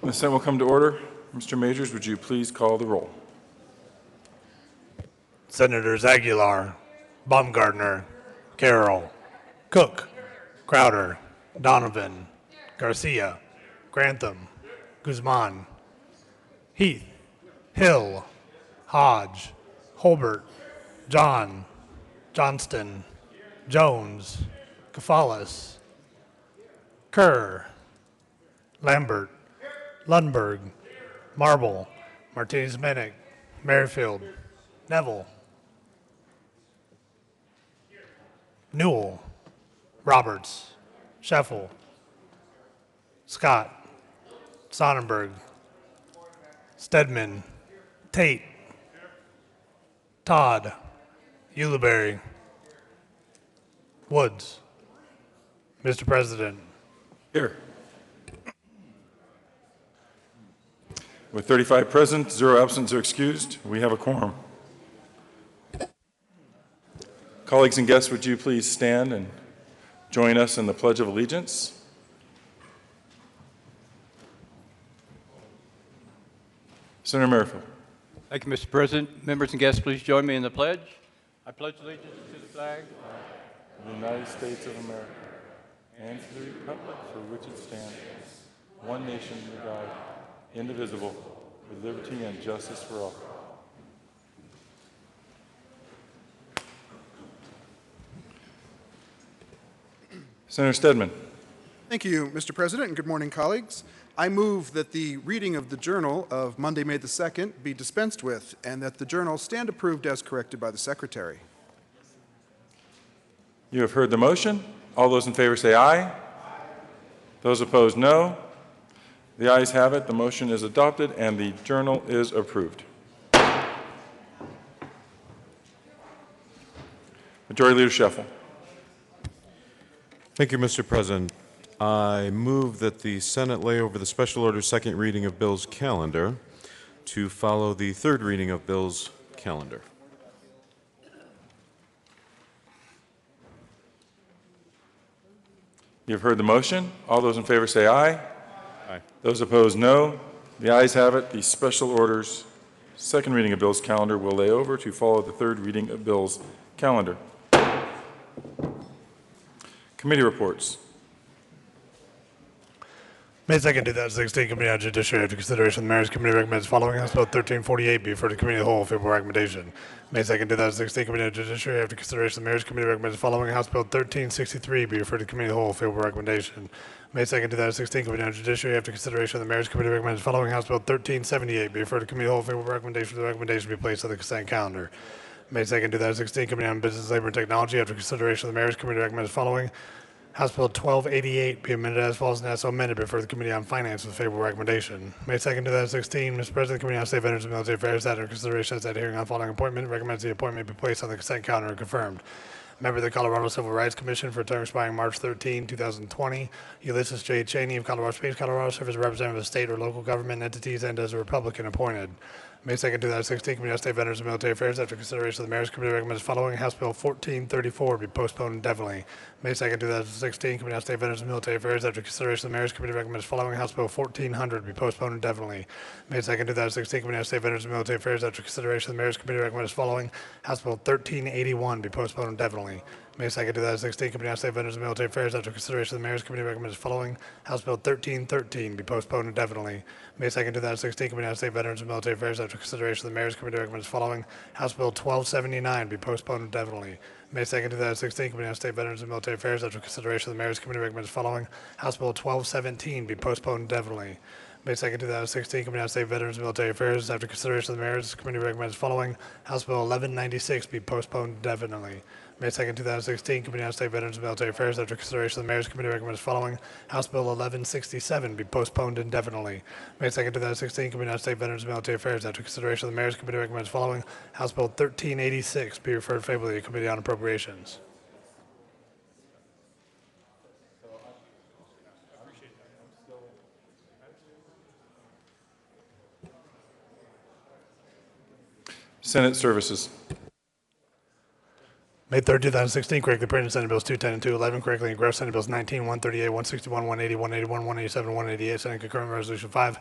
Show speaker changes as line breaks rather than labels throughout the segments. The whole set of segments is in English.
The Senate will come to order. Mr. Majors, would you please call the roll?
Senators Aguilar, Baumgartner, Carroll, Cook, Crowder, Donovan, Garcia, Grantham, Guzman, Heath, Hill, Hodge, Holbert, John, Johnston, Jones, Kafalas, Kerr, Lambert, Lundberg, Marble, Martinez-Minnick, Merrifield, Neville, Newell, Roberts, Scheffel, Scott, Sonnenberg, Stedman, Tate, Todd, Ulibarri, Woods. Mr. President.
Here. With 35 present, 0 absent, 0 excused, we have a quorum. Colleagues and guests, would you please stand and join us in the Pledge of Allegiance? Senator Merrifield.
Thank you, Mr. President. Members and guests, please join me in the pledge. I pledge allegiance to the flag
of the United States of America and to the republic for which it stands, one nation under God, indivisible, with liberty and justice for all. Senator Stedman.
Thank you, Mr. President, and good morning, colleagues. I move that the reading of the Journal of Monday, May the 2nd be dispensed with, and that the Journal stand approved as corrected by the Secretary.
You have heard the motion. All those in favor say aye. Those opposed, no. The ayes have it. The motion is adopted, and the Journal is approved. Majority Leader Scheffel.
Thank you, Mr. President. I move that the Senate lay over the special order second reading of Bill's calendar to follow the third reading of Bill's calendar.
You've heard the motion. All those in favor say aye.
Aye.
Those opposed, no. The ayes have it. The special orders second reading of Bill's calendar will lay over to follow the third reading of Bill's calendar. Committee reports.
May 2nd, 2016, Committee on Judiciary, after consideration of the Mayor's Committee recommends following House Bill 1348 be referred to Committee of the Whole, favorable recommendation. May 2nd, 2016, Committee on Judiciary, after consideration of the Mayor's Committee recommends following House Bill 1363 be referred to Committee of the Whole, favorable recommendation. May 2nd, 2016, Committee on Judiciary, after consideration of the Mayor's Committee recommends following House Bill 1378 be referred to Committee of the Whole, favorable recommendation. The recommendation be placed on the consent calendar. May 2nd, 2016, Committee on Business, Labor, and Technology, after consideration of the Mayor's Committee recommends following House Bill 1288 be amended as follows and as so amended before the Committee on Finance with favorable recommendation. May 2nd, 2016, Mr. President, Committee on State Veterans and Military Affairs, after consideration of that hearing on following appointment, recommends the appointment be placed on the consent calendar and confirmed. Member of the Colorado Civil Rights Commission for a term expiring March 13, 2020, Ulysses J. Cheney of Colorado Springs, Colorado, serve as a representative of state or local government entities and as a Republican appointed. May 2nd, 2016, Committee on State Veterans and Military Affairs, after consideration of the Mayor's Committee recommends following House Bill 1434 be postponed indefinitely. May 2nd, 2016, Committee on State Veterans and Military Affairs, after consideration of the Mayor's Committee recommends following House Bill 1400 be postponed indefinitely. May 2nd, 2016, Committee on State Veterans and Military Affairs, after consideration of the Mayor's Committee recommends following House Bill 1381 be postponed indefinitely. May 2nd, 2016, Committee on State Veterans and Military Affairs, after consideration of the Mayor's Committee recommends following House Bill 1313 be postponed indefinitely. May 2nd, 2016, Committee on State Veterans and Military Affairs, after consideration of the Mayor's Committee recommends following House Bill 1279 be postponed indefinitely. May 2nd, 2016, Committee on State Veterans and Military Affairs, after consideration of the Mayor's Committee recommends following House Bill 1217 be postponed indefinitely. May 2nd, 2016, Committee on State Veterans and Military Affairs, after consideration of the Mayor's Committee recommends following House Bill 1196 be postponed indefinitely. May 2nd, 2016, Committee on State Veterans and Military Affairs, after consideration of the Mayor's Committee recommends following House Bill 1167 be postponed indefinitely. May 2nd, 2016, Committee on State Veterans and Military Affairs, after consideration of the Mayor's Committee recommends following House Bill 1386 be referred favorably to the Committee on Appropriations.
Senate Services.
May 3rd, 2016, correctly printed Senate Bills 210 and 211, correctly engrossed Senate Bills 19, 138, 161, 180, 181, 187, 188, Senate concurrent resolution 5,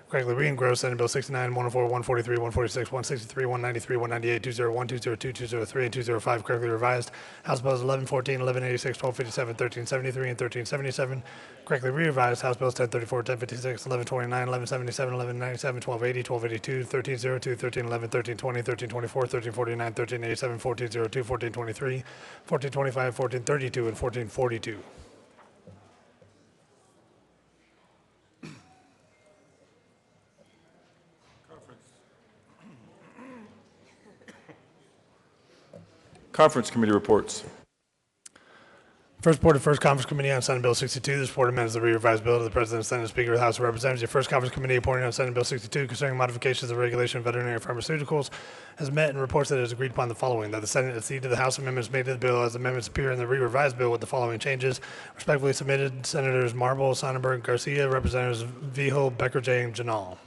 correctly re-engrossed Senate Bill 69, 104, 143, 146, 163, 193, 198, 201, 202, 203, and 205, correctly revised. House Bills 1114, 1186, 1257, 1373, and 1377, correctly re-revised. House Bills 1034, 1056, 1129, 1177, 1197, 1280, 1282, 1302, 1311, 1320, 1324, 1349, 1387, 1402, 1423, 1425, 1432, and 1442.
Conference committee reports.
First report of First Conference Committee on Senate Bill 62. This report amends the re-revised bill to the President, Senate, and Speaker of the House of Representatives. Your First Conference Committee appointed on Senate Bill 62 concerning modifications of regulation of veterinary pharmaceuticals has met and reports that it has agreed upon the following: that the Senate accede to the House amendments made to the bill as amendments appear in the re-revised bill with the following changes. Respectfully submitted, Senators Marble, Sonnenberg, Garcia, Representatives Vigil, Becker, J., and Janal.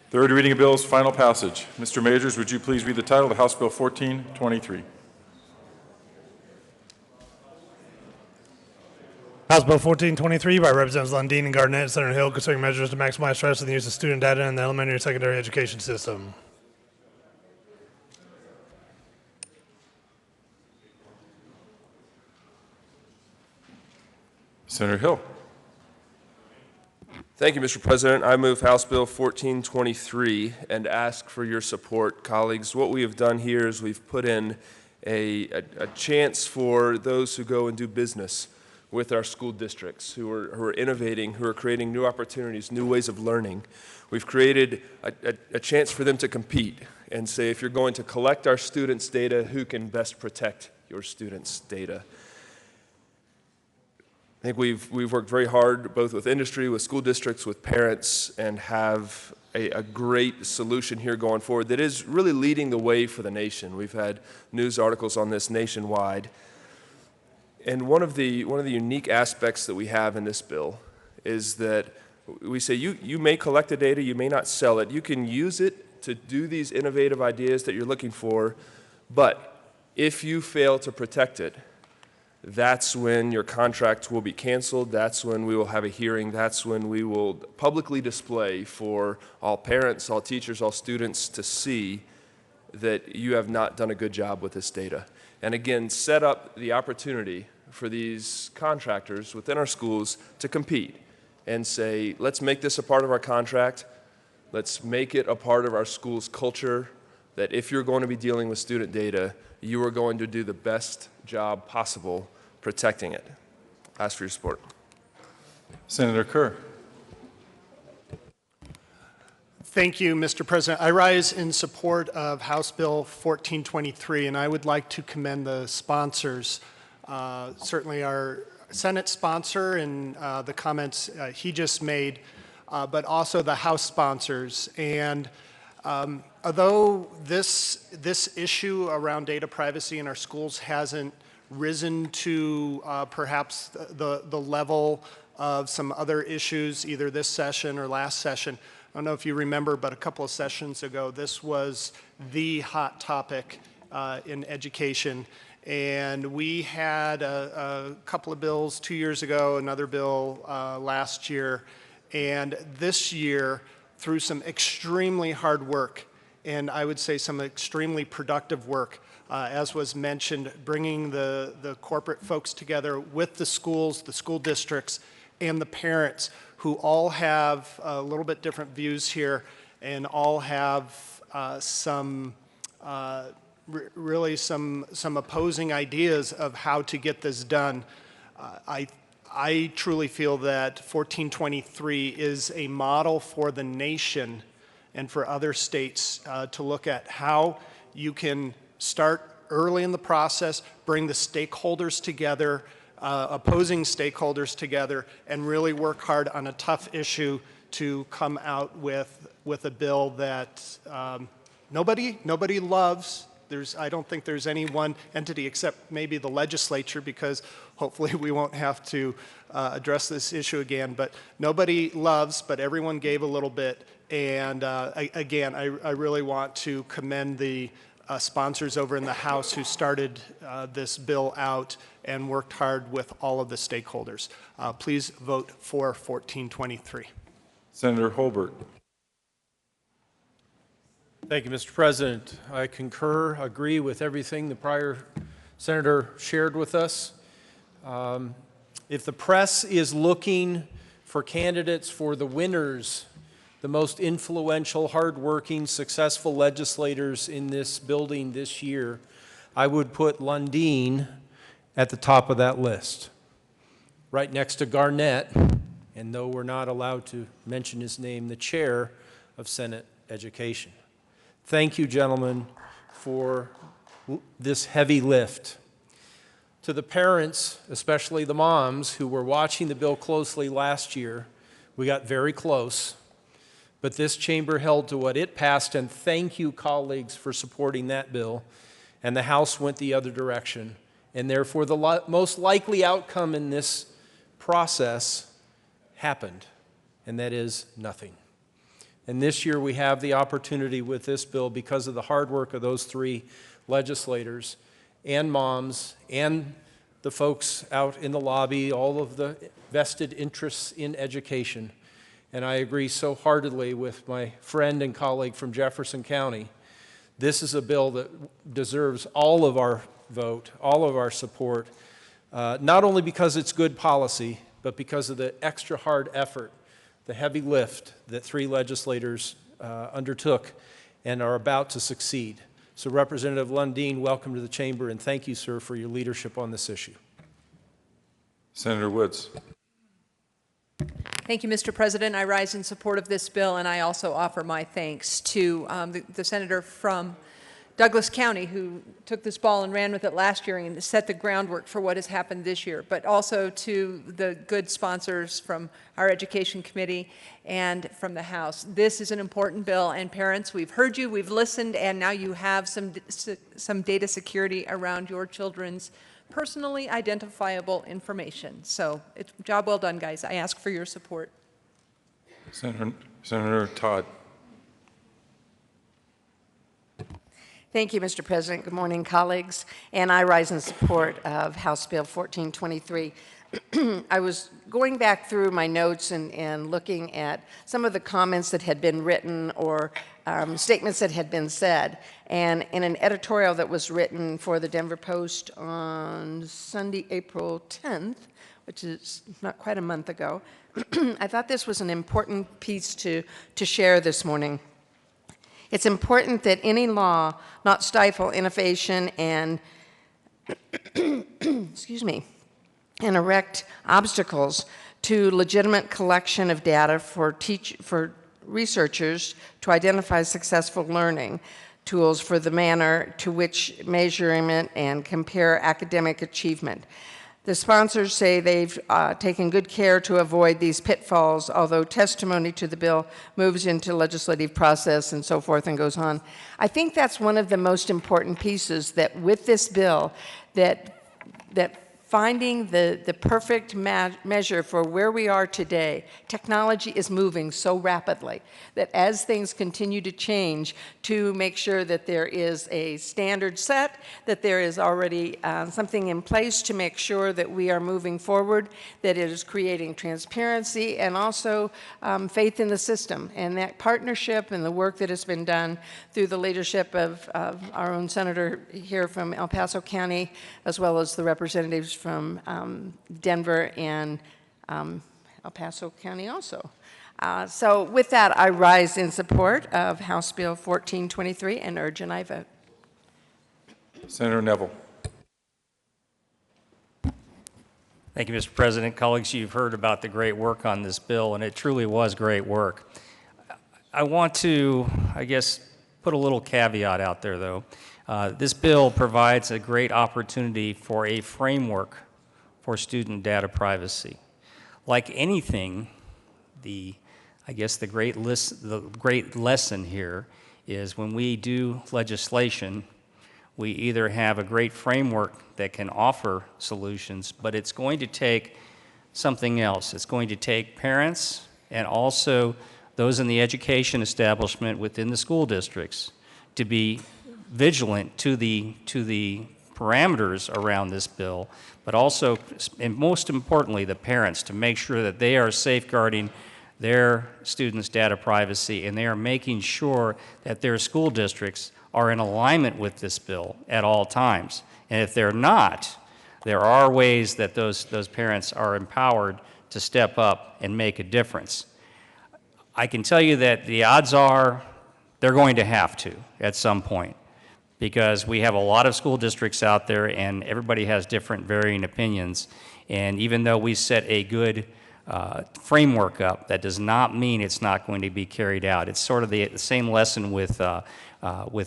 Third reading of bills, final passage. Mr. Majors, would you please read the title of House Bill 1423?
House Bill 1423 by Representatives Lundin and Garnett, Senator Hill, concerning measures to maximize trust in the use of student data in the elementary and secondary education system.
Senator Hill.
Thank you, Mr. President. I move House Bill 1423 and ask for your support, colleagues. What we have done here is we've put in a chance for those who go and do business with our school districts, who are innovating, who are creating new opportunities, new ways of learning. We've created a chance for them to compete and say, if you're going to collect our students' data, who can best protect your students' data? I think we've worked very hard, both with industry, with school districts, with parents, and have a great solution here going forward that is really leading the way for the nation. We've had news articles on this nationwide. And one of the unique aspects that we have in this bill is that we say you may collect the data, you may not sell it. You can use it to do these innovative ideas that you're looking for, but if you fail to protect it, that's when your contract will be canceled. That's when we will have a hearing. That's when we will publicly display for all parents, all teachers, all students to see that you have not done a good job with this data. And again, set up the opportunity for these contractors within our schools to compete and say, let's make this a part of our contract. Let's make it a part of our school's culture, that if you're going to be dealing with student data, you are going to do the best job possible protecting it. Ask for your support.
Senator Kerr.
Thank you, Mr. President. I rise in support of House Bill 1423, and I would like to commend the sponsors, certainly our Senate sponsor and the comments he just made, but also the House sponsors. And although this issue around data privacy in our schools hasn't risen to perhaps the level of some other issues, either this session or last session. I don't know if you remember, but a couple of sessions ago, this was the hot topic in education. And we had a couple of bills 2 years ago, another bill last year, and this year, through some extremely hard work, and I would say some extremely productive work, as was mentioned, bringing the corporate folks together with the schools, the school districts, and the parents, who all have a little bit different views here and all have really some opposing ideas of how to get this done. I truly feel that 1423 is a model for the nation and for other states to look at how you can start early in the process, bring the stakeholders together, opposing stakeholders together, and really work hard on a tough issue to come out with a bill that nobody loves, I don't think there's any one entity except maybe the legislature, because hopefully we won't have to address this issue again. But nobody loves, but everyone gave a little bit. And again, I really want to commend the sponsors over in the House who started this bill out and worked hard with all of the stakeholders. Please vote for 1423.
Senator Holbert.
Thank you, Mr. President. I concur, agree with everything the prior senator shared with us. If the press is looking for candidates for the winners, the most influential, hardworking, successful legislators in this building this year, I would put Lundeen at the top of that list, right next to Garnett, and though we're not allowed to mention his name, the chair of Senate Education. Thank you, gentlemen, for this heavy lift. To the parents, especially the moms who were watching the bill closely last year, we got very close. But this chamber held to what it passed, and thank you, colleagues, for supporting that bill. And the House went the other direction. And therefore, the most likely outcome in this process happened, and that is nothing. And this year, we have the opportunity with this bill, because of the hard work of those three legislators and moms and the folks out in the lobby, all of the vested interests in education. And I agree so heartedly with my friend and colleague from Jefferson County. This is a bill that deserves all of our vote, all of our support, not only because it's good policy, but because of the extra hard effort, the heavy lift that three legislators undertook and are about to succeed. So Representative Lundeen, welcome to the chamber, and thank you, sir, for your leadership on this issue.
Senator Woods.
Thank you, Mr. President. I rise in support of this bill, and I also offer my thanks to the senator from Douglas County who took this ball and ran with it last year and set the groundwork for what has happened this year, but also to the good sponsors from our Education Committee and from the House. This is an important bill, and parents, we've heard you, we've listened, and now you have some data security around your children's personally identifiable information. So it's job well done, guys. I ask for your support.
Senator Todd.
Thank you, Mr. President. Good morning, colleagues. And I rise in support of House Bill 1423. I was going back through my notes and looking at some of the comments that had been written or statements that had been said. And in an editorial that was written for the Denver Post on Sunday, April 10th, which is not quite a month ago, I thought this was an important piece to share this morning. It's important that any law not stifle innovation and, excuse me, and erect obstacles to legitimate collection of data for researchers to identify successful learning tools for the manner to which measurement and compare academic achievement. The sponsors say they've taken good care to avoid these pitfalls, although testimony to the bill moves into legislative process and so forth and goes on. I think that's one of the most important pieces, that with this bill, that finding the perfect measure for where we are today. Technology is moving so rapidly that as things continue to change, to make sure that there is a standard set, that there is already something in place to make sure that we are moving forward, that it is creating transparency and also faith in the system. And that partnership and the work that has been done through the leadership of our own senator here from El Paso County, as well as the representatives from Denver and El Paso County also. So with that, I rise in support of House Bill 1423 and urge an aye vote.
Senator Neville.
Thank you, Mr. President. Colleagues, you've heard about the great work on this bill, and it truly was great work. I want to, I guess, put a little caveat out there, though. This bill provides a great opportunity for a framework for student data privacy. Like anything, I guess the great lesson here is when we do legislation, we either have a great framework that can offer solutions, but it's going to take something else. It's going to take parents and also those in the education establishment within the school districts to be vigilant to the parameters around this bill, but also, and most importantly, the parents, to make sure that they are safeguarding their students' data privacy and they are making sure that their school districts are in alignment with this bill at all times. And if they're not, there are ways that those parents are empowered to step up and make a difference. I can tell you that the odds are they're going to have to at some point, because we have a lot of school districts out there and everybody has different varying opinions. And even though we set a good framework up, that does not mean it's not going to be carried out. It's sort of the same lesson with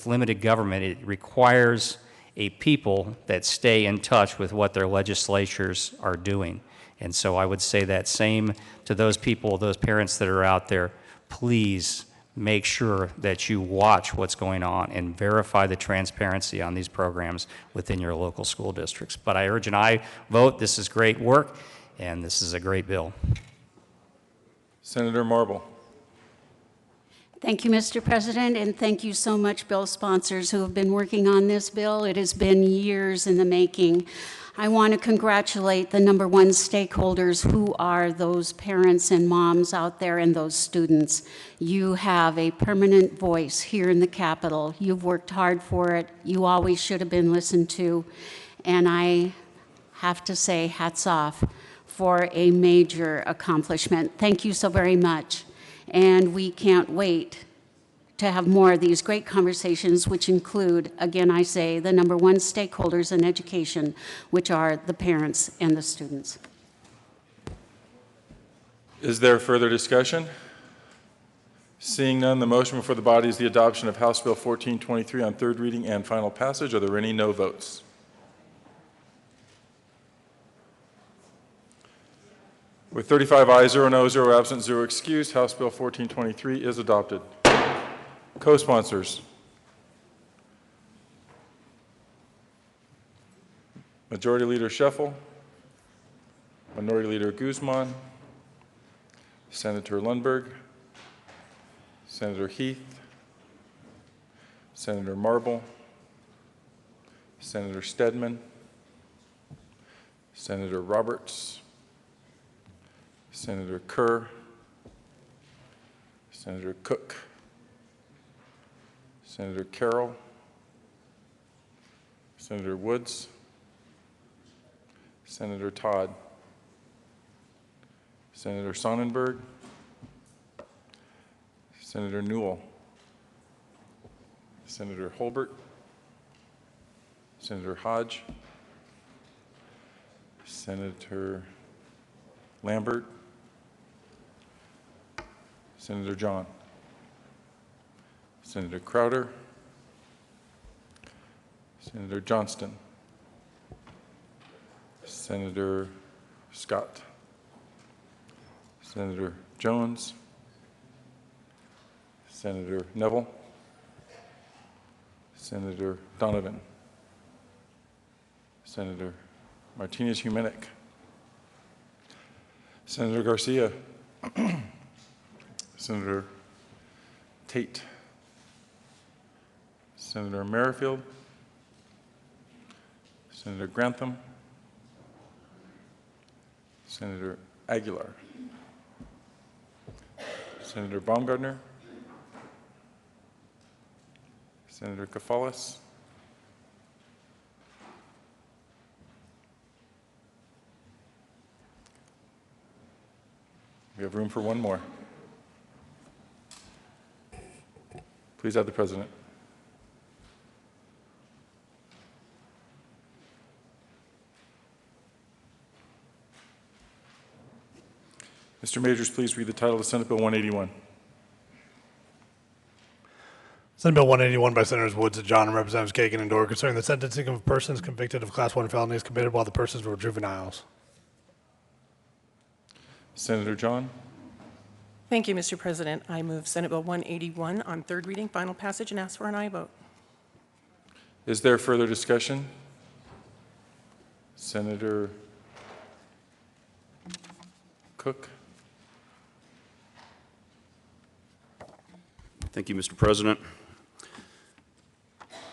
limited government. It requires a people that stay in touch with what their legislatures are doing. And so I would say that same to those people, those parents that are out there. Please make sure that you watch what's going on and verify the transparency on these programs within your local school districts. But I urge an aye vote. This is great work, and this is a great bill.
Senator Marble.
Thank you, Mr. President, and thank you so much, bill sponsors who have been working on this bill. It has been years in the making. I want to congratulate the #1 stakeholders, who are those parents and moms out there and those students. You have a permanent voice here in the Capitol. You've worked hard for it. You always should have been listened to. And I have to say, hats off for a major accomplishment. Thank you so very much. And we can't wait to have more of these great conversations, which include, again, I say, the #1 stakeholders in education, which are the parents and the students.
Is there further discussion? Seeing none, the motion before the body is the adoption of House Bill 1423 on third reading and final passage. Are there any no votes? With 35 ayes, 0 no, 0 absent, 0 excused, House Bill 1423 is adopted. Co-sponsors. Majority Leader Scheffel, Minority Leader Guzman, Senator Lundberg, Senator Heath, Senator Marble, Senator Stedman, Senator Roberts, Senator Kerr, Senator Cook, Senator Carroll, Senator Woods, Senator Todd, Senator Sonnenberg, Senator Newell, Senator Holbert, Senator Hodge, Senator Lambert, Senator John, Senator Crowder, Senator Johnston, Senator Scott, Senator Jones, Senator Neville, Senator Donovan, Senator Martinez-Humenick, Senator Garcia, Senator Tate, Senator Merrifield, Senator Grantham, Senator Aguilar, Senator Baumgardner, Senator Kafalis, we have room for one more. Please add the President. Mr. Majors, please read the title of Senate Bill 181.
Senate Bill 181 by Senators Woods and John and Representatives Kagan and Dorr concerning the sentencing of persons convicted of Class 1 felonies committed while the persons were juveniles.
Senator John.
Thank you, Mr. President. I move Senate Bill 181 on third reading, final passage, and ask for an aye vote.
Is there further discussion? Senator Cook?
Thank you, Mr. President.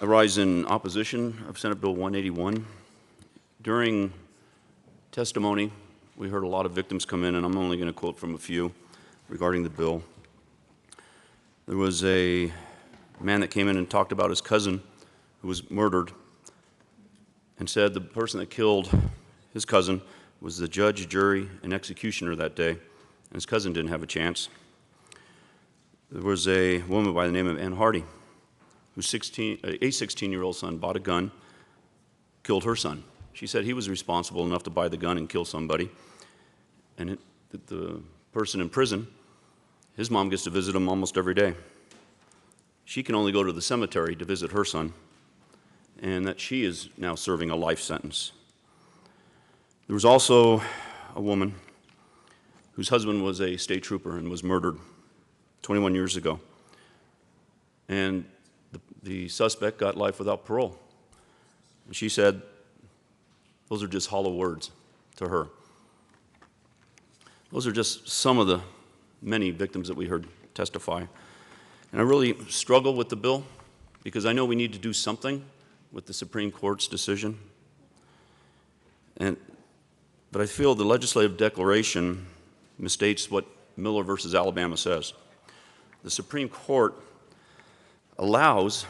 I rise in opposition of Senate Bill 181. During testimony, we heard a lot of victims come in, and I'm only going to quote from a few regarding the bill. There was a man that came in and talked about his cousin who was murdered and said the person that killed his cousin was the judge, jury, and executioner that day, and his cousin didn't have a chance. There was a woman by the name of Ann Hardy, whose a 16-year-old son bought a gun, killed her son. She said he was responsible enough to buy the gun and kill somebody. And the person in prison, his mom gets to visit him almost every day. She can only go to the cemetery to visit her son, and that she is now serving a life sentence. There was also a woman whose husband was a state trooper and was murdered 21 years ago. And the suspect got life without parole. And she said, those are just hollow words to her. Those are just some of the many victims that we heard testify. And I really struggle with the bill because I know we need to do something with the Supreme Court's decision. But I feel the legislative declaration misstates what Miller versus Alabama says. The Supreme Court allows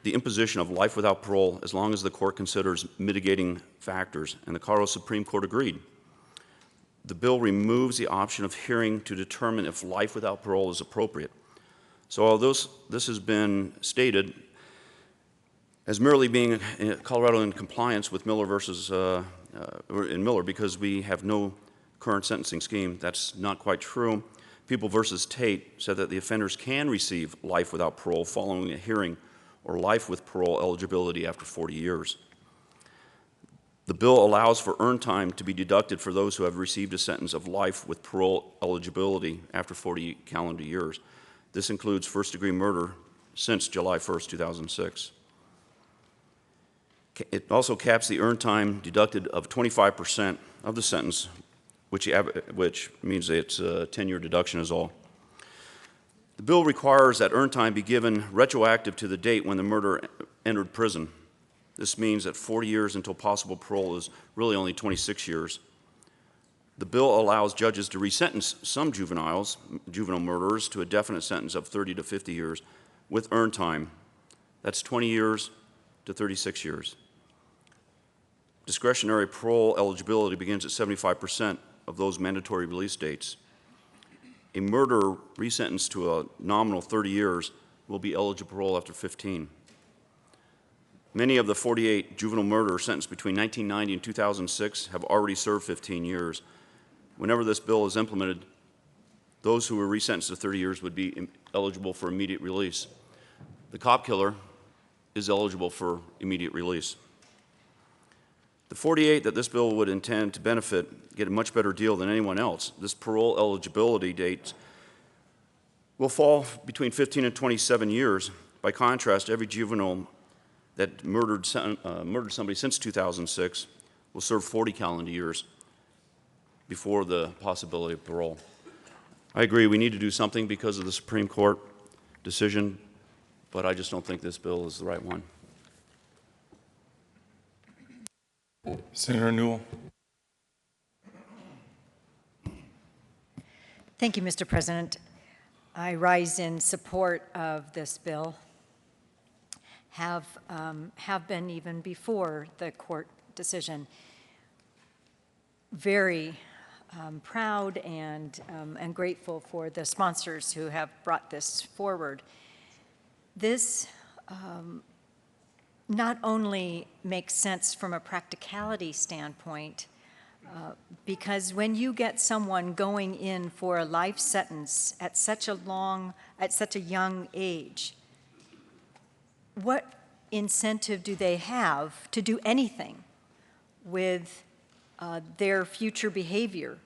the imposition of life without parole as long as the court considers mitigating factors, and the Colorado Supreme Court agreed. The bill removes the option of hearing to determine if life without parole is appropriate. So although this has been stated as merely being in Colorado in compliance with Miller versus in Miller because we have no current sentencing scheme, that's not quite true. People versus Tate said that the offenders can receive life without parole following a hearing or life with parole eligibility after 40 years. The bill allows for earned time to be deducted for those who have received a sentence of life with parole eligibility after 40 calendar years. This includes first-degree murder since July 1st, 2006. It also caps the earned time deducted of 25% of the sentence, which means it's a 10-year deduction is all. The bill requires that earned time be given retroactive to the date when the murderer entered prison. This means that 40 years until possible parole is really only 26 years. The bill allows judges to resentence some juvenile murderers to a definite sentence of 30 to 50 years with earned time. That's 20 years to 36 years. Discretionary parole eligibility begins at 75% of those mandatory release dates. A murderer resentenced to a nominal 30 years will be eligible for parole after 15. Many of the 48 juvenile murderers sentenced between 1990 and 2006 have already served 15 years. Whenever this bill is implemented, those who were resentenced to 30 years would be eligible for immediate release. The cop killer is eligible for immediate release. The 48 that this bill would intend to benefit get a much better deal than anyone else. This parole eligibility date will fall between 15 and 27 years. By contrast, every juvenile that murdered somebody since 2006 will serve 40 calendar years before the possibility of parole. I agree we need to do something because of the Supreme Court decision, but I just don't think this bill is the right one.
Senator Newell.
Thank you, Mr. President. I rise in support of this bill. Have been even before the court decision. Very proud and grateful for the sponsors who have brought this forward. This not only makes sense from a practicality standpoint, because when you get someone going in for a life sentence at such a young age, what incentive do they have to do anything with their future behavior,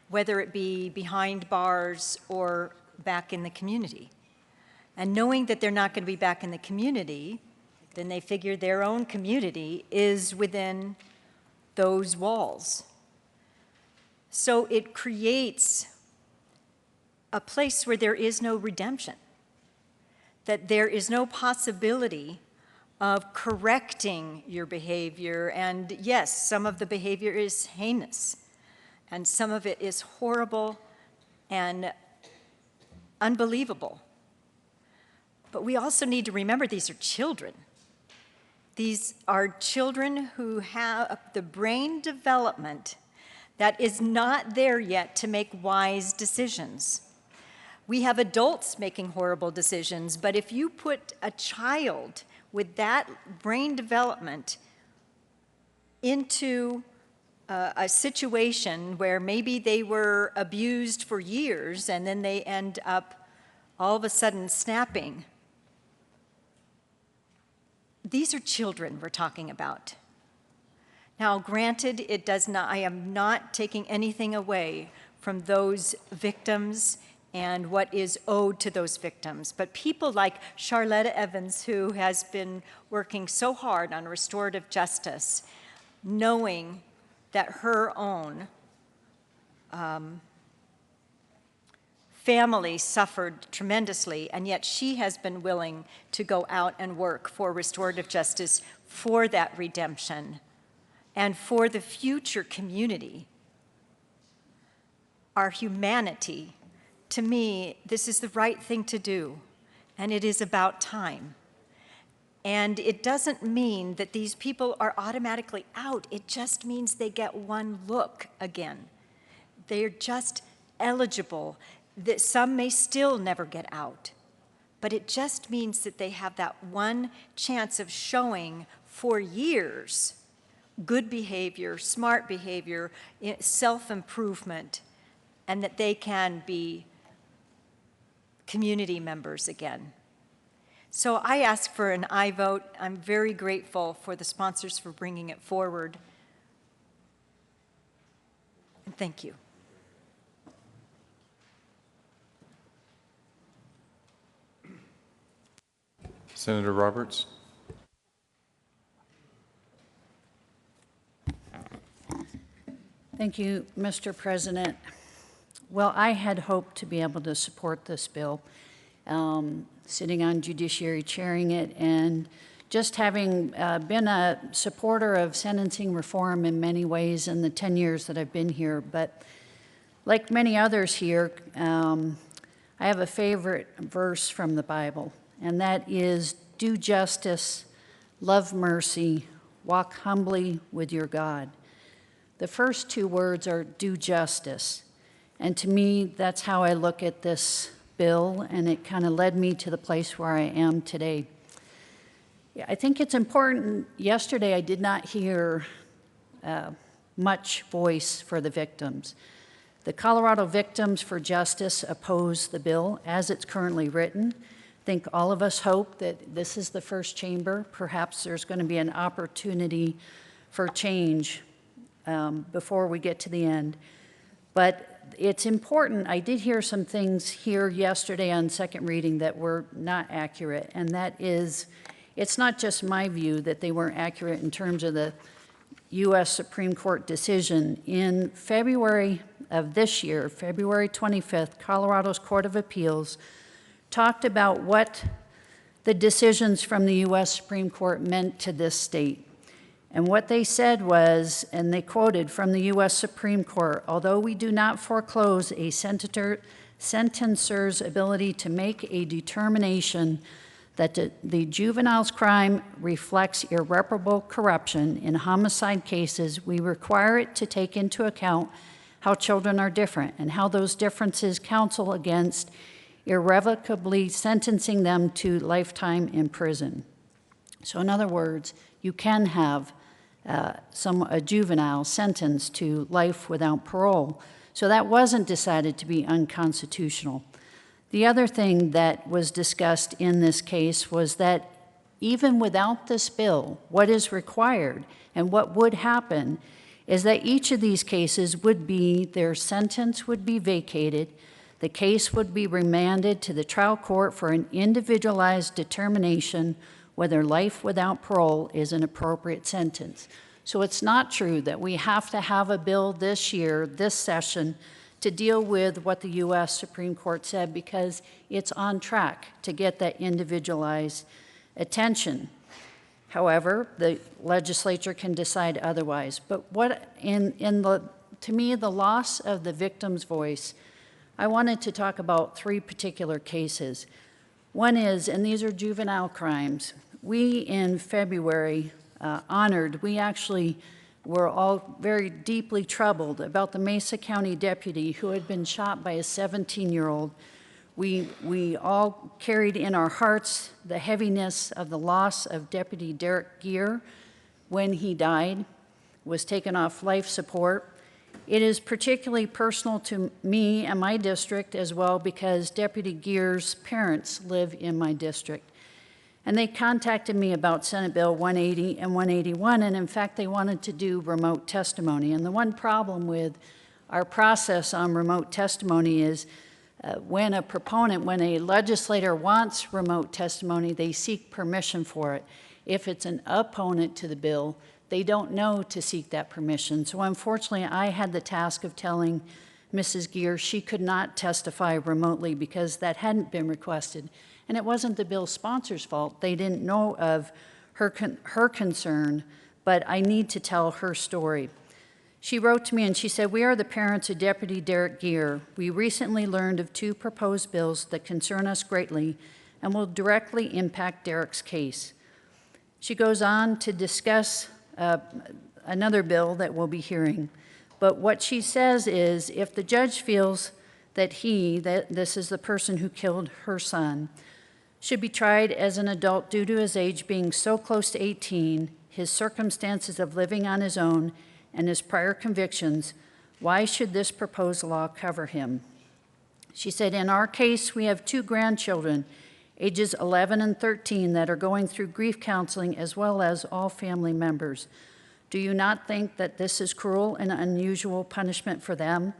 whether it be behind bars or back in the community? And knowing that they're not going to be back in the community, then they figure their own community is within those walls. So it creates a place where there is no redemption, that there is no possibility of correcting your behavior. And yes, some of the behavior is heinous, and some of it is horrible and unbelievable. But we also need to remember these are children. These are children who have the brain development that is not there yet to make wise decisions. We have adults making horrible decisions, but if you put a child with that brain development into a situation where maybe they were abused for years and then they end up all of a sudden snapping, these are children we're talking about. Now, granted, it does not, I am not taking anything away from those victims and what is owed to those victims. But people like Charlotta Evans, who has been working so hard on restorative justice, knowing that her own family suffered tremendously, and yet she has been willing to go out and work for restorative justice, for that redemption, and for the future community. Our humanity, to me, this is the right thing to do, and it is about time. And it doesn't mean that these people are automatically out. It just means they get one look again. They're just eligible. That some may still never get out, but it just means that they have that one chance of showing for years good behavior, smart behavior, self-improvement, and that they can be community members again. So I ask for an aye vote. I'm very grateful for the sponsors for bringing it forward. And thank you.
Senator Roberts.
Thank you, Mr. President. Well, I had hoped to be able to support this bill, sitting on Judiciary, chairing it, and just having been a supporter of sentencing reform in many ways in the 10 years that I've been here. But like many others here, I have a favorite verse from the Bible, and that is, do justice, love mercy, walk humbly with your God. The first two words are do justice. And to me, that's how I look at this bill, and it kind of led me to the place where I am today. Yeah, I think it's important. Yesterday, I did not hear much voice for the victims. The Colorado Victims for Justice oppose the bill as it's currently written. I think all of us hope that this is the first chamber. Perhaps there's going to be an opportunity for change before we get to the end. But it's important. I did hear some things here yesterday on second reading that were not accurate, and that is, it's not just my view that they weren't accurate in terms of the U.S. Supreme Court decision. In February of this year, February 25th, Colorado's Court of Appeals talked about what the decisions from the U.S. Supreme Court meant to this state. And what they said was, and they quoted from the U.S. Supreme Court, although we do not foreclose a sentencer's ability to make a determination that the juvenile's crime reflects irreparable corruption in homicide cases, we require it to take into account how children are different and how those differences counsel against irrevocably sentencing them to lifetime in prison. So in other words, you can have a juvenile sentenced to life without parole. So that wasn't decided to be unconstitutional. The other thing that was discussed in this case was that even without this bill, what is required and what would happen is that each of these cases would be, their sentence would be vacated, the case would be remanded to the trial court for an individualized determination whether life without parole is an appropriate sentence. So it's not true that we have to have a bill this year, this session, to deal with what the U.S. Supreme Court said, because it's on track to get that individualized attention. However, the legislature can decide otherwise. But to me, the loss of the victim's voice, I wanted to talk about 3 particular cases. One is, and these are juvenile crimes, we in February we actually were all very deeply troubled about the Mesa County deputy who had been shot by a 17-year-old. We all carried in our hearts the heaviness of the loss of Deputy Derek Gear when he died, was taken off life support. It is particularly personal to me and my district as well, because Deputy Gear's parents live in my district. And they contacted me about Senate Bill 180 and 181, and in fact, they wanted to do remote testimony. And the one problem with our process on remote testimony is when a legislator wants remote testimony, they seek permission for it. If it's an opponent to the bill, they don't know to seek that permission. So unfortunately, I had the task of telling Mrs. Gear she could not testify remotely because that hadn't been requested. And it wasn't the bill sponsor's fault. They didn't know of her concern, but I need to tell her story. She wrote to me and she said, "We are the parents of Deputy Derek Gear. We recently learned of 2 proposed bills that concern us greatly and will directly impact Derek's case." She goes on to discuss another bill that we'll be hearing. But what she says is, if the judge feels that this is the person who killed her son, should be tried as an adult due to his age being so close to 18, his circumstances of living on his own, and his prior convictions, why should this proposed law cover him? She said, "In our case, we have 2 grandchildren, ages 11 and 13, that are going through grief counseling as well as all family members. Do you not think that this is cruel and unusual punishment for them?"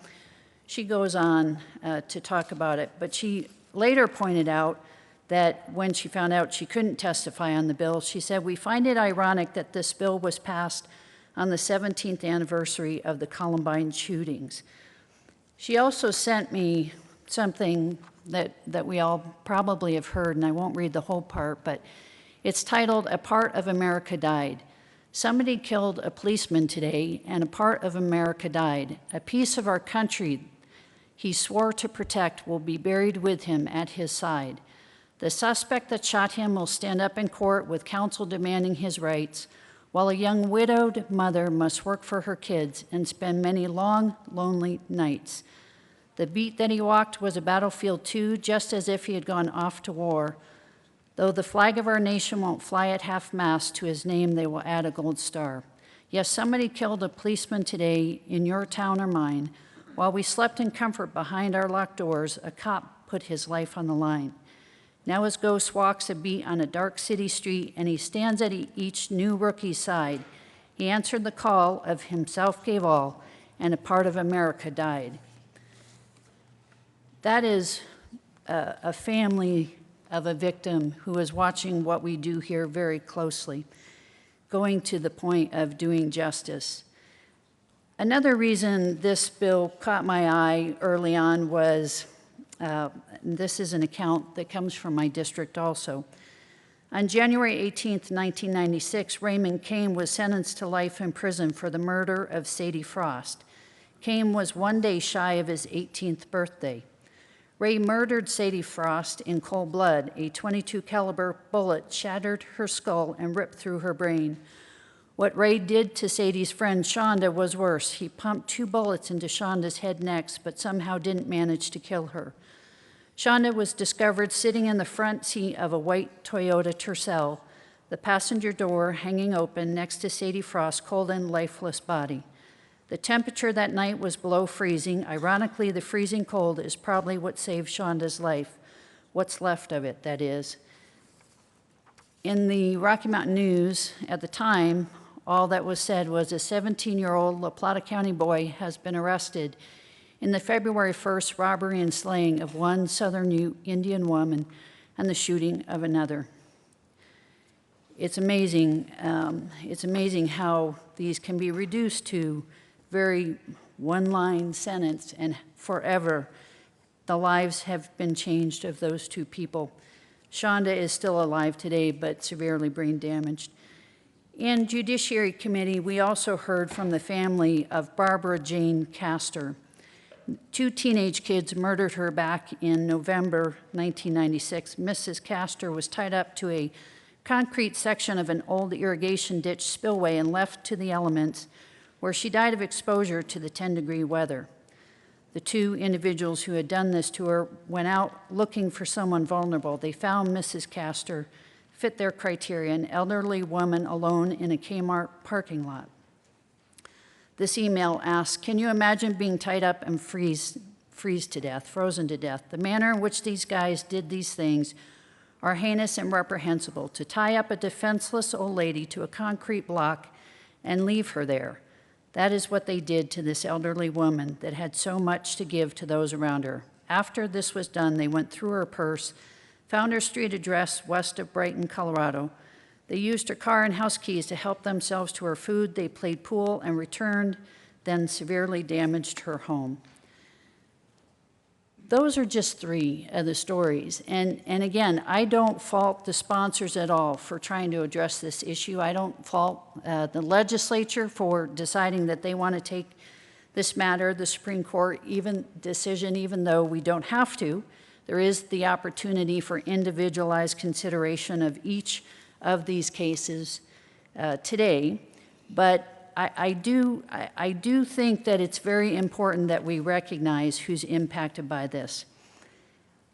She goes on to talk about it, but she later pointed out that when she found out she couldn't testify on the bill, she said, "We find it ironic that this bill was passed on the 17th anniversary of the Columbine shootings." She also sent me something that we all probably have heard, and I won't read the whole part, but it's titled, "A Part of America Died." Somebody killed a policeman today, and a part of America died. A piece of our country he swore to protect will be buried with him at his side. The suspect that shot him will stand up in court with counsel demanding his rights, while a young widowed mother must work for her kids and spend many long, lonely nights. The beat that he walked was a battlefield too, just as if he had gone off to war. Though the flag of our nation won't fly at half-mast, to his name they will add a gold star. Yes, somebody killed a policeman today in your town or mine. While we slept in comfort behind our locked doors, a cop put his life on the line. Now his ghost walks a beat on a dark city street, and he stands at each new rookie's side. He answered the call of himself gave all, and a part of America died. That is a family of a victim who is watching what we do here very closely, going to the point of doing justice. Another reason this bill caught my eye early on was, this is an account that comes from my district also. On January 18th, 1996, Raymond Kane was sentenced to life in prison for the murder of Sadie Frost. Kane was 1 day shy of his 18th birthday. Ray murdered Sadie Frost in cold blood. A .22 caliber bullet shattered her skull and ripped through her brain. What Ray did to Sadie's friend Shonda was worse. He pumped 2 bullets into Shonda's head next, but somehow didn't manage to kill her. Shonda was discovered sitting in the front seat of a white Toyota Tercel, the passenger door hanging open next to Sadie Frost's cold and lifeless body. The temperature that night was below freezing. Ironically, the freezing cold is probably what saved Shonda's life, what's left of it, that is. In the Rocky Mountain News at the time, all that was said was a 17-year-old La Plata County boy has been arrested in the February 1st robbery and slaying of one Southern Indian woman and the shooting of another. it's amazing. It's amazing how these can be reduced to very one-line sentence, and forever the lives have been changed of those two people. Shonda is still alive today, but severely brain damaged. In Judiciary Committee, we also heard from the family of Barbara Jane Castor. 2 teenage kids murdered her back in November 1996. Mrs. Castor was tied up to a concrete section of an old irrigation ditch spillway and left to the elements, where she died of exposure to the 10-degree weather. The 2 individuals who had done this to her went out looking for someone vulnerable. They found Mrs. Castor, fit their criteria, an elderly woman alone in a Kmart parking lot. This email asks, can you imagine being tied up and frozen to death? The manner in which these guys did these things are heinous and reprehensible. To tie up a defenseless old lady to a concrete block and leave her there. That is what they did to this elderly woman that had so much to give to those around her. After this was done, they went through her purse, found her street address west of Brighton, Colorado. They used her car and house keys to help themselves to her food. They played pool and returned, then severely damaged her home. Those are just 3 of the stories. And again, I don't fault the sponsors at all for trying to address this issue. I don't fault the legislature for deciding that they want to take this matter, the Supreme Court decision, even though we don't have to. There is the opportunity for individualized consideration of each of these cases today, but I do think that it's very important that we recognize who's impacted by this.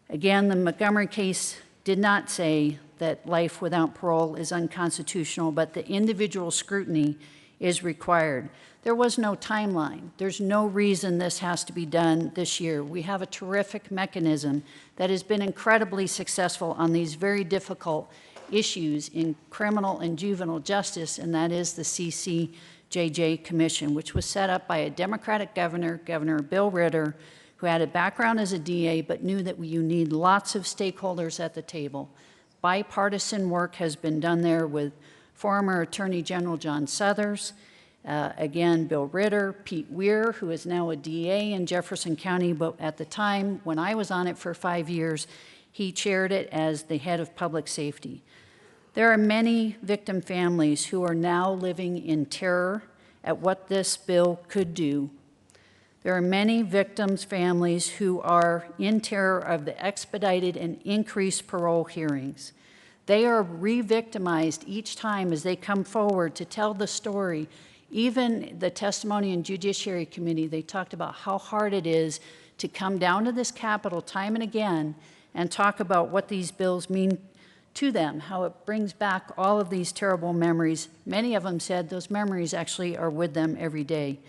Again, the Montgomery case did not say that life without parole is unconstitutional, but the individual scrutiny is required. There was no timeline. There's no reason this has to be done this year. We have a terrific mechanism that has been incredibly successful on these very difficult issues in criminal and juvenile justice, and that is the CCJJ Commission, which was set up by a Democratic governor, Governor Bill Ritter, who had a background as a DA but knew that you need lots of stakeholders at the table. Bipartisan work has been done there with former Attorney General John Suthers, again, Bill Ritter, Pete Weir, who is now a DA in Jefferson County, but at the time when I was on it for 5 years, he chaired it as the head of public safety. There are many victim families who are now living in terror at what this bill could do. There are many victims' families who are in terror of the expedited and increased parole hearings. They are re-victimized each time as they come forward to tell the story. Even the testimony in Judiciary Committee, they talked about how hard it is to come down to this Capitol time and again and talk about what these bills mean to them, how it brings back all of these terrible memories. Many of them said those memories actually are with them every day.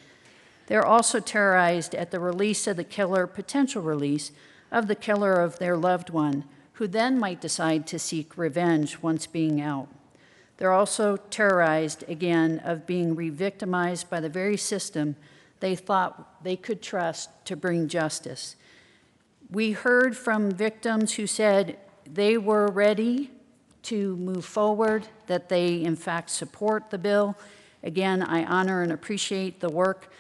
They're also terrorized at the release of the killer, potential release of the killer of their loved one, who then might decide to seek revenge once being out. They're also terrorized, again, of being re-victimized by the very system they thought they could trust to bring justice. We heard from victims who said they were ready to move forward, that they, in fact, support the bill. Again, I honor and appreciate the work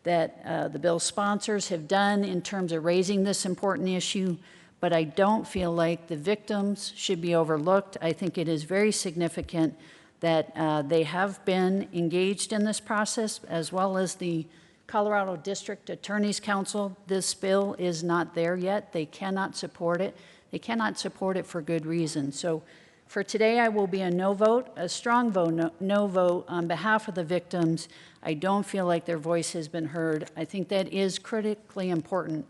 that the bill sponsors have done in terms of raising this important issue, but I don't feel like the victims should be overlooked. I think it is very significant that they have been engaged in this process, as well as the Colorado District Attorney's Council. This bill is not there yet. They cannot support it. They cannot support it for good reason. So for today, I will be a no vote, a strong vote, no vote on behalf of the victims. I don't feel like their voice has been heard. I think that is critically important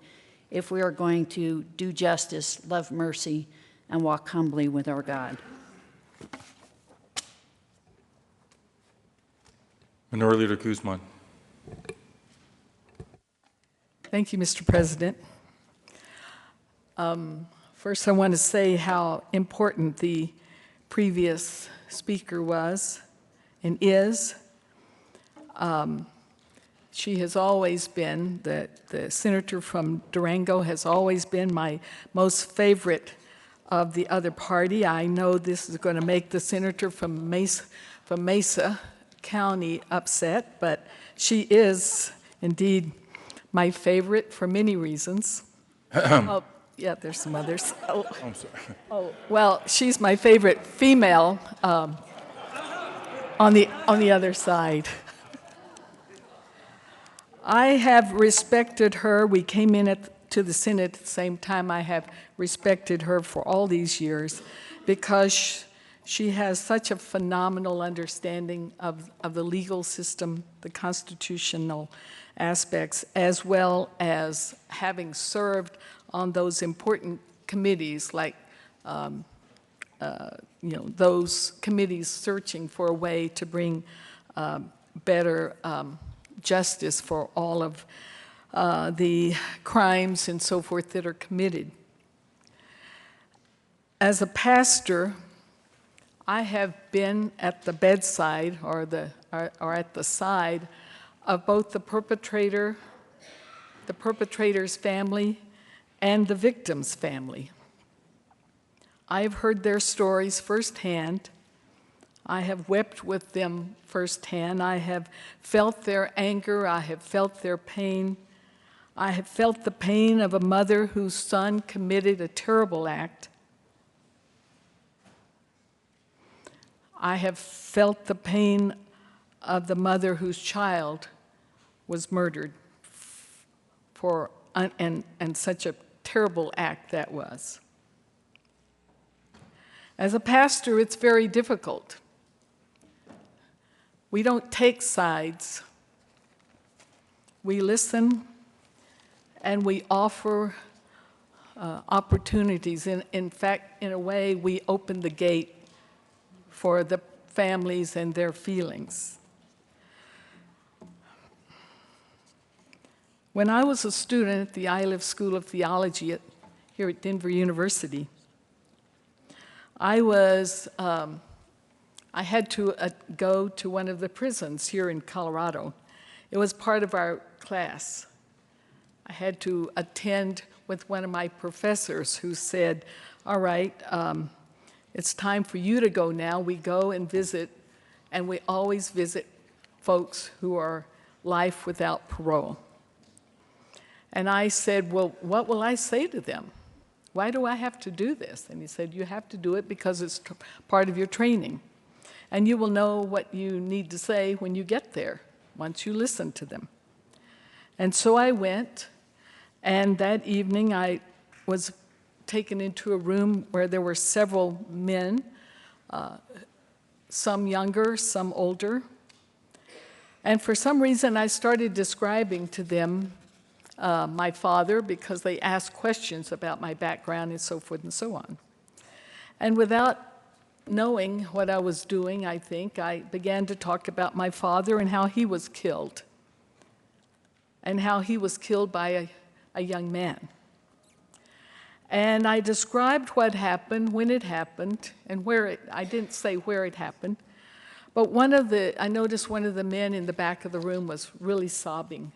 if we are going to do justice, love mercy, and walk humbly with our God.
Minority Leader Guzman.
Thank you, Mr. President. First, I want to say how important the previous speaker was and is. She has always been, the senator from Durango has always been my most favorite of the other party. I know this is going to make the senator from Mesa County upset, but she is indeed my favorite for many reasons. Oh, yeah, there's some others. Oh,
I'm sorry.
oh, well, she's my favorite female on the other side. I have respected her. We came in to the Senate at the same time. I have respected her for all these years because she has such a phenomenal understanding of the legal system, the constitutional aspects, as well as having served on those important committees like those committees searching for a way to bring better justice for all of the crimes and so forth that are committed. As a pastor, I have been at the bedside or at the side of both the perpetrator's family, and the victim's family. I've heard their stories firsthand. I have wept with them firsthand. I have felt their anger. I have felt their pain. I have felt the pain of a mother whose son committed a terrible act. I have felt the pain of the mother whose child was murdered and such a terrible act that was. As a pastor, it's very difficult. We don't take sides. We listen and we offer opportunities. In fact, in a way, we open the gate for the families and their feelings. When I was a student at the Iliff School of Theology here at Denver University, I had to go to one of the prisons here in Colorado. It was part of our class. I had to attend with one of my professors who said, all right, it's time for you to go now. We go and visit, and we always visit folks who are life without parole. And I said, well, what will I say to them? Why do I have to do this? And he said, you have to do it because it's part of your training. And you will know what you need to say when you get there, once you listen to them. And so I went, and that evening I was taken into a room where there were several men, some younger, some older. And for some reason, I started describing to them my father, because they asked questions about my background and so forth and so on. And without knowing what I was doing, I think, I began to talk about my father and how he was killed, and how he was killed by a young man. And I described what happened, when it happened, and I didn't say where it happened, but I noticed one of the men in the back of the room was really sobbing.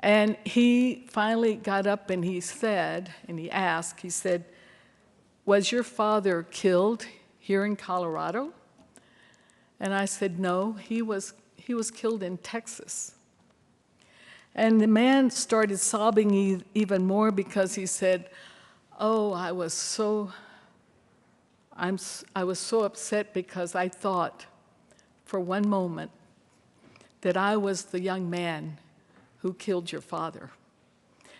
And he finally got up and he said, he said, was your father killed here in Colorado? And I said, no, he was killed in Texas. And the man started sobbing even more because he said, oh, I was so upset because I thought for one moment that I was the young man who killed your father.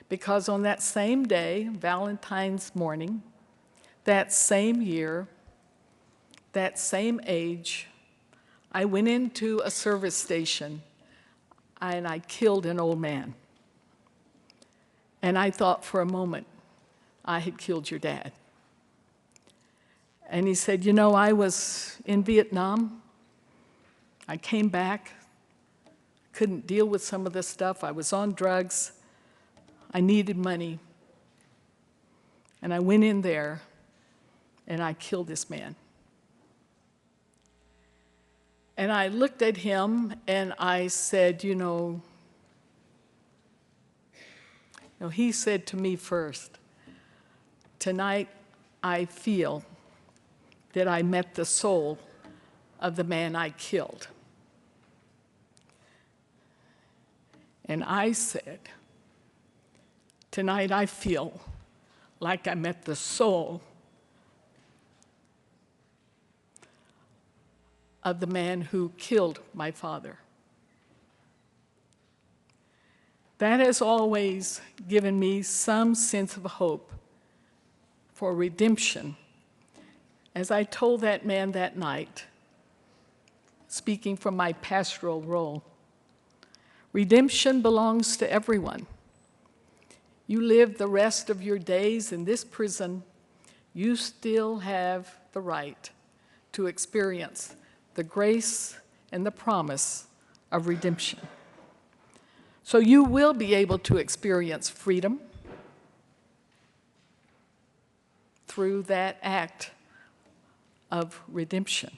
Because on that same day, Valentine's morning, that same year, that same age, I went into a service station and I killed an old man. And I thought for a moment I had killed your dad. And he said, you know, I was in Vietnam. I came back, couldn't deal with some of this stuff. I was on drugs. I needed money. And I went in there and I killed this man. And I looked at him and I said, he said to me first, tonight I feel that I met the soul of the man I killed. And I said, tonight I feel like I met the soul of the man who killed my father. That has always given me some sense of hope for redemption. As I told that man that night, speaking from my pastoral role, redemption belongs to everyone. You live the rest of your days in this prison, you still have the right to experience the grace and the promise of redemption. So you will be able to experience freedom through that act of redemption.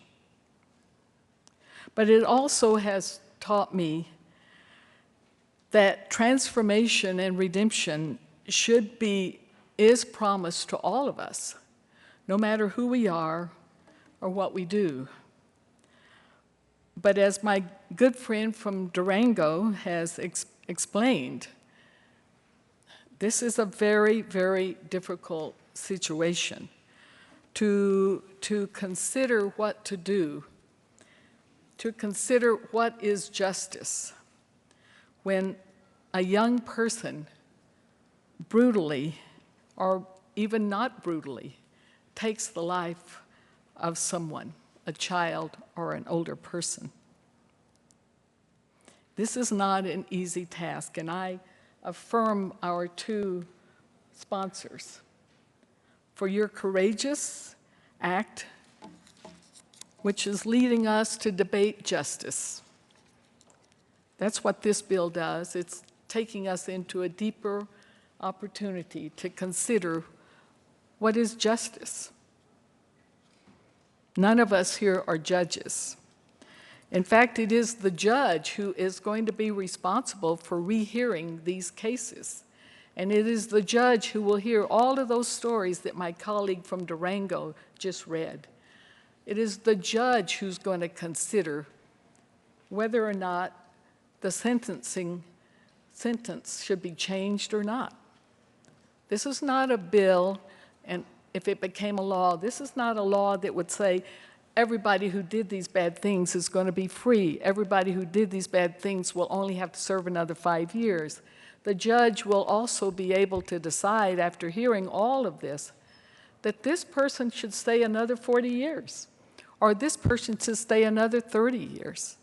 But it also has taught me that transformation and redemption is promised to all of us, no matter who we are or what we do. But as my good friend from Durango has explained, this is a very, very difficult situation to consider what to do, to consider what is justice when a young person brutally, or even not brutally, takes the life of someone, a child or an older person. This is not an easy task, and I affirm our two sponsors for your courageous act, which is leading us to debate justice. That's what this bill does. It's taking us into a deeper opportunity to consider what is justice. None of us here are judges. In fact, it is the judge who is going to be responsible for rehearing these cases. And it is the judge who will hear all of those stories that my colleague from Durango just read. It is the judge who's going to consider whether or not the sentence should be changed or not. This is not a bill, and if it became a law, this is not a law that would say everybody who did these bad things is going to be free. Everybody who did these bad things will only have to serve another 5 years. The judge will also be able to decide, after hearing all of this, that this person should stay another 40 years, or this person should stay another 30 years.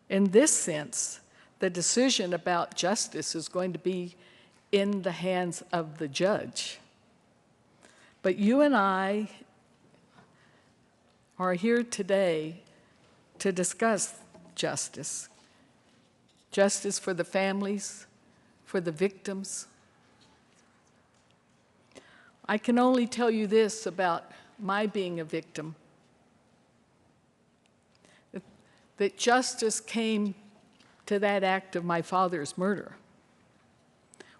In this sense, the decision about justice is going to be in the hands of the judge. But you and I are here today to discuss justice. Justice for the families, for the victims. I can only tell you this about my being a victim, that justice came to that act of my father's murder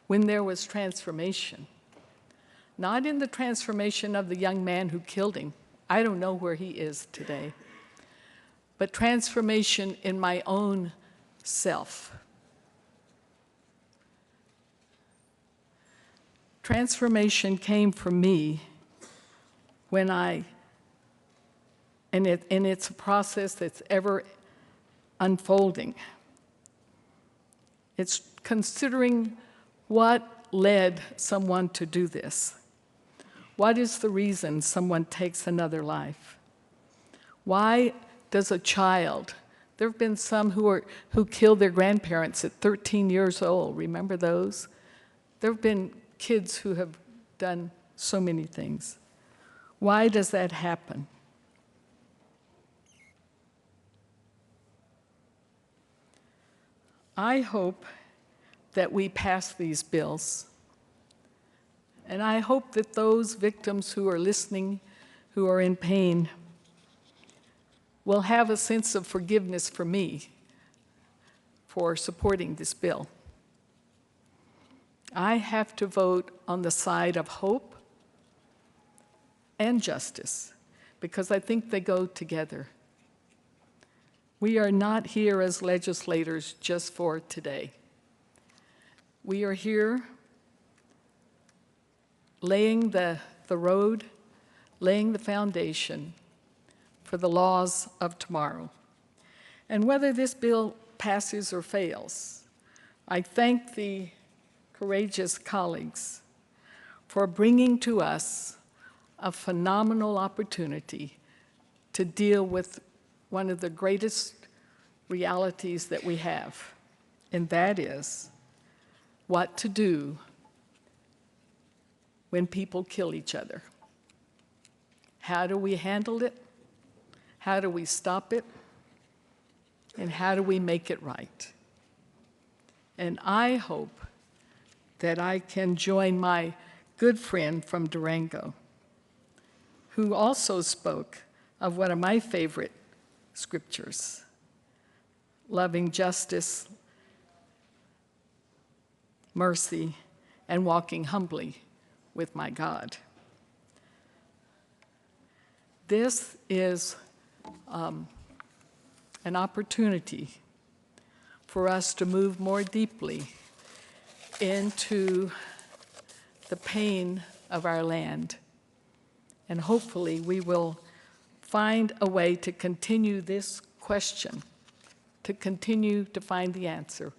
when there was transformation. Not in the transformation of the young man who killed him. I don't know where he is today. But transformation in my own self. Transformation came for me when and it's a process that's ever unfolding. It's considering what led someone to do this. What is the reason someone takes another life? Why does a child, there have been some who killed their grandparents at 13 years old, remember those? There have been kids who have done so many things. Why does that happen? I hope that we pass these bills. And I hope that those victims who are listening, who are in pain, will have a sense of forgiveness for me for supporting this bill. I have to vote on the side of hope and justice, because I think they go together. We are not here as legislators just for today. We are here laying the road, laying the foundation for the laws of tomorrow. And whether this bill passes or fails, I thank the courageous colleagues for bringing to us a phenomenal opportunity to deal with one of the greatest realities that we have, and that is what to do when people kill each other. How do we handle it? How do we stop it? And how do we make it right? And I hope that I can join my good friend from Durango, who also spoke of one of my favorite scriptures, loving justice, mercy, and walking humbly with my God. This is an opportunity for us to move more deeply into the pain of our land. And hopefully we will find a way to continue this question, to continue to find the answer.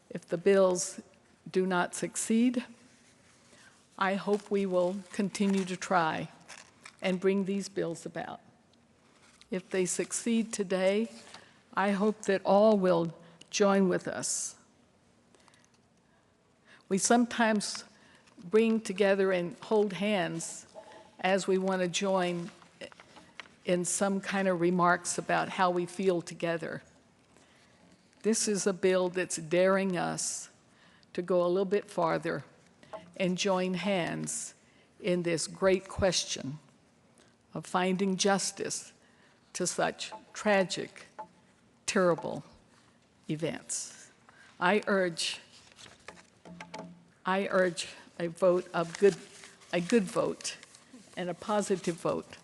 If the bills do not succeed, I hope we will continue to try and bring these bills about. If they succeed today, I hope that all will join with us. We sometimes bring together and hold hands as we want to join in some kind of remarks about how we feel together. This is a bill that's daring us to go a little bit farther and join hands in this great question of finding justice to such tragic, terrible events. I urge a vote of a good vote and a positive vote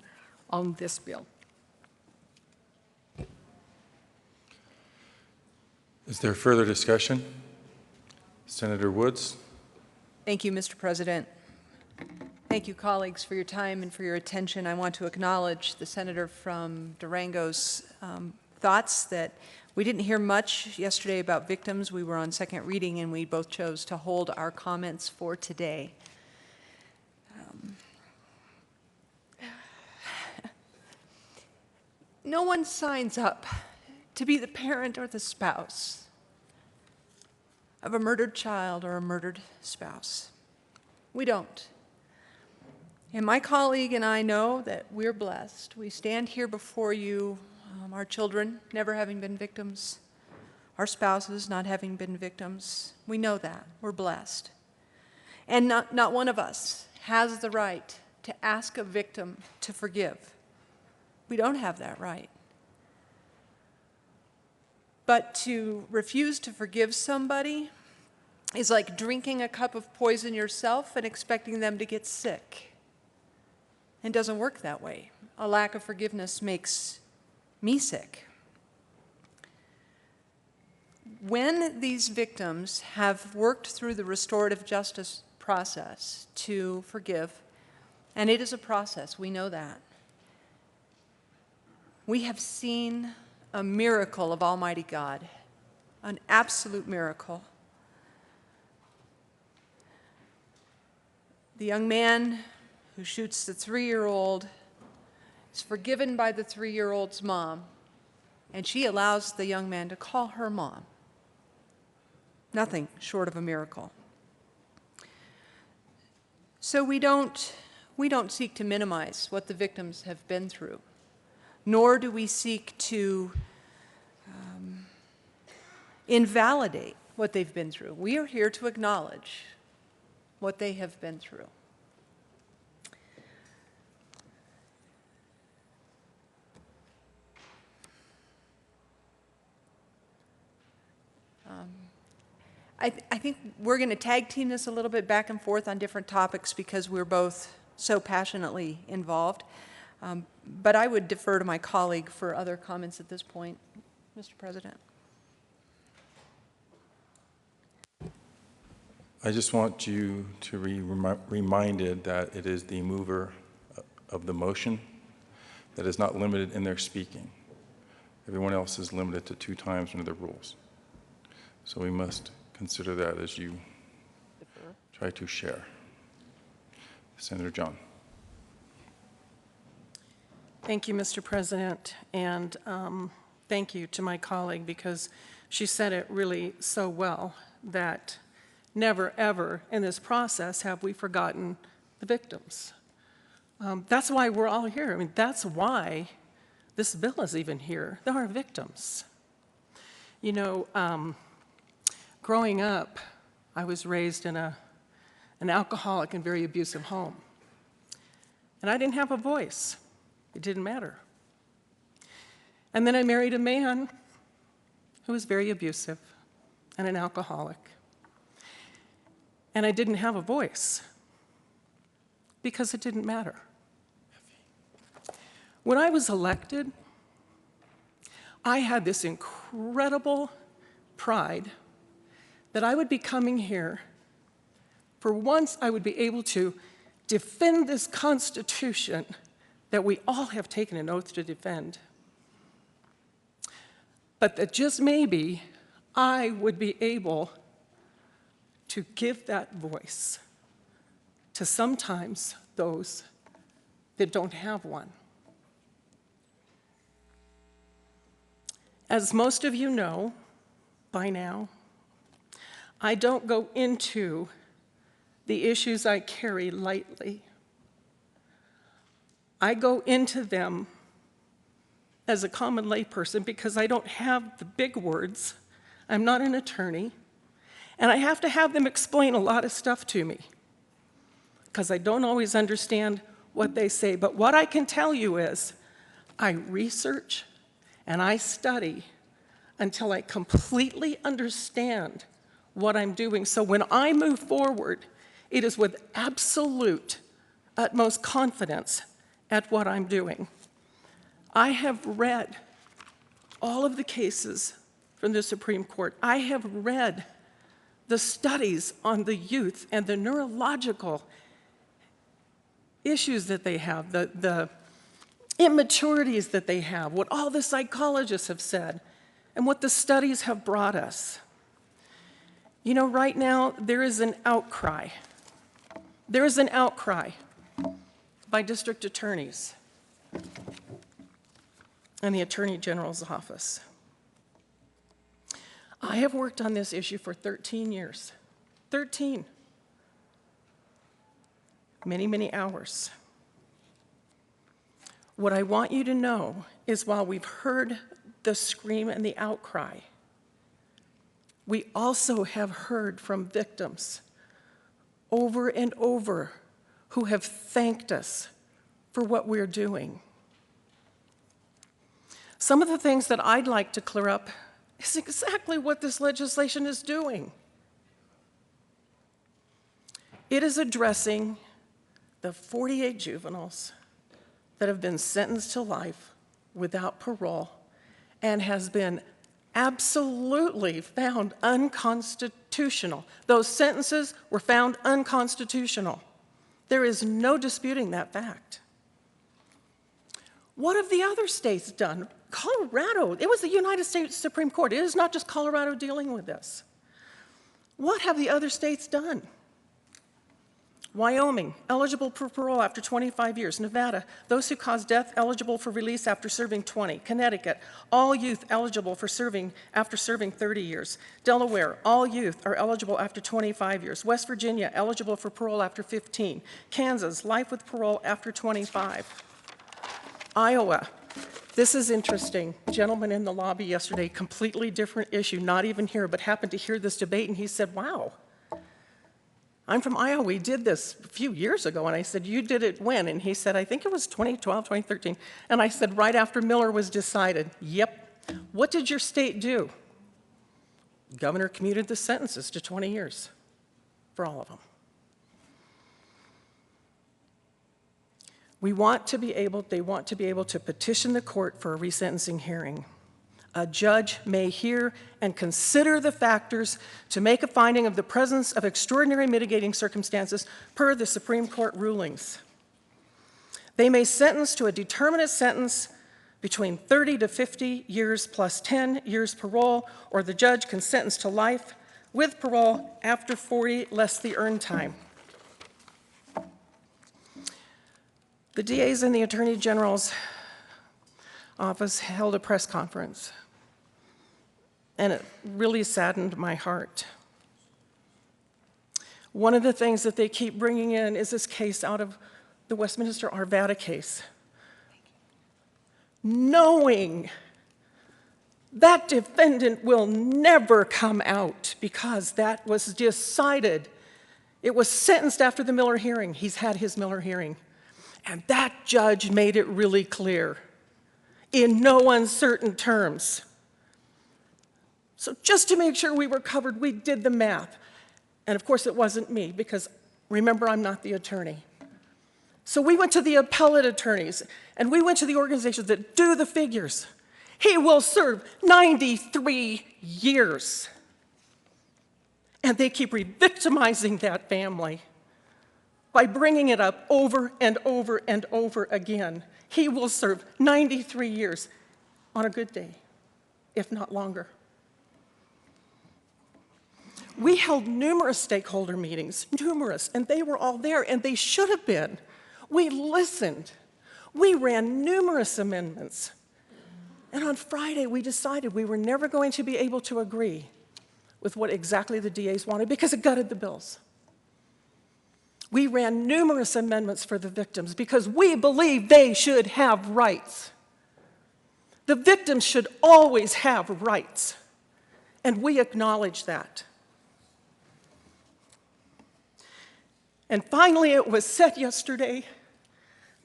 on this bill.
Is there further discussion? Senator Woods?
Thank you, Mr. President. Thank you, colleagues, for your time and for your attention. I want to acknowledge the senator from Durango's thoughts that we didn't hear much yesterday about victims. We were on second reading, and we both chose to hold our comments for today. No one signs up to be the parent or the spouse of a murdered child or a murdered spouse. We don't. And my colleague and I know that we're blessed. We stand here before you, our children never having been victims, our spouses not having been victims. We know that. We're blessed. And not one of us has the right to ask a victim to forgive. We don't have that right. But to refuse to forgive somebody is like drinking a cup of poison yourself and expecting them to get sick. It doesn't work that way. A lack of forgiveness makes me sick. When these victims have worked through the restorative justice process to forgive, and it is a process, we know that, we have seen a miracle of Almighty God, an absolute miracle. The young man who shoots the 3-year-old is forgiven by the 3-year-old's mom, and she allows the young man to call her mom. Nothing short of a miracle. So we don't seek to minimize what the victims have been through, nor do we seek to invalidate what they've been through. We are here to acknowledge what they have been through. I think we're going to tag team this a little bit back and forth on different topics because we're both so passionately involved. But I would defer to my colleague for other comments at this point, Mr. President.
I just want you to be reminded that it is the mover of the motion that is not limited in their speaking. Everyone else is limited to 2 times under the rules. So we must consider that as you try to share. Senator John.
Thank you, Mr. President, and thank you to my colleague, because she said it really so well, that never, ever in this process have we forgotten the victims. That's why we're all here. I mean, that's why this bill is even here. There are victims. You know, growing up, I was raised in an alcoholic and very abusive home. And I didn't have a voice. It didn't matter. And then I married a man who was very abusive and an alcoholic. And I didn't have a voice because it didn't matter. When I was elected, I had this incredible pride that I would be coming here. For once, I would be able to defend this Constitution that we all have taken an oath to defend. But that just maybe I would be able to give that voice to sometimes those that don't have one. As most of you know by now, I don't go into the issues I carry lightly. I go into them as a common layperson because I don't have the big words. I'm not an attorney. And I have to have them explain a lot of stuff to me because I don't always understand what they say. But what I can tell you is I research and I study until I completely understand what I'm doing. So when I move forward, it is with absolute, utmost confidence at what I'm doing. I have read all of the cases from the Supreme Court. I have read the studies on the youth and the neurological issues that they have, the immaturities that they have, what all the psychologists have said, and what the studies have brought us. You know, right now, there is an outcry. There is an outcry by district attorneys and the Attorney General's office. I have worked on this issue for 13 years. 13. Many, many hours. What I want you to know is while we've heard the scream and the outcry, we also have heard from victims over and over who have thanked us for what we're doing. Some of the things that I'd like to clear up is exactly what this legislation is doing. It is addressing the 48 juveniles that have been sentenced to life without parole and has been absolutely found unconstitutional. Those sentences were found unconstitutional. There is no disputing that fact. What have the other states done? Colorado, it was the United States Supreme Court. It is not just Colorado dealing with this. What have the other states done? Wyoming, eligible for parole after 25 years. Nevada, those who cause death eligible for release after serving 20. Connecticut, all youth eligible for serving after serving 30 years. Delaware, all youth are eligible after 25 years. West Virginia, eligible for parole after 15. Kansas, life with parole after 25. Iowa, this is interesting. A gentleman in the lobby yesterday, completely different issue, not even here, but happened to hear this debate, and he said, wow, I'm from Iowa. We did this a few years ago. And I said, you did it when? And he said, I think it was 2012, 2013. And I said, right after Miller was decided. Yep. What did your state do? Governor commuted the sentences to 20 years for all of them. they want to be able to petition the court for a resentencing hearing. A judge may hear and consider the factors to make a finding of the presence of extraordinary mitigating circumstances per the Supreme Court rulings. They may sentence to a determinate sentence between 30 to 50 years plus 10 years parole, or the judge can sentence to life with parole after 40 less the earned time. The DA's and the Attorney General's office held a press conference, and it really saddened my heart. One of the things that they keep bringing in is this case out of the Westminster Arvada case. Knowing that defendant will never come out because that was decided. It was sentenced after the Miller hearing. He's had his Miller hearing. And that judge made it really clear, in no uncertain terms. So just to make sure we were covered, we did the math. And of course, it wasn't me, because remember, I'm not the attorney. So we went to the appellate attorneys, and we went to the organizations that do the figures. He will serve 93 years. And they keep re-victimizing that family by bringing it up over and over and over again. He will serve 93 years on a good day, if not longer. We held numerous stakeholder meetings, and they were all there, and they should have been. We listened. We ran numerous amendments. And on Friday, we decided we were never going to be able to agree with what exactly the DAs wanted because it gutted the bills. We ran numerous amendments for the victims because we believe they should have rights. The victims should always have rights, and we acknowledge that. And finally, it was said yesterday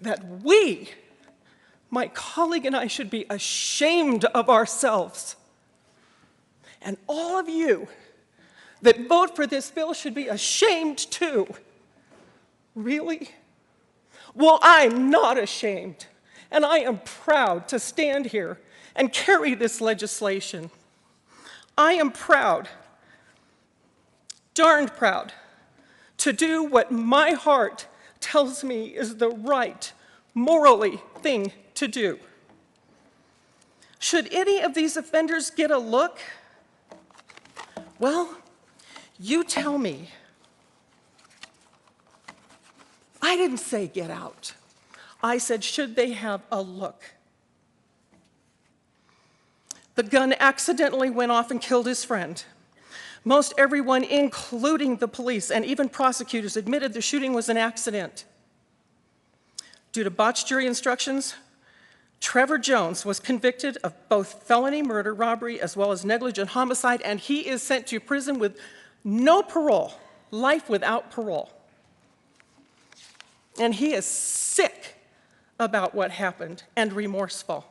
that we, my colleague and I, should be ashamed of ourselves. And all of you that vote for this bill should be ashamed too. Really? Well, I'm not ashamed, and I am proud to stand here and carry this legislation. I am proud, darned proud, to do what my heart tells me is the right, morally thing to do. Should any of these offenders get a look? Well, you tell me. I didn't say get out. I said, should they have a look? The gun accidentally went off and killed his friend. Most everyone, including the police and even prosecutors, admitted the shooting was an accident. Due to botched jury instructions, Trevor Jones was convicted of both felony murder, robbery, as well as negligent homicide, and he is sent to prison with no parole, life without parole. And he is sick about what happened and remorseful.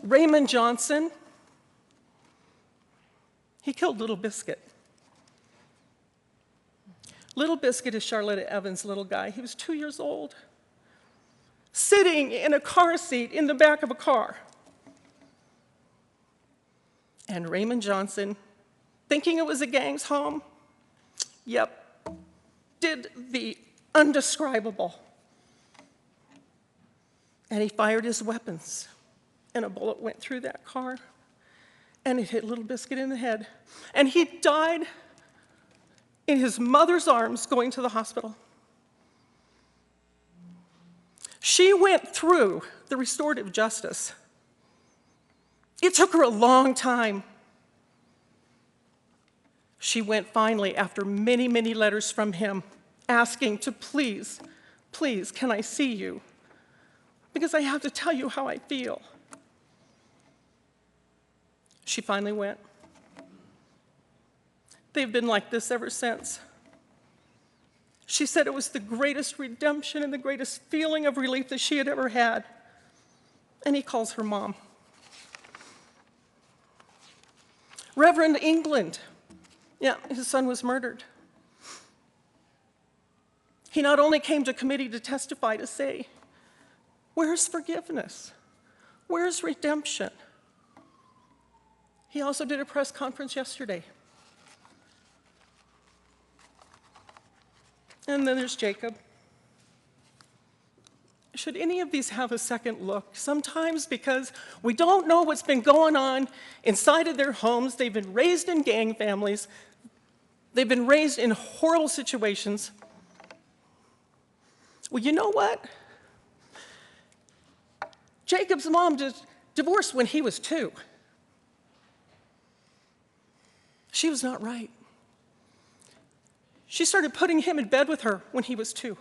Raymond Johnson, he killed Little Biscuit. Little Biscuit is Charlotta Evans' little guy. He was 2 years old, sitting in a car seat in the back of a car. And Raymond Johnson, thinking it was a gang's home, did the undescribable. And he fired his weapons, and a bullet went through that car, and it hit Little Biscuit in the head. And he died in his mother's arms going to the hospital. She went through the restorative justice. It took her a long time. She went finally, after many, many letters from him, asking to please, please, can I see you? Because I have to tell you how I feel. She finally went. They've been like this ever since. She said it was the greatest redemption and the greatest feeling of relief that she had ever had. And he calls her mom. Reverend England, his son was murdered. He not only came to committee to testify to say, where's forgiveness? Where's redemption? He also did a press conference yesterday. And then there's Jacob. Should any of these have a second look? Sometimes because we don't know what's been going on inside of their homes. They've been raised in gang families. They've been raised in horrible situations. Well, you know what? Jacob's mom divorced when he was 2. She was not right. She started putting him in bed with her when he was 2.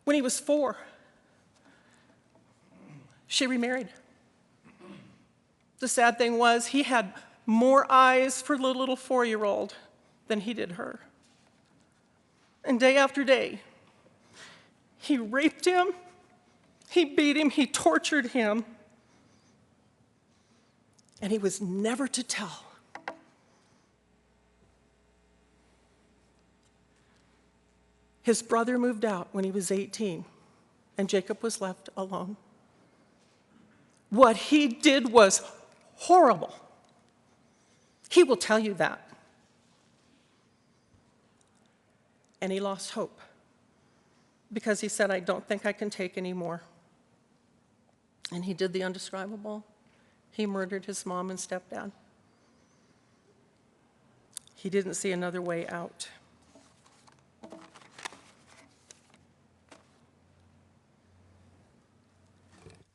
When he was 4, she remarried. The sad thing was he had more eyes for the little 4-year-old than he did her. And day after day, he raped him, he beat him, he tortured him, and he was never to tell. His brother moved out when he was 18, and Jacob was left alone. What he did was horrible. He will tell you that. And he lost hope because he said, I don't think I can take any more. And he did the undescribable. He murdered his mom and stepdad. He didn't see another way out.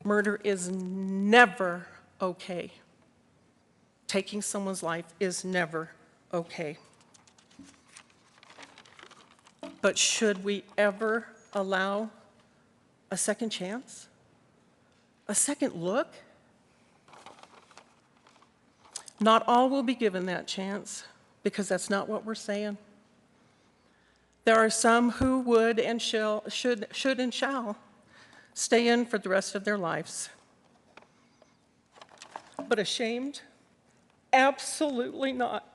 Murder is never okay. Taking someone's life is never okay. But should we ever allow a second chance? A second look? Not all will be given that chance, because that's not what we're saying. There are some who would and should and shall stay in for the rest of their lives. But ashamed? Absolutely not.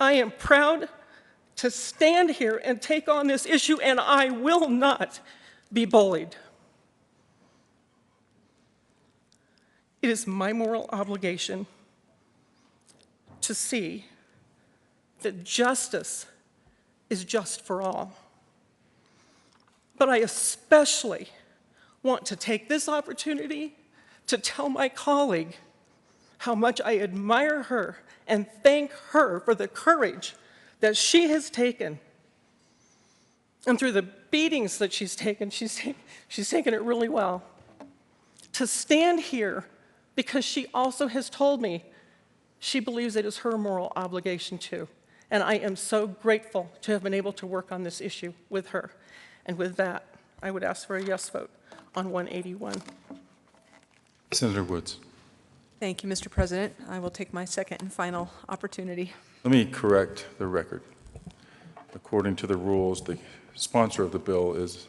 I am proud to stand here and take on this issue, and I will not be bullied. It is my moral obligation to see that justice is just for all. But I especially want to take this opportunity to tell my colleague how much I admire her and thank her for the courage that she has taken. And through the beatings that she's taken it really well. To stand here, because she also has told me she believes it is her moral obligation too. And I am so grateful to have been able to work on this issue with her. And with that, I would ask for a yes vote on 181.
Senator Woods.
Thank you, Mr. President. I will take my second and final opportunity.
Let me correct the record. According to the rules, the sponsor of the bill is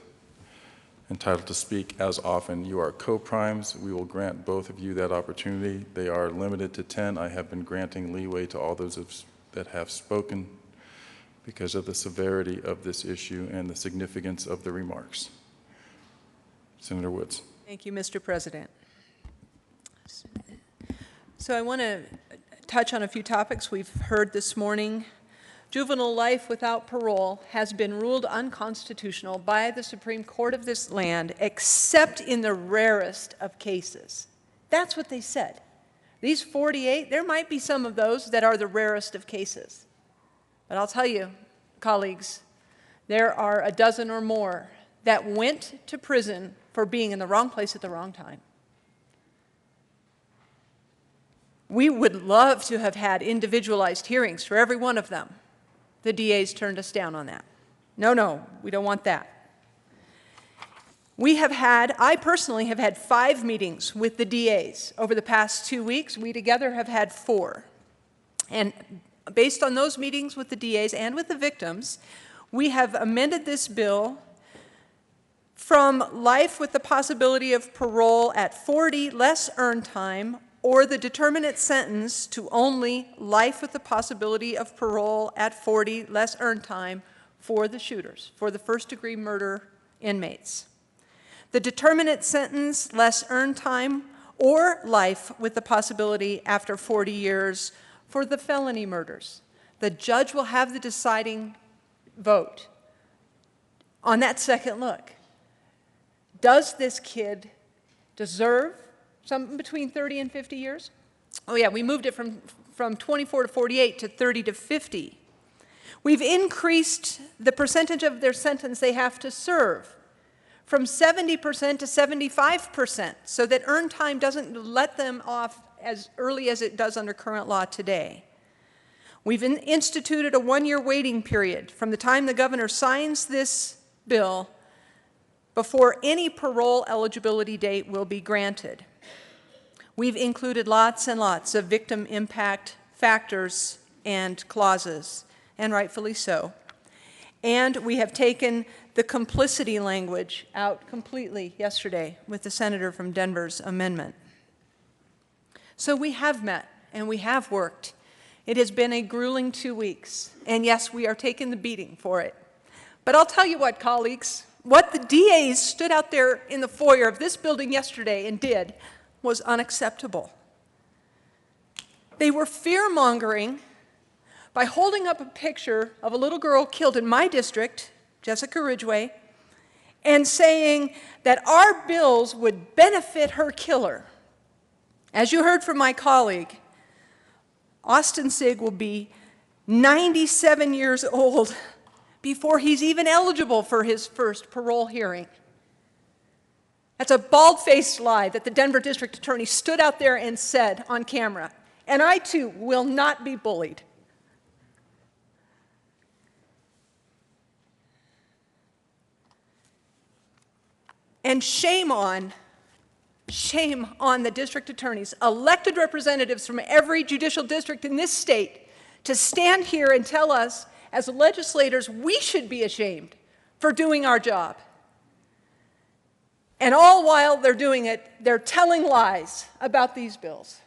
entitled to speak as often. You are co-primes. We will grant both of you that opportunity. They are limited to 10. I have been granting leeway to all those that have spoken because of the severity of this issue and the significance of the remarks. Senator Woods.
Thank you, Mr. President. So I want to touch on a few topics we've heard this morning. Juvenile life without parole has been ruled unconstitutional by the Supreme Court of this land, except in the rarest of cases. That's what they said. These 48, there might be some of those that are the rarest of cases. But I'll tell you, colleagues, there are a dozen or more that went to prison for being in the wrong place at the wrong time. We would love to have had individualized hearings for every one of them. The DAs turned us down on that. No, we don't want that. I personally have had 5 meetings with the DAs over the past 2 weeks. We together have had 4. And based on those meetings with the DAs and with the victims, we have amended this bill from life with the possibility of parole at 40 less earned time, or the determinate sentence, to only life with the possibility of parole at 40 less earned time for the shooters, for the first-degree murder inmates. The determinate sentence, less earned time, or life with the possibility after 40 years for the felony murders. The judge will have the deciding vote on that second look. Does this kid deserve something between 30 and 50 years? Oh yeah, we moved it from 24 to 48 to 30 to 50. We've increased the percentage of their sentence they have to serve from 70% to 75%, so that earned time doesn't let them off as early as it does under current law today. We've instituted a one-year waiting period from the time the governor signs this bill before any parole eligibility date will be granted. We've included lots and lots of victim impact factors and clauses, and rightfully so. And we have taken the complicity language out completely yesterday with the senator from Denver's amendment. So we have met and we have worked. It has been a grueling 2 weeks, and yes, we are taking the beating for it. But I'll tell you what, colleagues, what the DAs stood out there in the foyer of this building yesterday and did was unacceptable. They were fear-mongering by holding up a picture of a little girl killed in my district, Jessica Ridgway, and saying that our bills would benefit her killer. As you heard from my colleague, Austin Sigg will be 97 years old before he's even eligible for his first parole hearing. That's a bald-faced lie that the Denver District Attorney stood out there and said on camera. And I, too, will not be bullied. And shame on the district attorneys, elected representatives from every judicial district in this state, to stand here and tell us, as legislators, we should be ashamed for doing our job. And all while they're doing it, they're telling lies about these bills.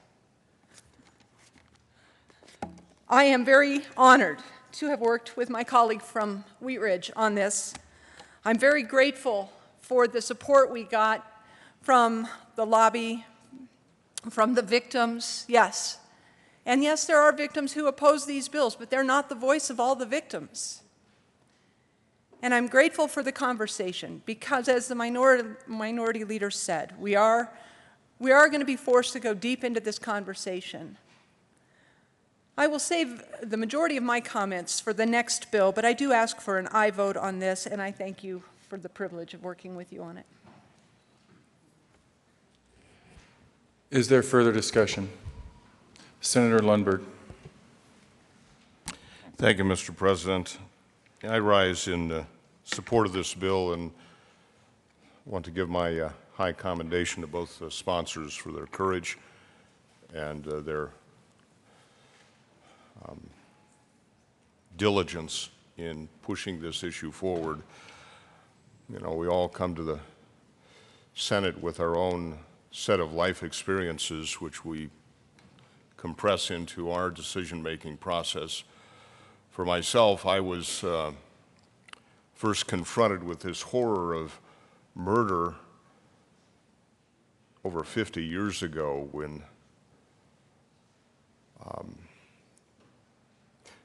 I am very honored to have worked with my colleague from Wheat Ridge on this. I'm very grateful for the support we got from the lobby, from the victims, yes. And yes, there are victims who oppose these bills, but they're not the voice of all the victims. And I'm grateful for the conversation because, as the minority leader said, we are going to be forced to go deep into this conversation. I will save the majority of my comments for the next bill, but I do ask for an aye vote on this, and I thank you for the privilege of working with you on it.
Is there further discussion? Senator Lundberg.
Thank you, Mr. President. I rise in support of this bill and want to give my high commendation to both sponsors for their courage and their diligence in pushing this issue forward. You know, we all come to the Senate with our own set of life experiences, which we compress into our decision-making process. For myself, I was first confronted with this horror of murder over 50 years ago when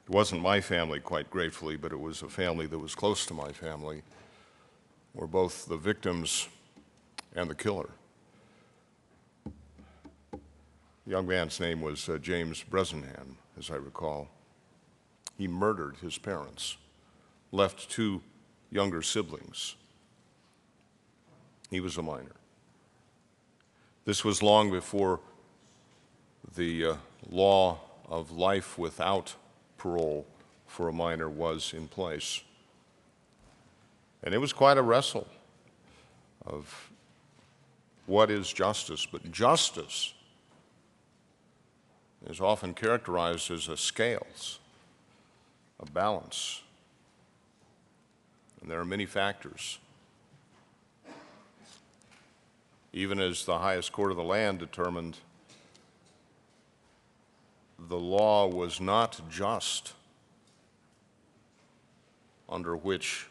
it wasn't my family, quite gratefully, but it was a family that was close to my family, were both the victims and the killer. The young man's name was James Bresnahan, as I recall. He murdered his parents, left two younger siblings. He was a minor. This was long before the law of life without parole for a minor was in place. And it was quite a wrestle of what is justice, but justice is often characterized as a scales, a balance, and there are many factors. Even as the highest court of the land determined the law was not just under which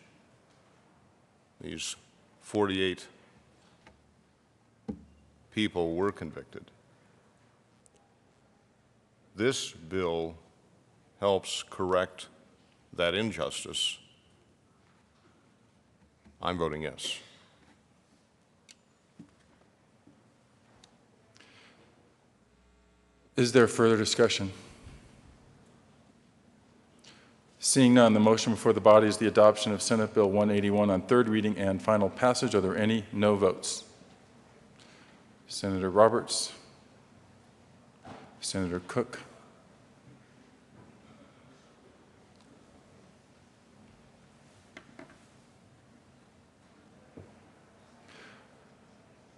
these 48 people were convicted. This bill helps correct that injustice. I'm voting yes.
Is there further discussion? Seeing none, the motion before the body is the adoption of Senate Bill 181 on third reading and final passage. Are there any no votes? Senator Roberts, Senator Cook,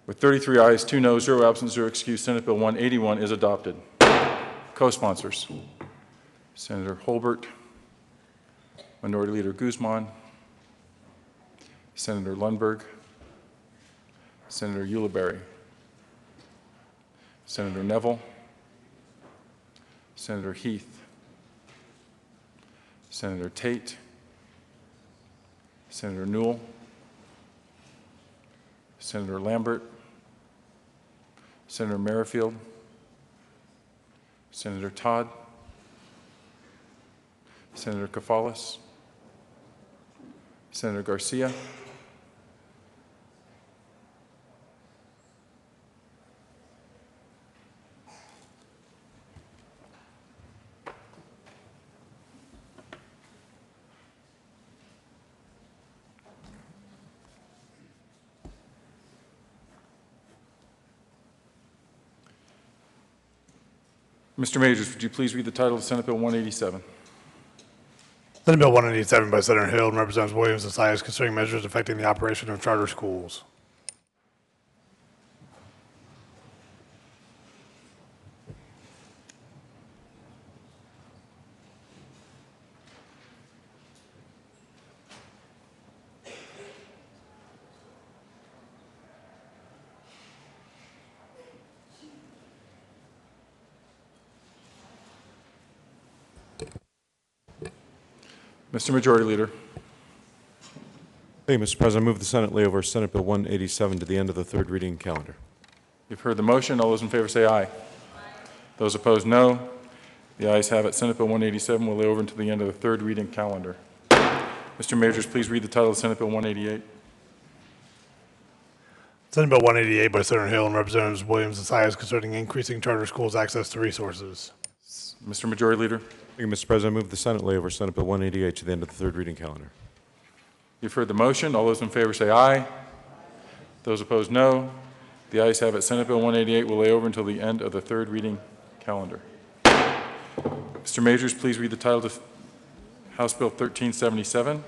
with 33 ayes, 2 noes, 0 absent, 0 excused, Senate Bill 181 is adopted. Co-sponsors, Senator Holbert, Minority Leader Guzman, Senator Lundberg, Senator Ulibarri, Senator Neville, Senator Heath, Senator Tate, Senator Newell, Senator Lambert, Senator Merrifield, Senator Todd, Senator Kafalis, Senator Garcia, Mr. Majors, would you please read the title of Senate Bill 187?
Senate Bill 187 by Senator Hill and Representatives Williams and Sias concerning measures affecting the operation of charter schools.
Mr. Majority Leader.
Thank you, Mr. President. I move the Senate lay over Senate Bill 187 to the end of the third reading calendar.
You've heard the motion. All those in favor say aye. Aye. Those opposed, no. The ayes have it. Senate Bill 187 will lay over until the end of the third reading calendar. Mr. Majors, please read the title of Senate Bill 188.
Senate Bill 188 by Senator Hill and Representatives Williams and Sias concerning increasing charter schools' access to resources.
Mr. Majority Leader.
Thank you, Mr. President. I move the Senate lay over Senate Bill 188 to the end of the third reading calendar.
You've heard the motion. All those in favor say aye. Those opposed, no. The ayes have it. Senate Bill 188 will lay over until the end of the third reading calendar. Mr. Majors, please read the title of House Bill 1377.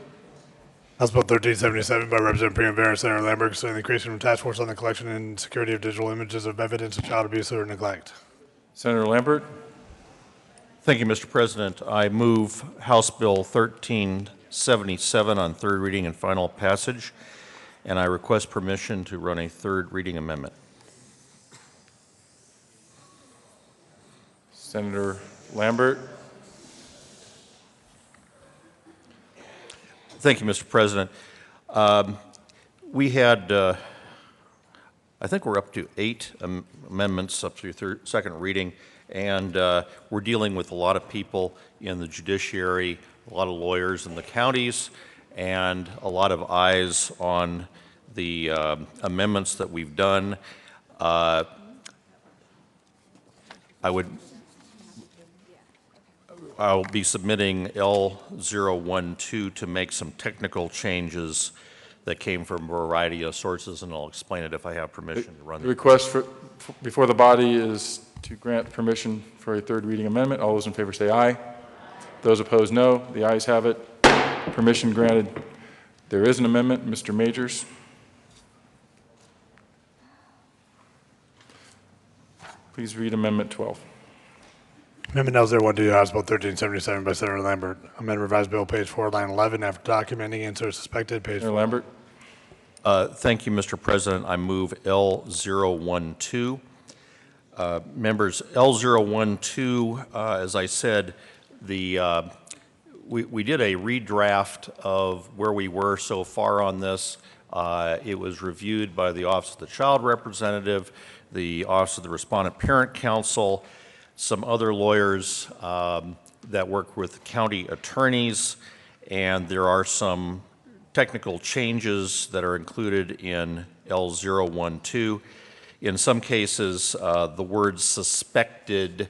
House Bill 1377 by Representative Primavera and Senator Lambert concerning the creation of a task force on the collection and security of digital images of evidence of child abuse or neglect.
Senator Lambert.
Thank you, Mr. President. I move House Bill 1377 on third reading and final passage, and I request permission to run a third reading amendment.
Senator Lambert.
Thank you, Mr. President. We had, I think we're up to 8 amendments up to second reading, and we're dealing with a lot of people in the judiciary, a lot of lawyers in the counties, and a lot of eyes on the amendments that we've done. I'll be submitting L012 to make some technical changes that came from a variety of sources, and I'll explain it if I have permission to run
The request before the body is to grant permission for a third reading amendment. All those in favor say aye. Those opposed, no. The ayes have it. Permission granted. There is an amendment. Mr. Majors. Please read Amendment 12.
Amendment L012, House Bill 1377 by Senator Lambert. Amend revised bill, page 4, line 11, after documenting insert suspected, page
Senator
4.
Lambert.
Thank you, Mr. President. I move L012. Members, L012, as I said, we did a redraft of where we were so far on this. It was reviewed by the Office of the Child Representative, the Office of the Respondent Parent Council, some other lawyers that work with county attorneys, and there are some technical changes that are included in L012. In some cases, the word suspected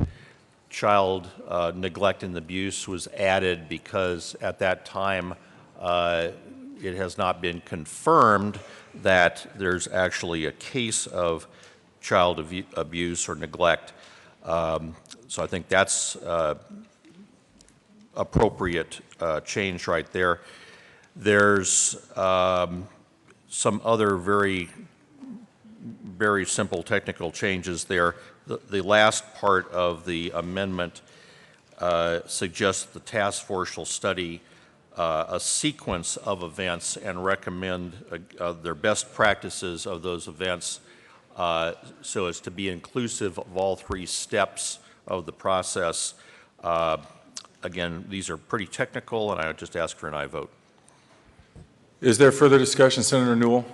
child neglect and abuse was added because at that time it has not been confirmed that there's actually a case of child abuse or neglect. So I think that's appropriate change right there. There's some other very simple technical changes there. The last part of the amendment suggests the task force shall study a sequence of events and recommend their best practices of those events so as to be inclusive of all three steps of the process. Again, these are pretty technical, and I would just ask for an aye vote.
Is there further discussion? Senator Newell.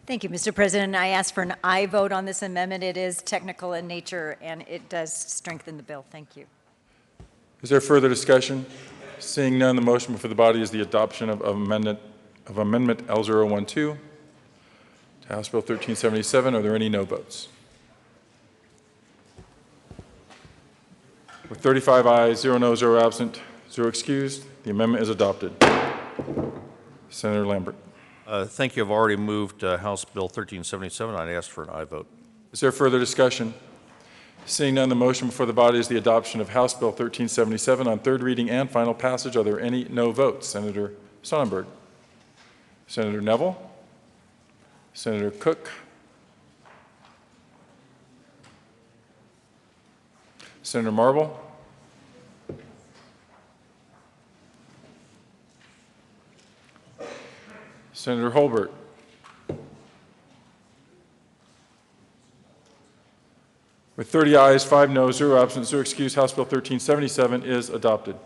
Thank you, Mr. President. I ask for an aye vote on this amendment. It is technical in nature, and it does strengthen the bill. Thank you.
Is there further discussion? Seeing none, the motion before the body is the adoption of Amendment L012 to House Bill 1377. Are there any no votes? With 35 ayes, 0 noes, 0 absent, 0 excused, the amendment is adopted. Senator Lambert.
Thank you. I've already moved House Bill 1377. I'd ask for an aye vote.
Is there further discussion? Seeing none, the motion before the body is the adoption of House Bill 1377 on third reading and final passage. Are there any no votes? Senator Sonnenberg. Senator Neville. Senator Cook. Senator Marble. Senator Holbert. With 30 ayes, 5 noes, 0 absent, 0 excused, House Bill 1377 is adopted.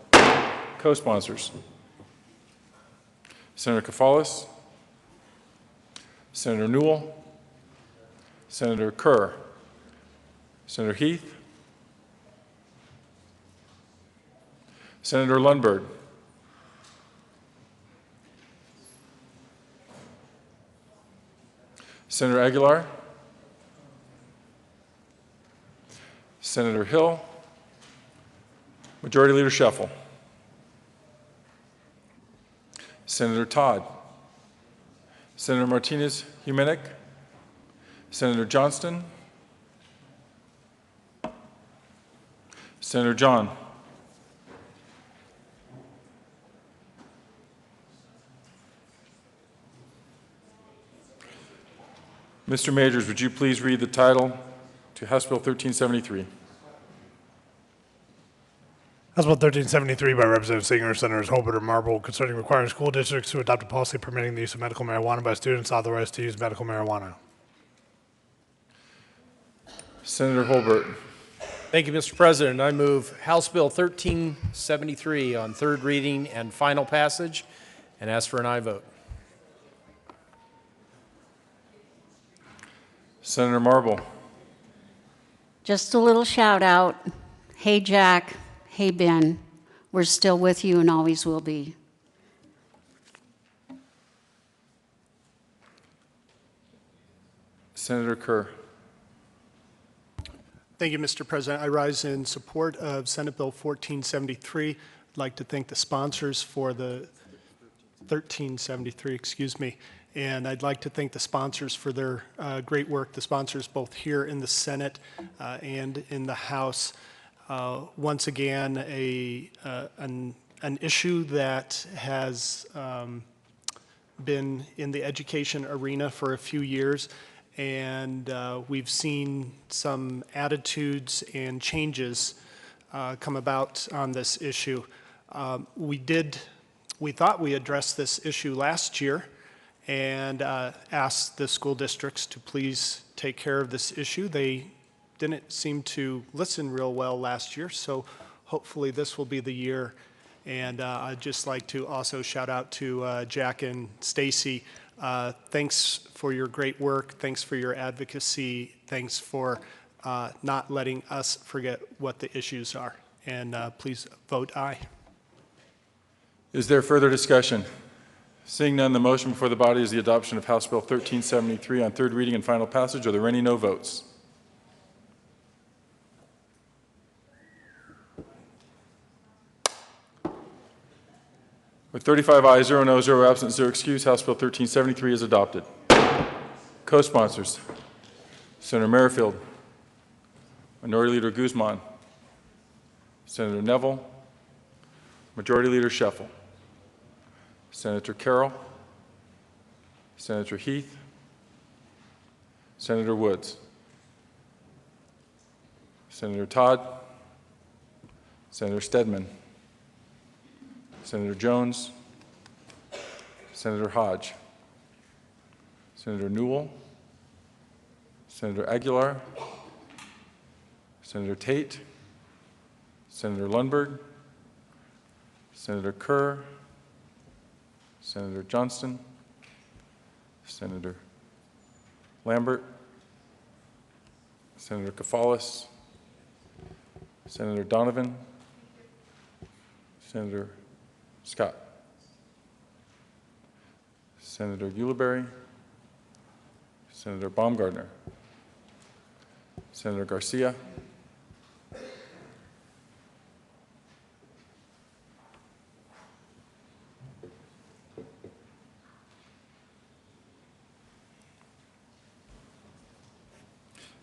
Co-sponsors. Senator Kafalis. Senator Newell. Senator Kerr. Senator Heath. Senator Lundberg. Senator Aguilar. Senator Hill. Majority Leader Scheffel. Senator Todd. Senator Martinez-Humenick. Senator Johnston. Senator John. Mr. Majors, would you please read the title to House Bill 1373?
House Bill 1373 by Representative Singer, Senators Holbert and Marble, concerning requiring school districts to adopt a policy permitting the use of medical marijuana by students authorized to use medical marijuana.
Senator Holbert.
Thank you, Mr. President. I move House Bill 1373 on third reading and final passage, and ask for an aye vote.
Senator Marble.
Just a little shout out. Hey, Jack. Hey, Ben. We're still with you and always will be.
Senator Kerr.
Thank you, Mr. President. I rise in support of Senate Bill 1473. I'd like to thank the sponsors for the 1373, excuse me. And I'd like to thank the sponsors for their great work, the sponsors both here in the Senate and in the House. Once again, an issue that has been in the education arena for a few years, and we've seen some attitudes and changes come about on this issue. We thought we addressed this issue last year, and asked the school districts to please take care of this issue. They didn't seem to listen real well last year, so hopefully this will be the year. And I'd just like to also shout out to Jack and Stacy. Thanks for your great work. Thanks for your advocacy. Thanks for not letting us forget what the issues are. And please vote aye.
Is there further discussion? Seeing none, the motion before the body is the adoption of House Bill 1373 on third reading and final passage. Are there any no votes? With 35 ayes, 0 no, 0 absent, 0 excused, House Bill 1373 is adopted. Co-sponsors, Senator Merrifield, Minority Leader Guzman, Senator Neville, Majority Leader Scheffel, Senator Carroll, Senator Heath, Senator Woods, Senator Todd, Senator Stedman, Senator Jones, Senator Hodge, Senator Newell, Senator Aguilar, Senator Tate, Senator Lundberg, Senator Kerr, Senator Johnston, Senator Lambert, Senator Kafalis, Senator Donovan, Senator Scott, Senator Ulibarri, Senator Baumgardner, Senator Garcia,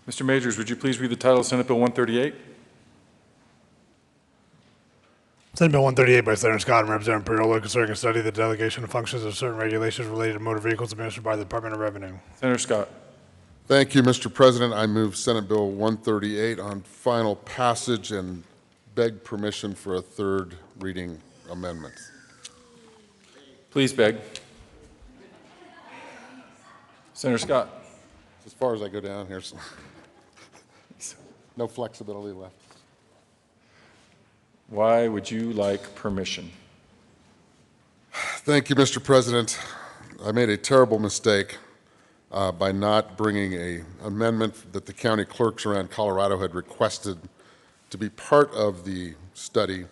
Mr. Majors, would you please read the title of Senate Bill 138?
Senate Bill 138 by Senator Scott and Representative Pirola concerning a study of the delegation of functions of certain regulations related to motor vehicles administered by the Department of Revenue.
Senator Scott.
Thank you, Mr. President. I move Senate Bill 138 on final passage and beg permission for a third reading amendment.
Please beg. Senator Scott.
As far as I go down here, so no flexibility left.
Why would you like permission?
Thank you, Mr. President. I made a terrible mistake by not bringing an amendment that the county clerks around Colorado had requested to be part of the study,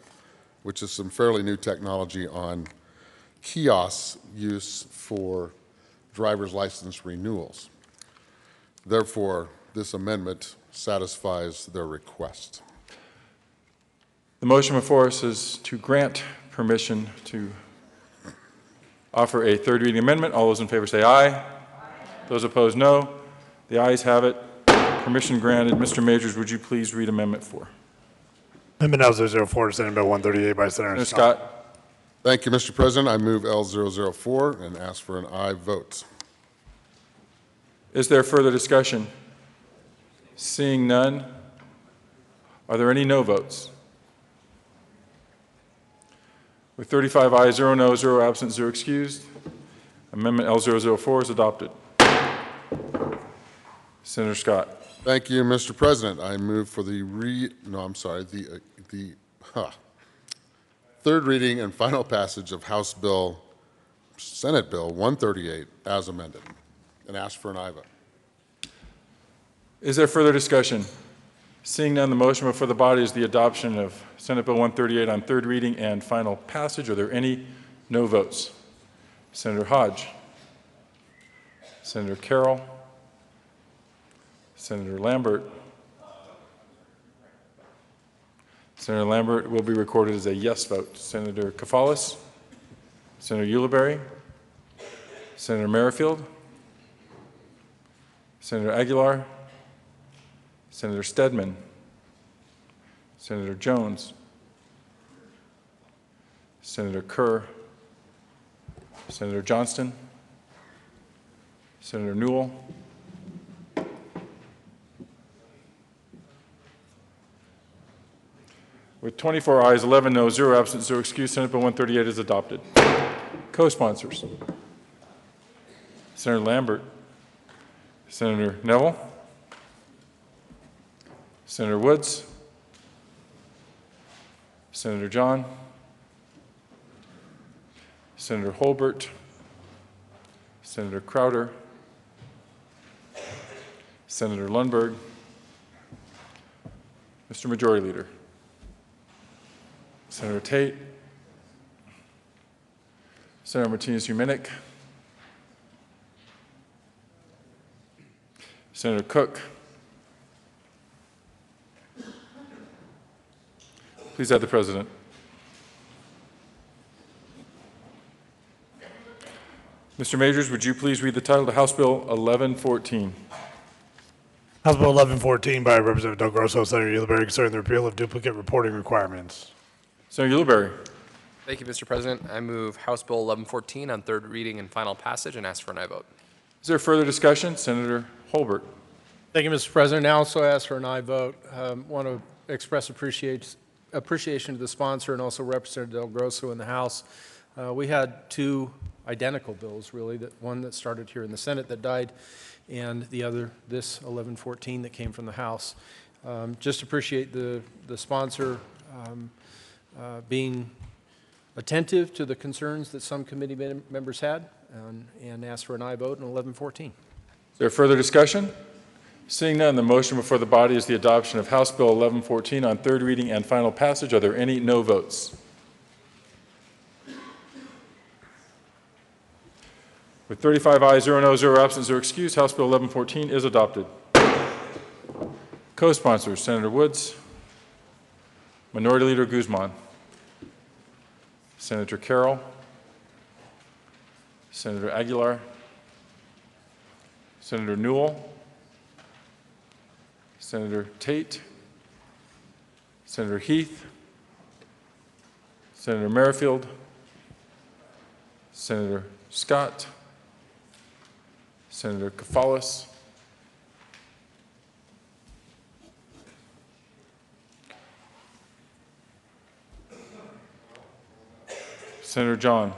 which is some fairly new technology on kiosk use for driver's license renewals. Therefore, this amendment satisfies their request.
The motion before us is to grant permission to offer a third reading amendment. All those in favor say aye. Aye. Those opposed, no. The ayes have it. Permission granted. Mr. Majors, would you please read Amendment 4?
Amendment L004 to Senate Bill 138 by Senator
Scott.
Thank you, Mr. President. I move L004 and ask for an aye vote.
Is there further discussion? Seeing none, are there any no votes? With 35 ayes, 0 no, 0 absent, 0 excused, Amendment L004 is adopted. Senator Scott.
Thank you, Mr. President. I move for the third reading and final passage of Senate Bill 138 as amended, and ask for an aye vote.
Is there further discussion? Seeing none, the motion before the body is the adoption of Senate Bill 138 on third reading and final passage. Are there any no votes? Senator Hodge, Senator Carroll, Senator Lambert. Senator Lambert will be recorded as a yes vote. Senator Kafalis, Senator Ulibarri, Senator Merrifield, Senator Aguilar, Senator Stedman, Senator Jones, Senator Kerr, Senator Johnston, Senator Newell, with 24 ayes, 11 no, 0 absent, 0 excused, Senate Bill 138 is adopted. Co-sponsors, Senator Lambert, Senator Neville, Senator Woods, Senator John, Senator Holbert, Senator Crowder, Senator Lundberg, Mr. Majority Leader, Senator Tate, Senator Martinez-Humenick, Senator Cook. Please add the President. Mr. Majors, would you please read the title to House Bill 1114?
House Bill 1114 by Representative Del Grosso, Senator Ulibarri, concerning the repeal of duplicate reporting requirements.
Senator Ulibarri.
Thank you, Mr. President. I move House Bill 1114 on third reading and final passage and ask for an aye vote.
Is there further discussion? Senator Holbert.
Thank you, Mr. President. I also ask for an aye vote. Want to express appreciation to the sponsor and also Representative Del Grosso in the House. We had two identical bills, really, one that started here in the Senate that died, and the other, this 1114 that came from the House. Just appreciate the sponsor being attentive to the concerns that some committee members had, and ask for an aye vote in 1114.
Is there further discussion? Seeing none, the motion before the body is the adoption of House Bill 1114 on third reading and final passage. Are there any no votes? With 35 ayes, 0 noes, 0 absent, 0 excused, House Bill 1114 is adopted. Co-sponsors, Senator Woods, Minority Leader Guzman, Senator Carroll, Senator Aguilar, Senator Newell, Senator Tate, Senator Heath, Senator Merrifield, Senator Scott, Senator Kafalis, Senator John,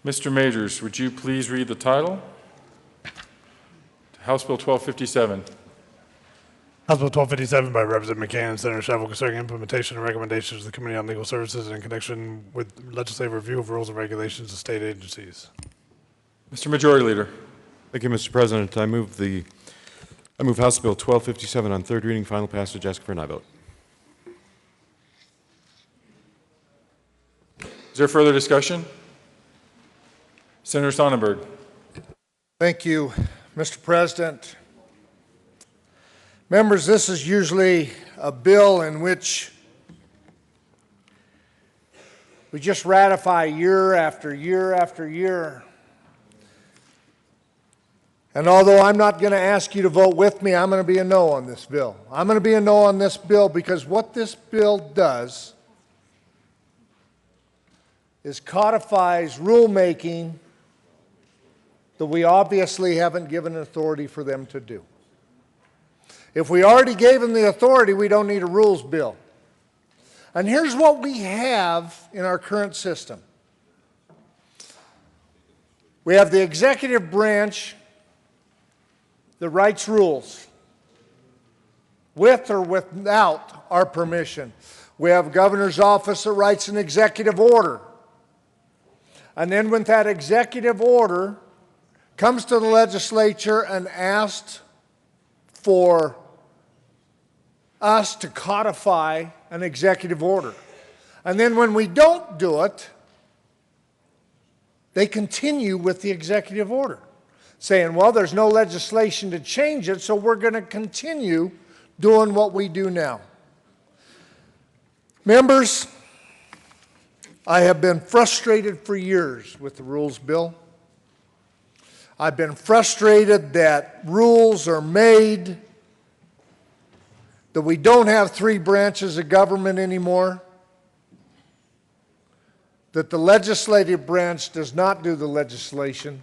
Mr. Majors, would you please read the title? House Bill 1257.
House Bill 1257 by Representative McCann and Senator Schaffel, concerning implementation and recommendations to the Committee on Legal Services in connection with legislative review of rules and regulations of state agencies.
Mr. Majority Leader.
Thank you, Mr. President. I move House Bill 1257 on third reading, final passage. Ask for an aye vote.
Is there further discussion? Senator Sonnenberg.
Thank you, Mr. President. Members, this is usually a bill in which we just ratify year after year after year. And although I'm not going to ask you to vote with me, I'm going to be a no on this bill. I'm going to be a no on this bill because what this bill does is codifies rulemaking that we obviously haven't given authority for them to do. If we already gave them the authority, we don't need a rules bill. And here's what we have in our current system. We have the executive branch that writes rules with or without our permission. We have a governor's office that writes an executive order. And then when that executive order comes to the legislature and asks for us to codify an executive order. And then when we don't do it, they continue with the executive order, saying, well, there's no legislation to change it, so we're going to continue doing what we do now. Members, I have been frustrated for years with the rules bill. I've been frustrated that rules are made, that we don't have three branches of government anymore, that the legislative branch does not do the legislation.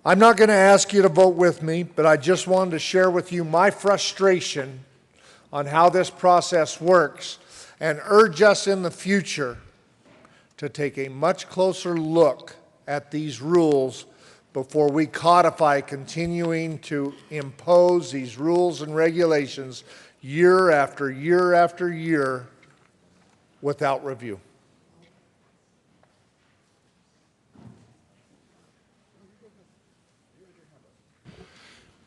I'm not going to ask you to vote with me, but I just wanted to share with you my frustration on how this process works and urge us in the future to take a much closer look at these rules before we codify continuing to impose these rules and regulations year after year after year without review.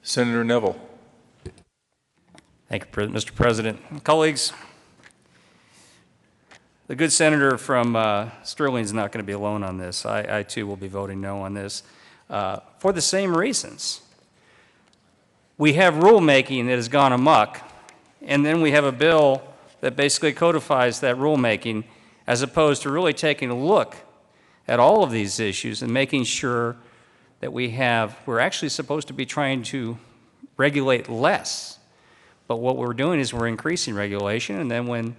Senator Neville.
Thank you, Mr. President. Colleagues, the good senator from Sterling is not going to be alone on this. I too will be voting no on this for the same reasons. We have rulemaking that has gone amok, and then we have a bill that basically codifies that rulemaking as opposed to really taking a look at all of these issues and making sure that we're actually supposed to be trying to regulate less. But what we're doing is we're increasing regulation, and then when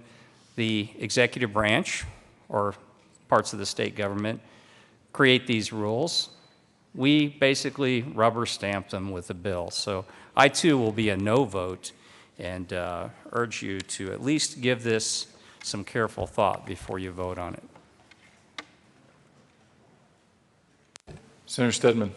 the executive branch or parts of the state government create these rules, we basically rubber stamp them with a bill. So I too will be a no vote and urge you to at least give this some careful thought before you vote on it.
Senator Stedman.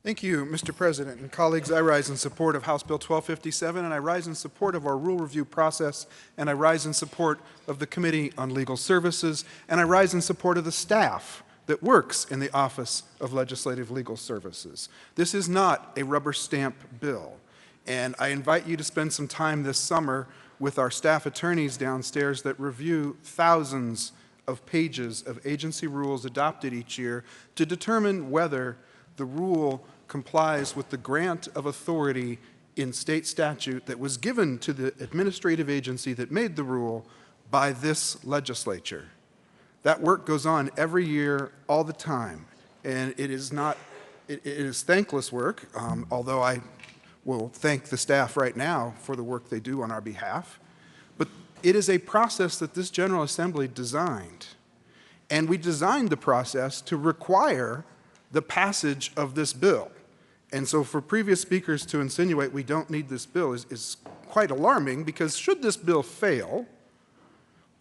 Thank you, Mr. President. And colleagues, I rise in support of House Bill 1257, and I rise in support of our rule review process, and I rise in support of the Committee on Legal Services, and I rise in support of the staff that works in the Office of Legislative Legal Services. This is not a rubber stamp bill, and I invite you to spend some time this summer with our staff attorneys downstairs that review thousands of pages of agency rules adopted each year to determine whether the rule complies with the grant of authority in state statute that was given to the administrative agency that made the rule by this legislature. That work goes on every year, all the time, and it is thankless work, although I will thank the staff right now for the work they do on our behalf. But it is a process that this General Assembly designed, and we designed the process to require the passage of this bill. And so for previous speakers to insinuate we don't need this bill is quite alarming, because should this bill fail,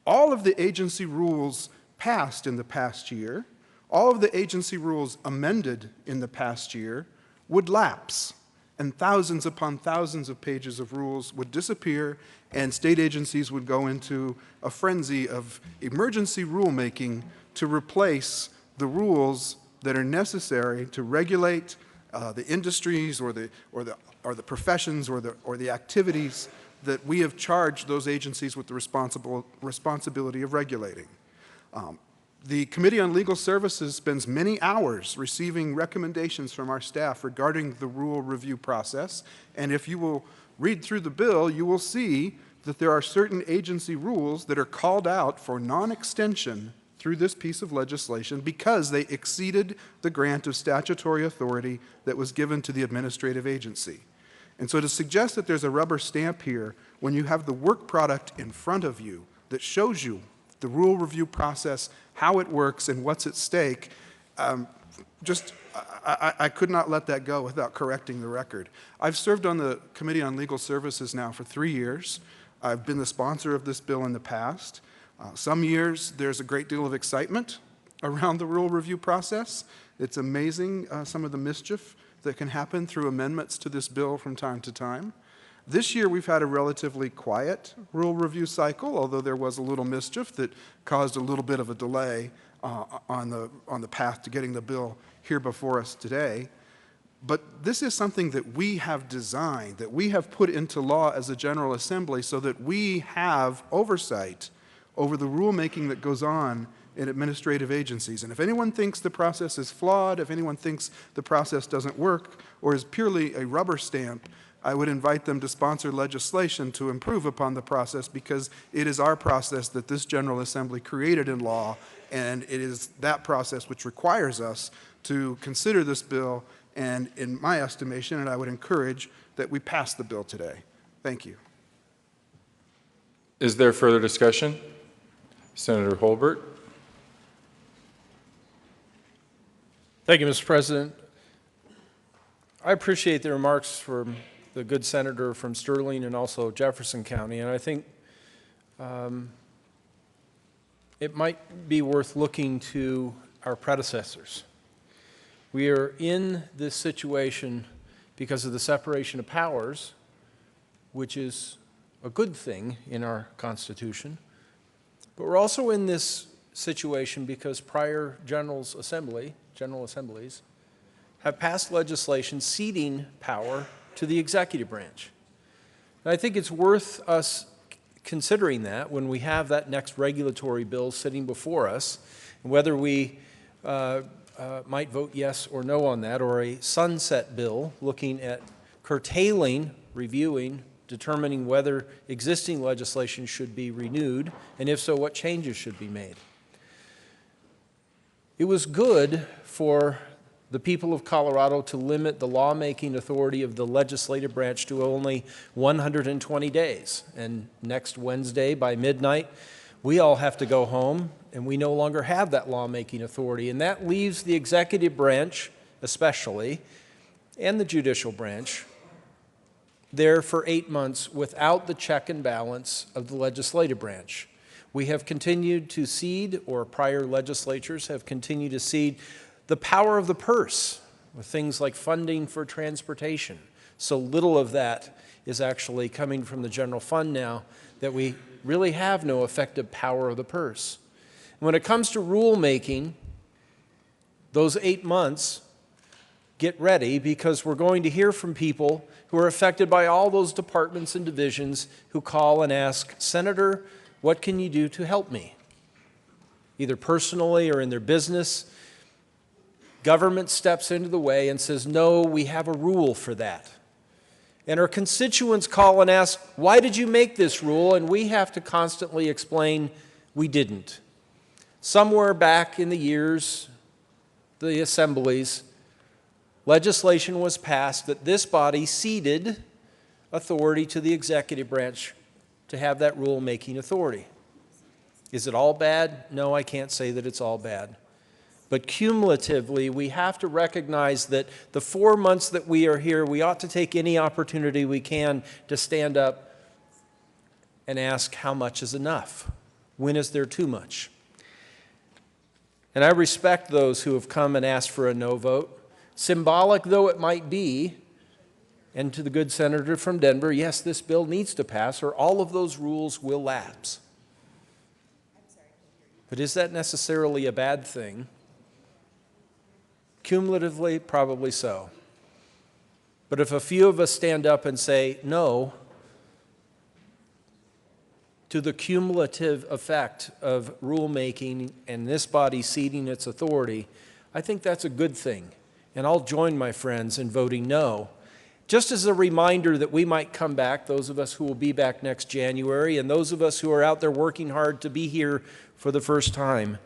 all of the agency rules passed in the past year, all of the agency rules amended in the past year would lapse, and thousands upon thousands of pages of rules would disappear, and state agencies would go into a frenzy of emergency rulemaking to replace the rules that are necessary to regulate the industries or the professions or the activities that we have charged those agencies with the responsibility of regulating. The Committee on Legal Services spends many hours receiving recommendations from our staff regarding the rule review process, and if you will read through the bill, you will see that there are certain agency rules that are called out for non-extension through this piece of legislation because they exceeded the grant of statutory authority that was given to the administrative agency. And so to suggest that there's a rubber stamp here when you have the work product in front of you that shows you the rule review process, how it works, and what's at stake, I could not let that go without correcting the record. I've served on the Committee on Legal Services now for 3 years. I've been the sponsor of this bill in the past. Some years there's a great deal of excitement around the rule review process. It's amazing some of the mischief that can happen through amendments to this bill from time to time. This year we've had a relatively quiet rule review cycle, although there was a little mischief that caused a little bit of a delay on the path to getting the bill here before us today. But this is something that we have designed, that we have put into law as a General Assembly so that we have oversight over the rulemaking that goes on in administrative agencies. And if anyone thinks the process is flawed, if anyone thinks the process doesn't work or is purely a rubber stamp, I would invite them to sponsor legislation to improve upon the process, because it is our process that this General Assembly created in law, and it is that process which requires us to consider this bill, and in my estimation, and I would encourage that we pass the bill today. Thank you.
Is there further discussion? Senator Holbert.
Thank you, Mr. President. I appreciate the remarks from the good senator from Sterling and also Jefferson County, and I think it might be worth looking to our predecessors. We are in this situation because of the separation of powers, which is a good thing in our Constitution. But we're also in this situation because prior General Assemblies, have passed legislation ceding power to the executive branch. And I think it's worth us considering that when we have that next regulatory bill sitting before us, and whether we might vote yes or no on that, or a sunset bill looking at curtailing, reviewing, determining whether existing legislation should be renewed, and if so, what changes should be made. It was good for the people of Colorado to limit the lawmaking authority of the legislative branch to only 120 days. And next Wednesday by midnight, we all have to go home, and we no longer have that lawmaking authority. And that leaves the executive branch, especially, and the judicial branch, there for 8 months without the check and balance of the legislative branch. We have continued to cede, or prior legislatures have continued to cede, the power of the purse with things like funding for transportation. So little of that is actually coming from the general fund now that we really have no effective power of the purse. When it comes to rulemaking, those 8 months, get ready, because we're going to hear from people who are affected by all those departments and divisions who call and ask, Senator, what can you do to help me? Either personally or in their business. Government steps into the way and says, no, we have a rule for that. And our constituents call and ask, why did you make this rule? And we have to constantly explain, we didn't. Somewhere back in the years, the assemblies, legislation was passed that this body ceded authority to the executive branch to have that rule-making authority. Is it all bad? No, I can't say that it's all bad. But cumulatively, we have to recognize that the 4 months that we are here, we ought to take any opportunity we can to stand up and ask how much is enough? When is there too much? And I respect those who have come and asked for a no vote. Symbolic though it might be, and to the good senator from Denver, yes, this bill needs to pass or all of those rules will lapse. But is that necessarily a bad thing? Cumulatively, probably so. But if a few of us stand up and say no to the cumulative effect of rulemaking and this body ceding its authority, I think that's a good thing. And I'll join my friends in voting no. Just as a reminder that we might come back, those of us who will be back next January, and those of us who are out there working hard to be here for the first time,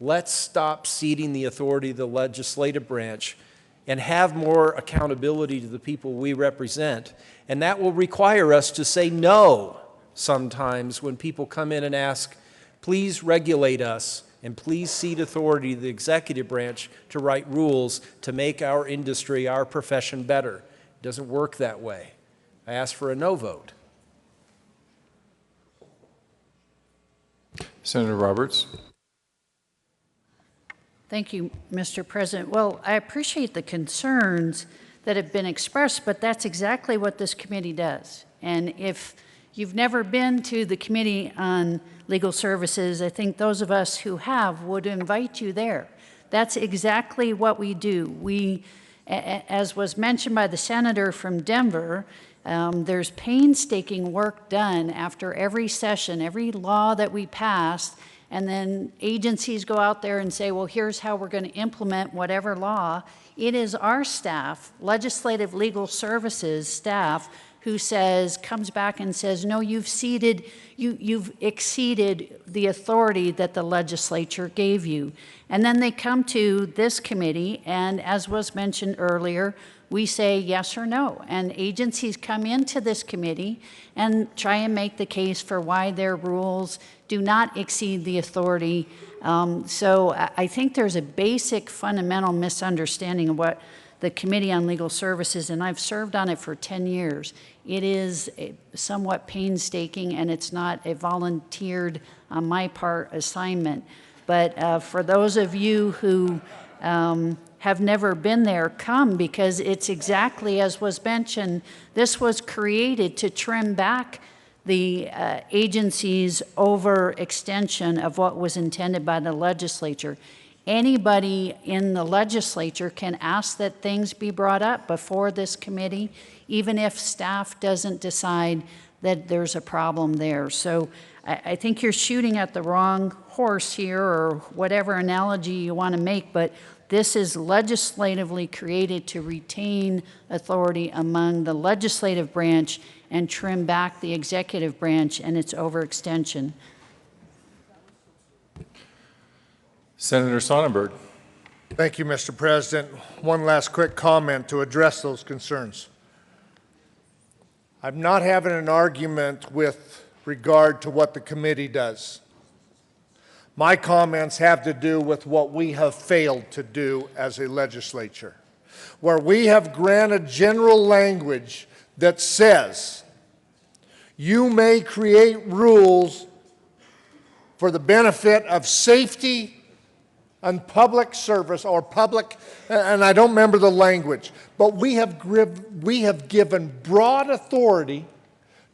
let's stop ceding the authority of the legislative branch and have more accountability to the people we represent. And that will require us to say no sometimes when people come in and ask, please regulate us and please cede authority to the executive branch to write rules to make our industry, our profession better. It doesn't work that way. I ask for a no vote.
Senator Roberts.
Thank you, Mr. President. Well, I appreciate the concerns that have been expressed, but that's exactly what this committee does. And if you've never been to the Committee on Legal Services, I think those of us who have would invite you there. That's exactly what we do. We, as was mentioned by the senator from Denver, there's painstaking work done after every session, every law that we pass, and then agencies go out there and say, well, here's how we're going to implement whatever law. It is our staff, Legislative Legal Services staff, who comes back and says, no, you've exceeded the authority that the legislature gave you. And then they come to this committee, and as was mentioned earlier, we say yes or no. And agencies come into this committee and try and make the case for why their rules do not exceed the authority. So I think there's a basic fundamental misunderstanding of what the Committee on Legal Services, and I've served on it for 10 years. It is somewhat painstaking, and it's not a volunteered, on my part, assignment. But for those of you who have never been there come, because it's exactly as was mentioned. This was created to trim back the agency's overextension of what was intended by the legislature. Anybody in the legislature can ask that things be brought up before this committee, even if staff doesn't decide that there's a problem there. So I think you're shooting at the wrong horse here, or whatever analogy you want to make, but this is legislatively created to retain authority among the legislative branch and trim back the executive branch and its overextension.
Senator Sonnenberg.
Thank you, Mr. President. One last quick comment to address those concerns. I'm not having an argument with regard to what the committee does. My comments have to do with what we have failed to do as a legislature, where we have granted general language that says you may create rules for the benefit of safety and public service, or public, and I don't remember the language, but we have given broad authority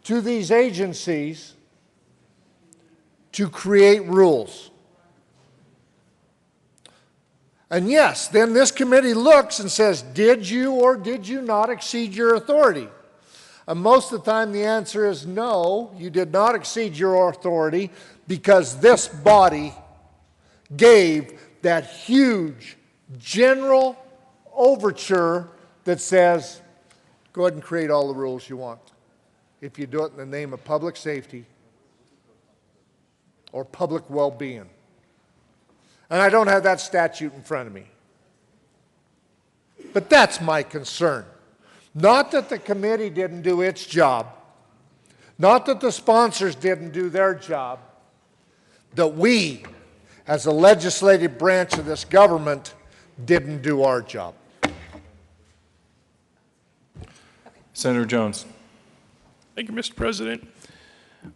to these agencies to create rules. And yes, then this committee looks and says, did you or did you not exceed your authority? And most of the time the answer is no, you did not exceed your authority, because this body gave that huge general overture that says, go ahead and create all the rules you want, if you do it in the name of public safety or public well-being. And I don't have that statute in front of me. But that's my concern. Not that the committee didn't do its job, not that the sponsors didn't do their job, that we, as a legislative branch of this government, didn't do our job.
Senator Jones.
Thank you, Mr. President.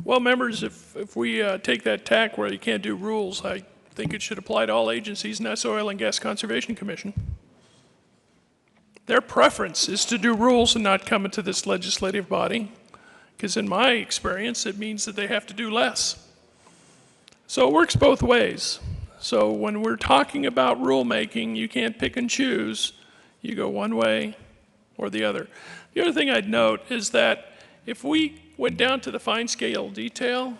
Well, members, if we take that tack where you can't do rules, I think it should apply to all agencies, and that's Oil and Gas Conservation Commission. Their preference is to do rules and not come into this legislative body, because in my experience, it means that they have to do less. So it works both ways. So when we're talking about rulemaking, you can't pick and choose. You go one way or the other. The other thing I'd note is that if we went down to the fine scale detail,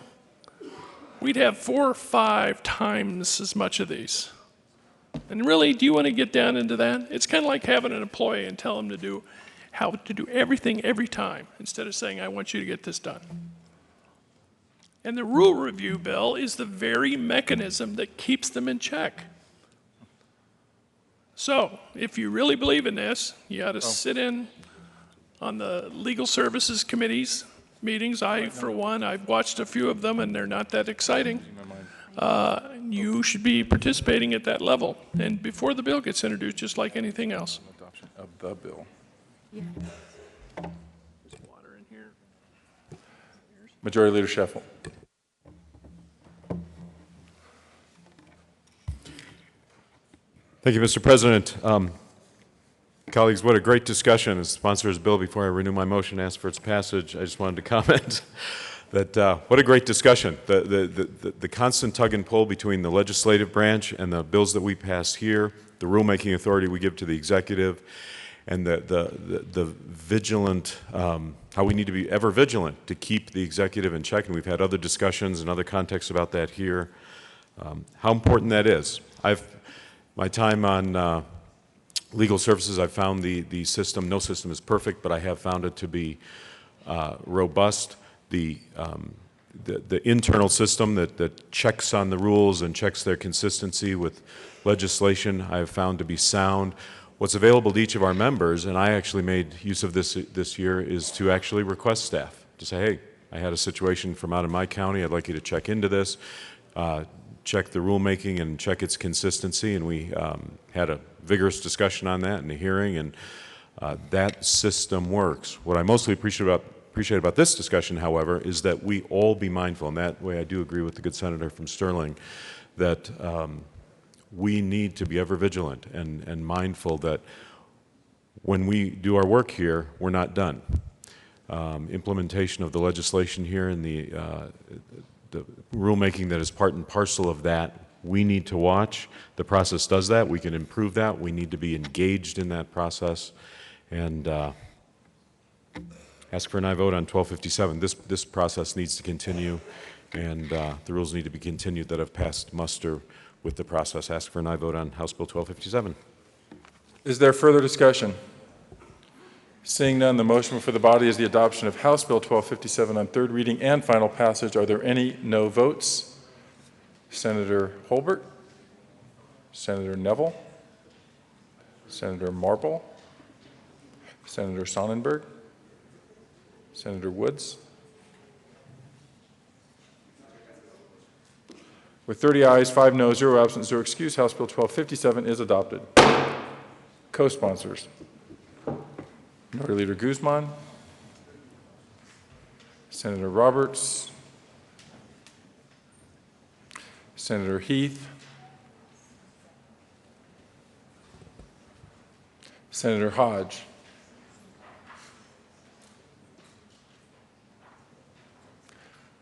we'd have 4 or 5 times as much of these. And really, do you want to get down into that? It's kind of like having an employee and tell them to do how to do everything every time, instead of saying, I want you to get this done. And the rule review bill is the very mechanism that keeps them in check. So, if you really believe in this, you ought to sit in on the Legal Services Committee's meetings. For one, I've watched a few of them, and they're not that exciting. You should be participating at that level, and before the bill gets introduced, just like anything else.
Adoption of the bill.
Yeah. There's water in here.
Majority Leader Sheffel.
Thank you, Mr. President. Colleagues, what a great discussion. As sponsor of this bill, before I renew my motion and ask for its passage, I just wanted to comment that what a great discussion. The constant tug and pull between the legislative branch and the bills that we pass here, the rulemaking authority we give to the executive, and the vigilant, how we need to be ever vigilant to keep the executive in check. And we've had other discussions and other contexts about that here. How important that is. My time on legal services, I've found the system, no system is perfect, but I have found it to be robust. The internal system that checks on the rules and checks their consistency with legislation, I have found to be sound. What's available to each of our members, and I actually made use of this year, is to actually request staff to say, hey, I had a situation from out of my county, I'd like you to check into this, check the rulemaking and check its consistency, and we had a vigorous discussion on that in a hearing, and that system works. What I mostly appreciate about this discussion, however, is that we all be mindful, and that way I do agree with the good senator from Sterling, that we need to be ever vigilant and mindful that when we do our work here, we're not done. Implementation of the legislation here and the rulemaking that is part and parcel of that, we need to watch. The process does that. We can improve that. We need to be engaged in that process. And ask for an aye vote on 1257. This process needs to continue, and the rules need to be continued that have passed muster with the process. Ask for an aye vote on House Bill 1257.
Is there further discussion? Seeing none, the motion before the body is the adoption of House Bill 1257 on third reading and final passage. Are there any no votes? Senator Holbert, Senator Neville, Senator Marble, Senator Sonnenberg, Senator Woods. With 30 ayes, 5 noes, 0 absent, 0 excused, House Bill 1257 is adopted. Co-sponsors: Minority Leader Guzman, Senator Roberts, Senator Heath, Senator Hodge,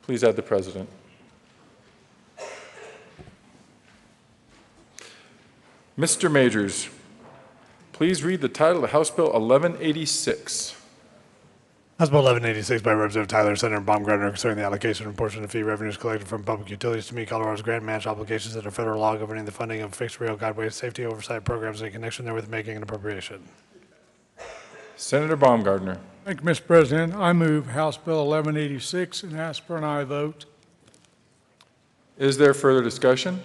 please add the President. Mr. Majors, please read the title of House Bill 1186.
House Bill 1186 by Representative Tyler, Senator Baumgartner, concerning the allocation of a portion of fee revenues collected from public utilities to meet Colorado's grant match obligations under federal law governing the funding of fixed rail guideway safety oversight programs in connection therewith making an appropriation.
Senator Baumgartner.
Thank you, Mr. President. I move House Bill 1186 and ask for an aye vote.
Is there further discussion?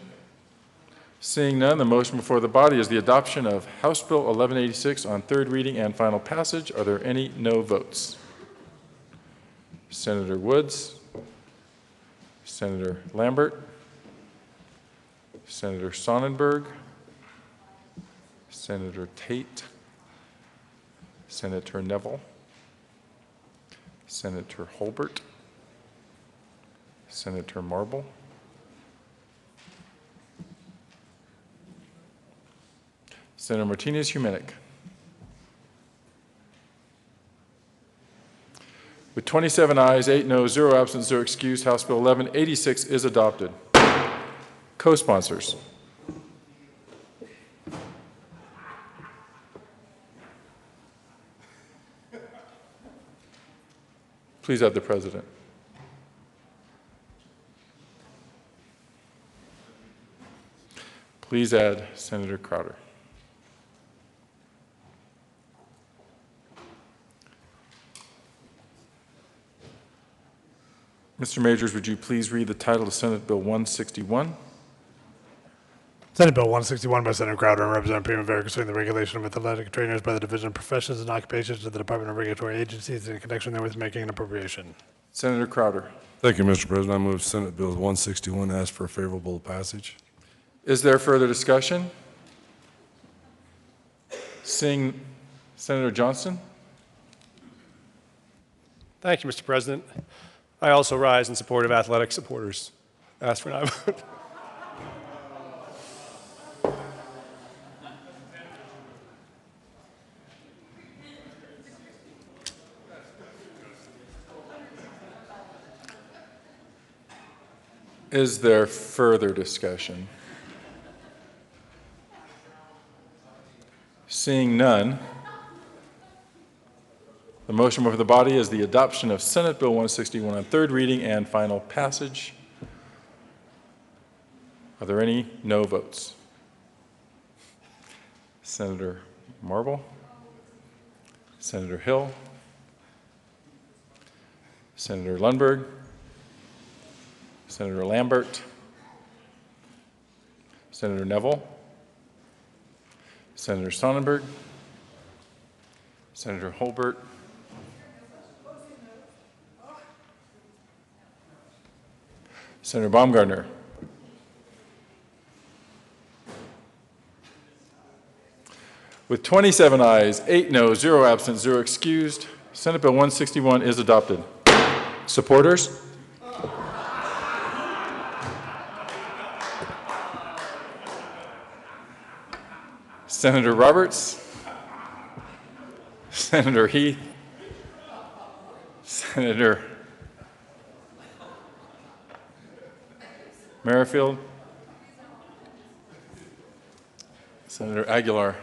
Seeing none, the motion before the body is the adoption of House Bill 1186 on third reading and final passage. Are there any no votes? Senator Woods, Senator Lambert, Senator Sonnenberg, Senator Tate, Senator Neville, Senator Holbert, Senator Marble, Senator Martinez-Humenick. With 27 ayes, 8 noes, 0 absent, 0 excused, House Bill 1186 is adopted. Co-sponsors: please have the President. Please add Senator Crowder. Mr. Majors, would you please read the title of Senate Bill 161?
Senate Bill 161 by Senator Crowder and Representative Primavera concerning the regulation of athletic trainers by the Division of Professions and Occupations of the Department of Regulatory Agencies in connection therewith making an appropriation.
Senator Crowder.
Thank you, Mr. President. I move Senate Bill 161 and ask for a favorable passage.
Is there further discussion? Seeing Senator Johnston.
Thank you, Mr. President. I also rise in support of athletic supporters. Ask for an aye vote.
Is there further discussion? Seeing none, the motion before the body is the adoption of Senate Bill 161 on third reading and final passage. Are there any no votes? Senator Marble, Senator Hill, Senator Lundberg, Senator Lambert, Senator Neville, Senator Sonnenberg, Senator Holbert, Senator Baumgartner, with 27 ayes, 8 noes, 0 absent, 0 excused, Senate Bill 161 is adopted. Supporters? Senator Roberts, Senator Heath, Senator Merrifield, Senator Aguilar,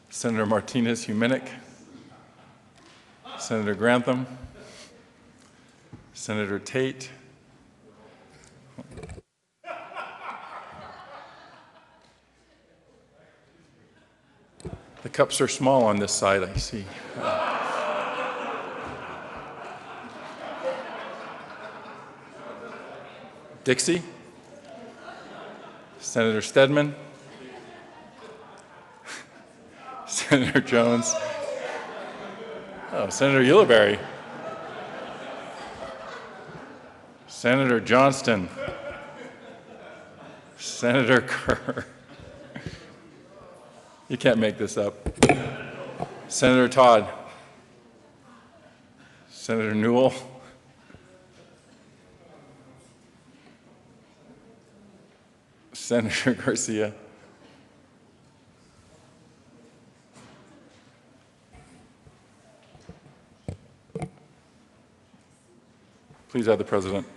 Senator Martinez-Humenick, Senator Grantham, Senator Tate, the cups are small on this side, I see. Dixie, Senator Stedman, Senator Jones, oh, Senator Ulibarri, Senator Johnston, Senator Kerr. You can't make this up. Senator Todd, Senator Newell, Senator Garcia, please add the president.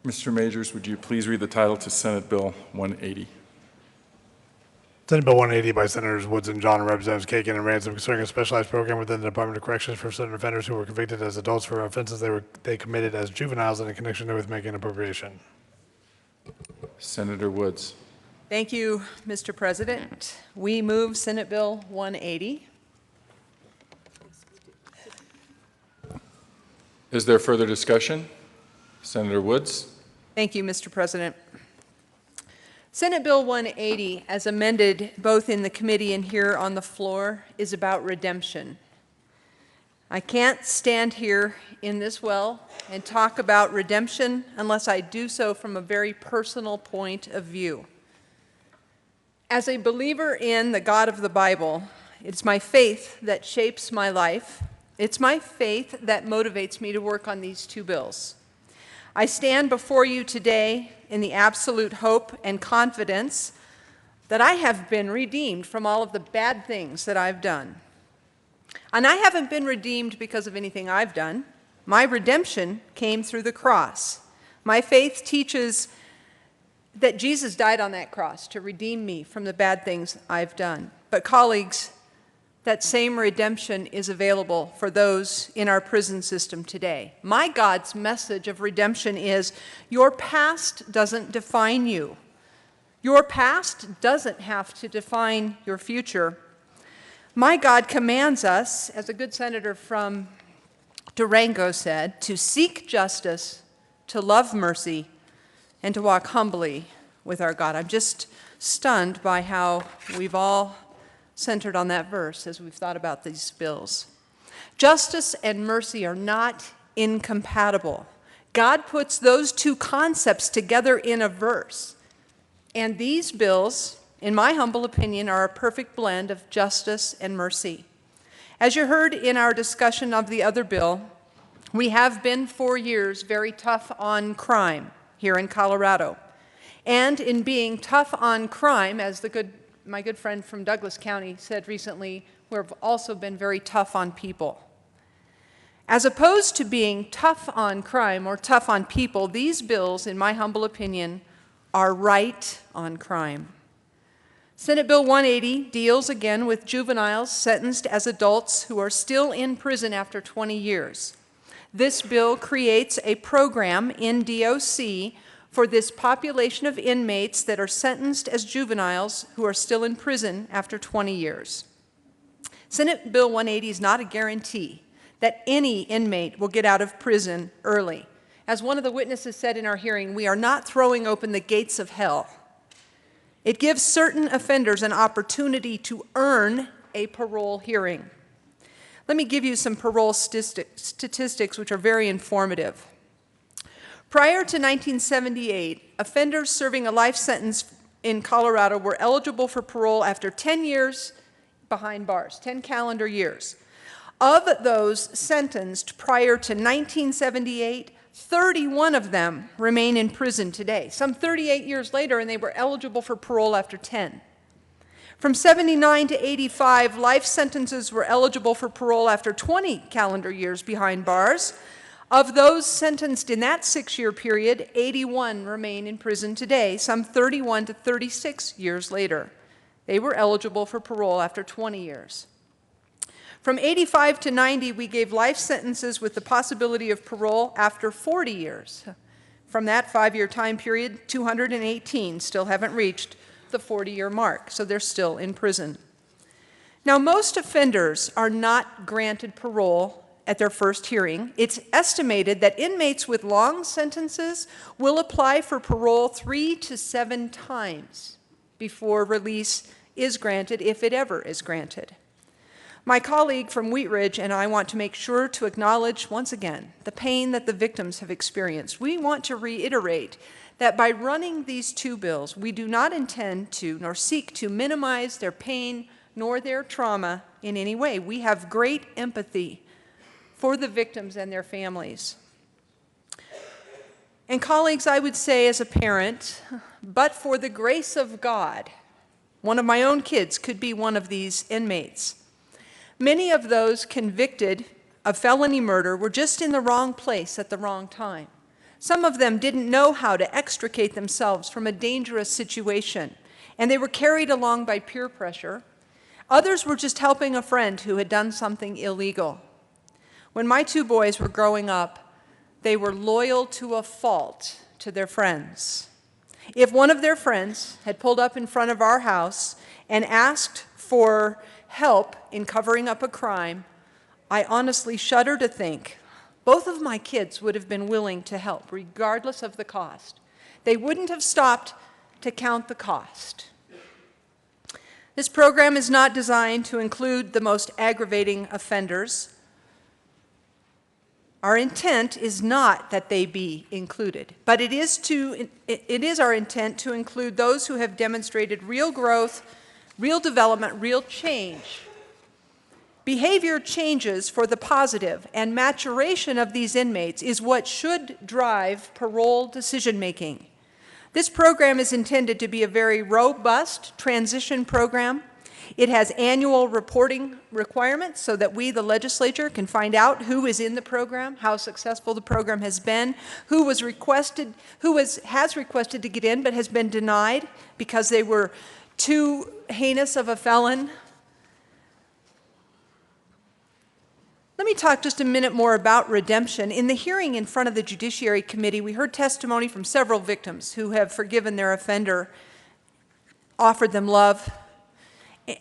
Mr. Majors, would you please read the title to Senate Bill 180?
Senate Bill 180 by Senators Woods and John, Representatives Kagan and Ransom, concerning a specialized program within the Department of Corrections for certain offenders who were convicted as adults for offenses they committed as juveniles in connection with making an appropriation.
Senator Woods.
Thank you, Mr. President. We move Senate Bill 180.
Is there further discussion? Senator Woods.
Thank you, Mr. President. Senate Bill 180, as amended both in the committee and here on the floor, is about redemption. I can't stand here in this well and talk about redemption unless I do so from a very personal point of view. As a believer in the God of the Bible, it's my faith that shapes my life. It's my faith that motivates me to work on these two bills. I stand before you today in the absolute hope and confidence that I have been redeemed from all of the bad things that I've done. And I haven't been redeemed because of anything I've done. My redemption came through the cross. My faith teaches that Jesus died on that cross to redeem me from the bad things I've done. But colleagues, that same redemption is available for those in our prison system today. My God's message of redemption is, your past doesn't define you. Your past doesn't have to define your future. My God commands us, as a good senator from Durango said, to seek justice, to love mercy, and to walk humbly with our God. I'm just stunned by how we've all centered on that verse as we've thought about these bills. Justice and mercy are not incompatible. God puts those two concepts together in a verse. And these bills, in my humble opinion, are a perfect blend of justice and mercy. As you heard in our discussion of the other bill, we have been for years very tough on crime here in Colorado. And in being tough on crime, as my good friend from Douglas County said recently, we've also been very tough on people. As opposed to being tough on crime or tough on people, these bills, in my humble opinion, are right on crime. Senate Bill 180 deals again with juveniles sentenced as adults who are still in prison after 20 years. This bill creates a program in DOC for this population of inmates that are sentenced as juveniles who are still in prison after 20 years. Senate Bill 180 is not a guarantee that any inmate will get out of prison early. As one of the witnesses said in our hearing, we are not throwing open the gates of hell. It gives certain offenders an opportunity to earn a parole hearing. Let me give you some parole statistics which are very informative. Prior to 1978, offenders serving a life sentence in Colorado were eligible for parole after 10 years behind bars, 10 calendar years. Of those sentenced prior to 1978, 31 of them remain in prison today, some 38 years later, and they were eligible for parole after 10. From 79 to 85, life sentences were eligible for parole after 20 calendar years behind bars. Of those sentenced in that 6-year period, 81 remain in prison today, some 31 to 36 years later. They were eligible for parole after 20 years. From 85 to 90, we gave life sentences with the possibility of parole after 40 years. From that 5-year time period, 218 still haven't reached the 40-year mark, so they're still in prison. Now, most offenders are not granted parole at their first hearing. It's estimated that inmates with long sentences will apply for parole 3 to 7 times before release is granted, if it ever is granted. My colleague from Wheat Ridge and I want to make sure to acknowledge once again the pain that the victims have experienced. We want to reiterate that by running these two bills, we do not intend to nor seek to minimize their pain nor their trauma in any way. We have great empathy for the victims and their families. And colleagues, I would say as a parent, but for the grace of God, one of my own kids could be one of these inmates. Many of those convicted of felony murder were just in the wrong place at the wrong time. Some of them didn't know how to extricate themselves from a dangerous situation, and they were carried along by peer pressure. Others were just helping a friend who had done something illegal. When my two boys were growing up, they were loyal to a fault to their friends. If one of their friends had pulled up in front of our house and asked for help in covering up a crime, I honestly shudder to think both of my kids would have been willing to help, regardless of the cost. They wouldn't have stopped to count the cost. This program is not designed to include the most aggravating offenders. Our intent is not that they be included, but it is our intent to include those who have demonstrated real growth, real development, real change. Behavior changes for the positive, and maturation of these inmates is what should drive parole decision-making. This program is intended to be a very robust transition program. It has annual reporting requirements so that we, the legislature, can find out who is in the program, how successful the program has been, who has requested to get in but has been denied because they were too heinous of a felon. Let me talk just a minute more about redemption. In the hearing in front of the Judiciary Committee, we heard testimony from several victims who have forgiven their offender, offered them love.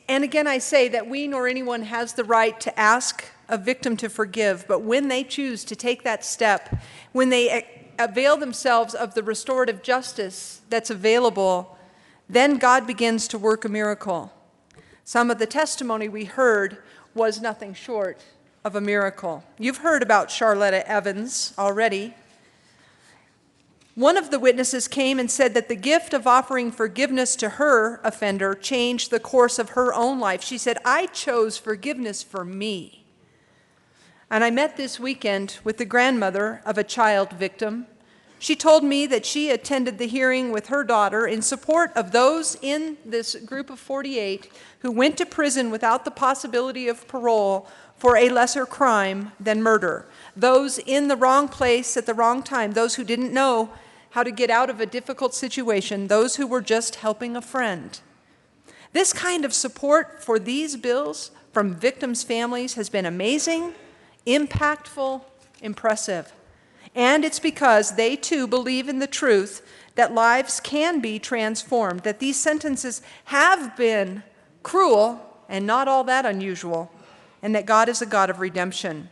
And again, I say that we nor anyone has the right to ask a victim to forgive, but when they choose to take that step, when they avail themselves of the restorative justice that's available, then God begins to work a miracle. Some of the testimony we heard was nothing short of a miracle. You've heard about Charlotta Evans already. One of the witnesses came and said that the gift of offering forgiveness to her offender changed the course of her own life. She said, "I chose forgiveness for me." And I met this weekend with the grandmother of a child victim. She told me that she attended the hearing with her daughter in support of those in this group of 48 who went to prison without the possibility of parole for a lesser crime than murder. Those in the wrong place at the wrong time, those who didn't know how to get out of a difficult situation, those who were just helping a friend. This kind of support for these bills from victims' families has been amazing, impactful, impressive. And it's because they too believe in the truth that lives can be transformed, that these sentences have been cruel and not all that unusual, and that God is a God of redemption.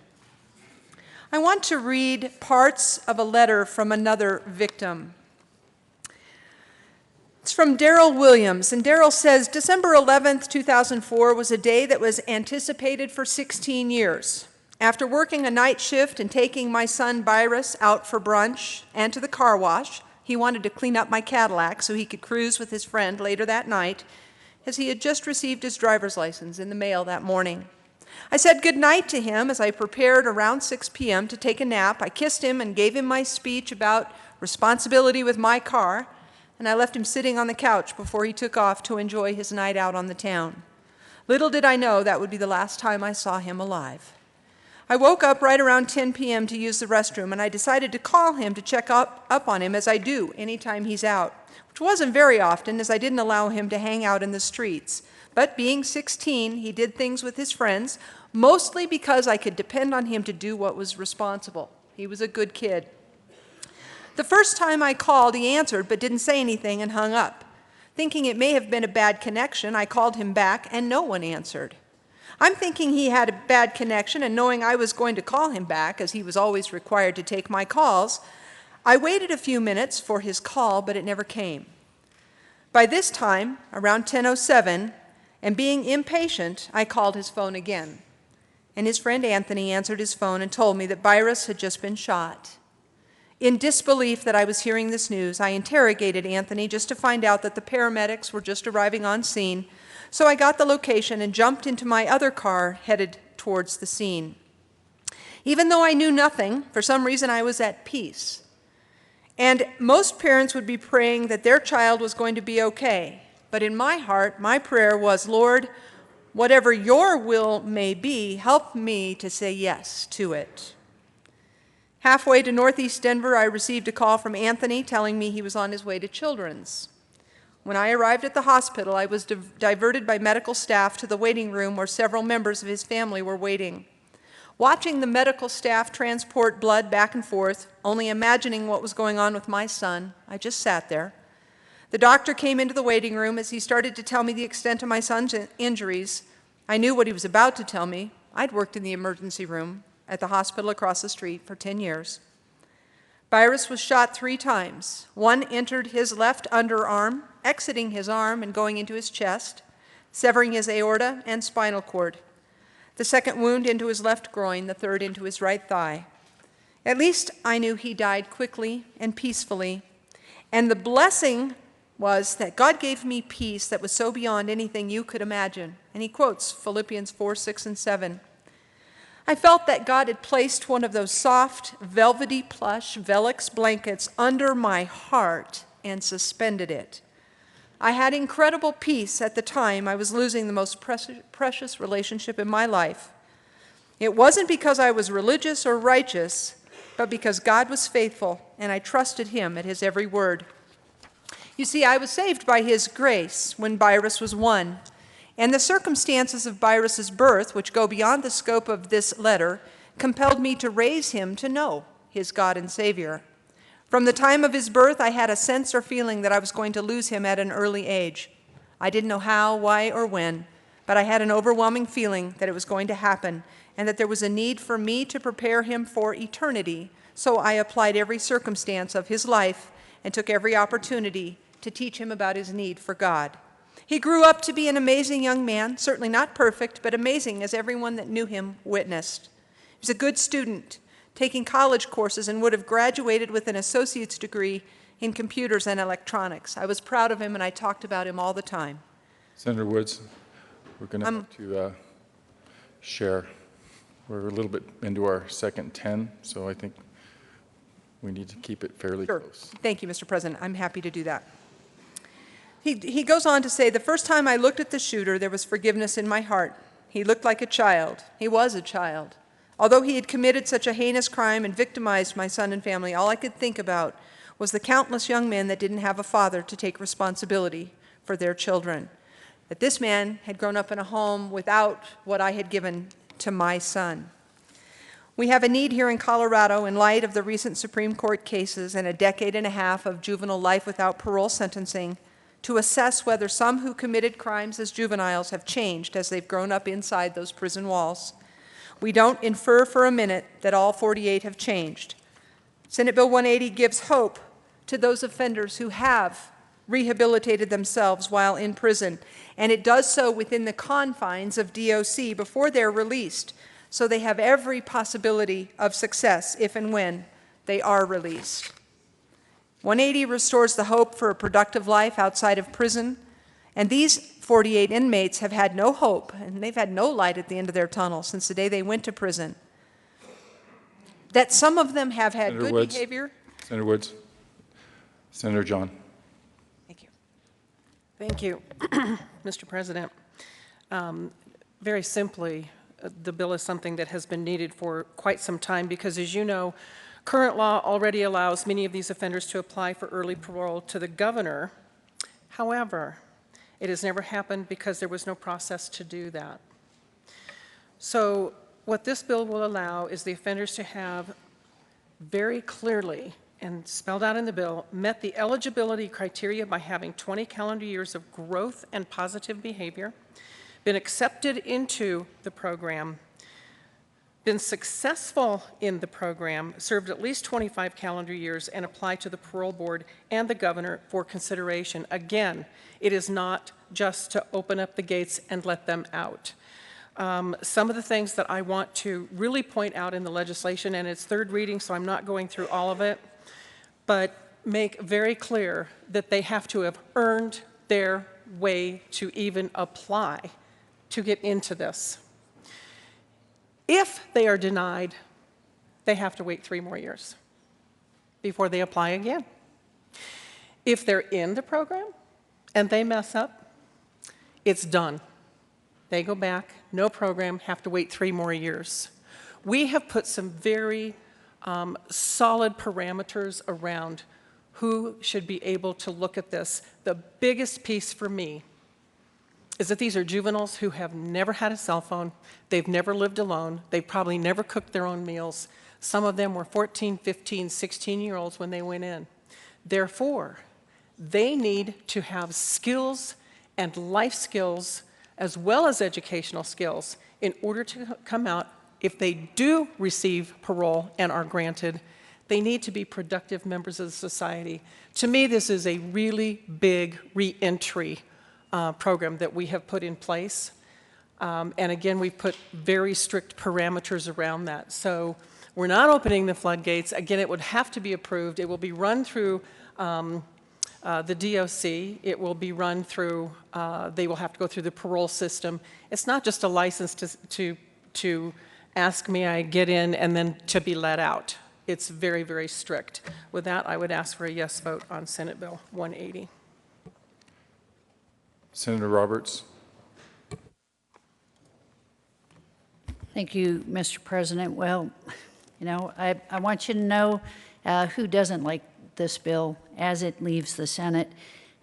I want to read parts of a letter from another victim. It's from Daryl Williams, and Daryl says, December 11th, 2004 was a day that was anticipated for 16 years. After working a night shift and taking my son Byrus out for brunch and to the car wash, he wanted to clean up my Cadillac so he could cruise with his friend later that night, as he had just received his driver's license in the mail that morning. I said goodnight to him as I prepared around 6 p.m. to take a nap. I kissed him and gave him my speech about responsibility with my car, and I left him sitting on the couch before he took off to enjoy his night out on the town. Little did I know that would be the last time I saw him alive. I woke up right around 10 p.m. to use the restroom, and I decided to call him to check up on him as I do anytime he's out, which wasn't very often as I didn't allow him to hang out in the streets. But being 16, he did things with his friends, mostly because I could depend on him to do what was responsible. He was a good kid. The first time I called, he answered but didn't say anything and hung up. Thinking it may have been a bad connection, I called him back and no one answered. I'm thinking he had a bad connection, and knowing I was going to call him back, as he was always required to take my calls, I waited a few minutes for his call, but it never came. By this time, around 10:07, and being impatient, I called his phone again. And his friend Anthony answered his phone and told me that Virus had just been shot. In disbelief that I was hearing this news, I interrogated Anthony just to find out that the paramedics were just arriving on scene. So I got the location and jumped into my other car headed towards the scene. Even though I knew nothing, for some reason I was at peace. And most parents would be praying that their child was going to be okay. But in my heart, my prayer was, Lord, whatever your will may be, help me to say yes to it. Halfway to Northeast Denver, I received a call from Anthony telling me he was on his way to Children's. When I arrived at the hospital, I was diverted by medical staff to the waiting room where several members of his family were waiting. Watching the medical staff transport blood back and forth, only imagining what was going on with my son, I just sat there. The doctor came into the waiting room. As he started to tell me the extent of my son's injuries, I knew what he was about to tell me. I'd worked in the emergency room at the hospital across the street for 10 years. Virus was shot 3 times. One entered his left underarm, exiting his arm and going into his chest, severing his aorta and spinal cord. The second wound into his left groin, the third into his right thigh. At least I knew he died quickly and peacefully. And the blessing was that God gave me peace that was so beyond anything you could imagine. And he quotes Philippians 4, 6, and 7. I felt that God had placed one of those soft, velvety plush Velux blankets under my heart and suspended it. I had incredible peace at the time I was losing the most precious relationship in my life. It wasn't because I was religious or righteous, but because God was faithful and I trusted him at his every word. You see, I was saved by his grace when Virus was 1. And the circumstances of Virus's birth, which go beyond the scope of this letter, compelled me to raise him to know his God and Savior. From the time of his birth, I had a sense or feeling that I was going to lose him at an early age. I didn't know how, why, or when, but I had an overwhelming feeling that it was going to happen and that there was a need for me to prepare him for eternity, so I applied every circumstance of his life and took every opportunity to teach him about his need for God. He grew up to be an amazing young man, certainly not perfect, but amazing as everyone that knew him witnessed. He was a good student, taking college courses, and would have graduated with an associate's degree in computers and electronics. I was proud of him, and I talked about him all the time.
Senator Woods, we're going to have to share. We're a little bit into our second 10, so I think we need to keep it fairly close.
Thank you, Mr. President. I'm happy to do that. He goes on to say, the first time I looked at the shooter, there was forgiveness in my heart. He looked like a child. He was a child. Although he had committed such a heinous crime and victimized my son and family, all I could think about was the countless young men that didn't have a father to take responsibility for their children. That this man had grown up in a home without what I had given to my son. We have a need here in Colorado, in light of the recent Supreme Court cases and a decade and a half of juvenile life without parole sentencing, to assess whether some who committed crimes as juveniles have changed as they've grown up inside those prison walls. We don't infer for a minute that all 48 have changed. Senate Bill 180 gives hope to those offenders who have rehabilitated themselves while in prison, and it does so within the confines of DOC before they're released, so they have every possibility of success if and when they are released. 180 restores the hope for a productive life outside of prison, and these 48 inmates have had no hope, and they've had no light at the end of their tunnel since the day they went to prison. That some of them have had
Senator
good
Woods.
behavior.
Senator Woods. Senator John.
Thank you, Mr. President. Very simply, the bill is something that has been needed for quite some time because, as you know, current law already allows many of these offenders to apply for early parole to the governor. However, it has never happened because there was no process to do that. So what this bill will allow is the offenders to have very clearly and spelled out in the bill, met the eligibility criteria by having 20 calendar years of growth and positive behavior, been accepted into the program, been successful in the program, served at least 25 calendar years, and applied to the parole board and the governor for consideration. Again, it is not just to open up the gates and let them out. Some of the things that I want to really point out in the legislation, and it's third reading, so I'm not going through all of it, but make very clear that they have to have earned their way to even apply to get into this. If they are denied, they have to wait 3 more years before they apply again. If they're in the program and they mess up, it's done. They go back, no program, have to wait 3 more years. We have put some very solid parameters around who should be able to look at this. The biggest piece for me is that these are juveniles who have never had a cell phone, they've never lived alone, they've probably never cooked their own meals. Some of them were 14, 15, 16-year-olds when they went in. Therefore, they need to have skills and life skills as well as educational skills in order to come out. If they do receive parole and are granted, they need to be productive members of the society. To me, this is a really big reentry program that we have put in place. And again, we've put very strict parameters around that. So we're not opening the floodgates. Again, it would have to be approved. It will be run through the DOC. It will be run through, they will have to go through the parole system. It's not just a license to ask me, I get in, and then to be let out. It's very, very strict. With that, I would ask for a yes vote on Senate Bill 180.
Senator Roberts.
Thank you, Mr. President. Well, you know, I want you to know who doesn't like this bill as it leaves the Senate.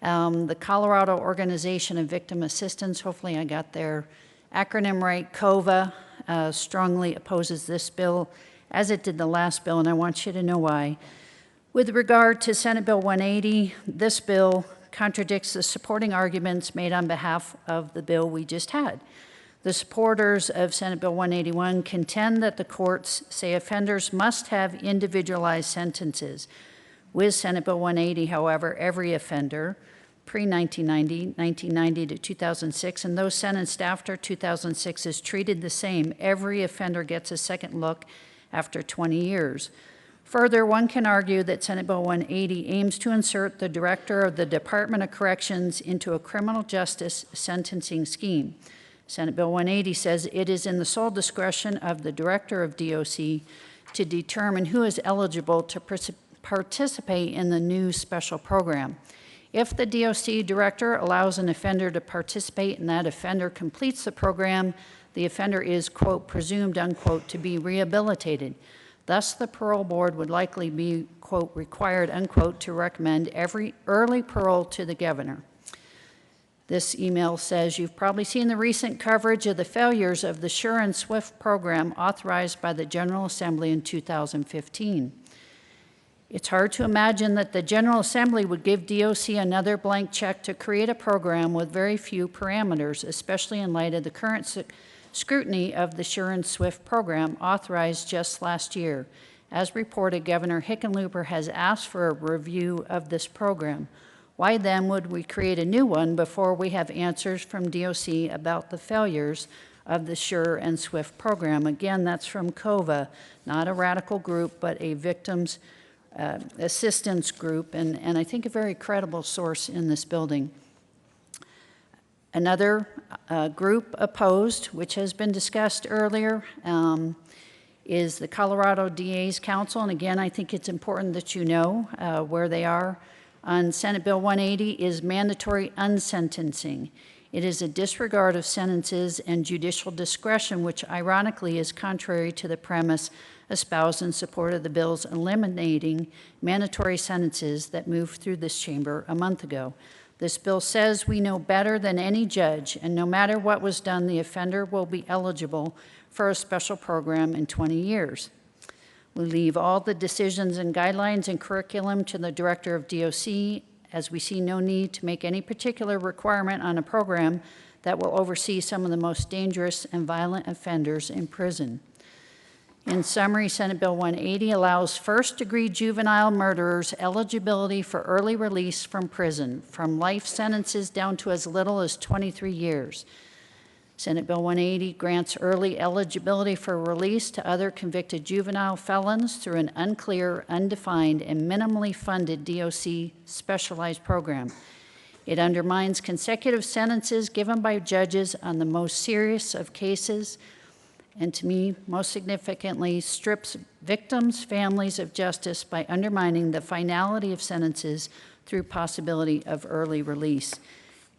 The Colorado Organization of Victim Assistance, hopefully I got their acronym right, COVA, strongly opposes this bill, as it did the last bill, and I want you to know why. With regard to Senate Bill 180, this bill contradicts the supporting arguments made on behalf of the bill we just had. The supporters of Senate Bill 181 contend that the courts say offenders must have individualized sentences. With Senate Bill 180, however, every offender, pre-1990, 1990 to 2006, and those sentenced after 2006 is treated the same. Every offender gets a second look after 20 years. Further, one can argue that Senate Bill 180 aims to insert the director of the Department of Corrections into a criminal justice sentencing scheme. Senate Bill 180 says it is in the sole discretion of the director of DOC to determine who is eligible to participate in the new special program. If the DOC director allows an offender to participate and that offender completes the program, the offender is, quote, presumed, unquote, to be rehabilitated. Thus, the parole board would likely be, quote, required, unquote, to recommend every early parole to the governor. This email says, you've probably seen the recent coverage of the failures of the SURE and SWIFT program authorized by the General Assembly in 2015. It's hard to imagine that the General Assembly would give DOC another blank check to create a program with very few parameters, especially in light of the current scrutiny of the SURE and SWIFT program authorized just last year. As reported, Governor Hickenlooper has asked for a review of this program. Why then would we create a new one before we have answers from DOC about the failures of the SURE and SWIFT program? Again, that's from COVA, not a radical group, but a victims assistance group, and I think a very credible source in this building. Another group opposed, which has been discussed earlier, is the Colorado DA's Council. And again, I think it's important that you know where they are. On Senate Bill 180 is mandatory unsentencing. It is a disregard of sentences and judicial discretion, which ironically is contrary to the premise espoused in support of the bills eliminating mandatory sentences that moved through this chamber a month ago. This bill says we know better than any judge, and no matter what was done, the offender will be eligible for a special program in 20 years. We leave all the decisions and guidelines and curriculum to the director of DOC, as we see no need to make any particular requirement on a program that will oversee some of the most dangerous and violent offenders in prison. In summary, Senate Bill 180 allows first-degree juvenile murderers eligibility for early release from prison, from life sentences down to as little as 23 years. Senate Bill 180 grants early eligibility for release to other convicted juvenile felons through an unclear, undefined, and minimally funded DOC specialized program. It undermines consecutive sentences given by judges on the most serious of cases, and to me, most significantly, strips victims' families of justice by undermining the finality of sentences through possibility of early release.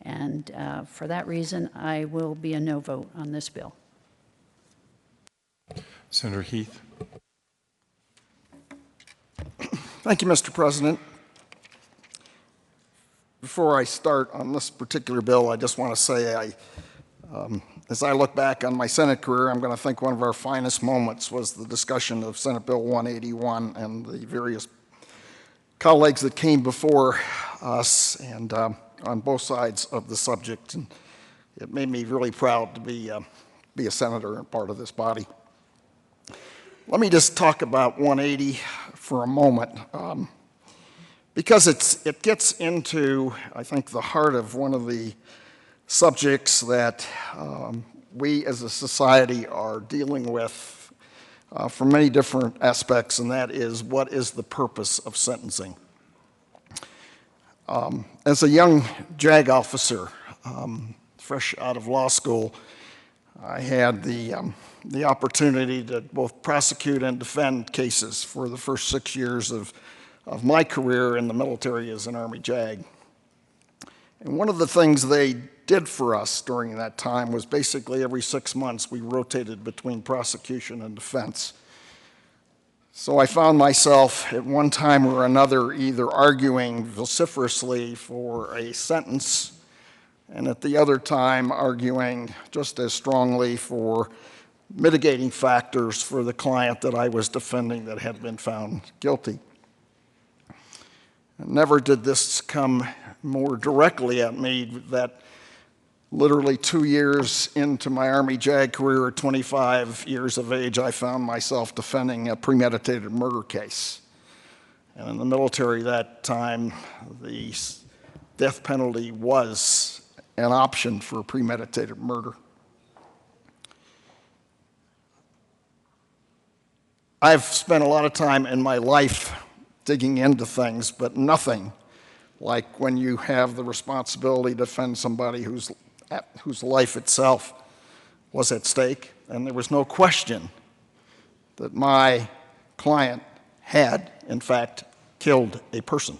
And for that reason, I will be a no vote on this bill.
Senator Heath.
Thank you, Mr. President. Before I start on this particular bill, I just want to say as I look back on my Senate career, I'm going to think one of our finest moments was the discussion of Senate Bill 181 and the various colleagues that came before us and on both sides of the subject. And it made me really proud to be a senator and part of this body. Let me just talk about 180 for a moment, because it gets into, I think, the heart of one of the subjects that we as a society are dealing with from many different aspects, and that is, what is the purpose of sentencing? As a young JAG officer, fresh out of law school, I had the opportunity to both prosecute and defend cases for the first 6 years of my career in the military as an Army JAG. And one of the things they did for us during that time was basically every 6 months we rotated between prosecution and defense. So I found myself at one time or another either arguing vociferously for a sentence, and at the other time arguing just as strongly for mitigating factors for the client that I was defending that had been found guilty. Never did this come more directly at me that literally 2 years into my Army JAG career at 25 years of age, I found myself defending a premeditated murder case. And in the military that time, the death penalty was an option for premeditated murder. I've spent a lot of time in my life digging into things, but nothing like when you have the responsibility to defend somebody whose life itself was at stake, and there was no question that my client had, in fact, killed a person.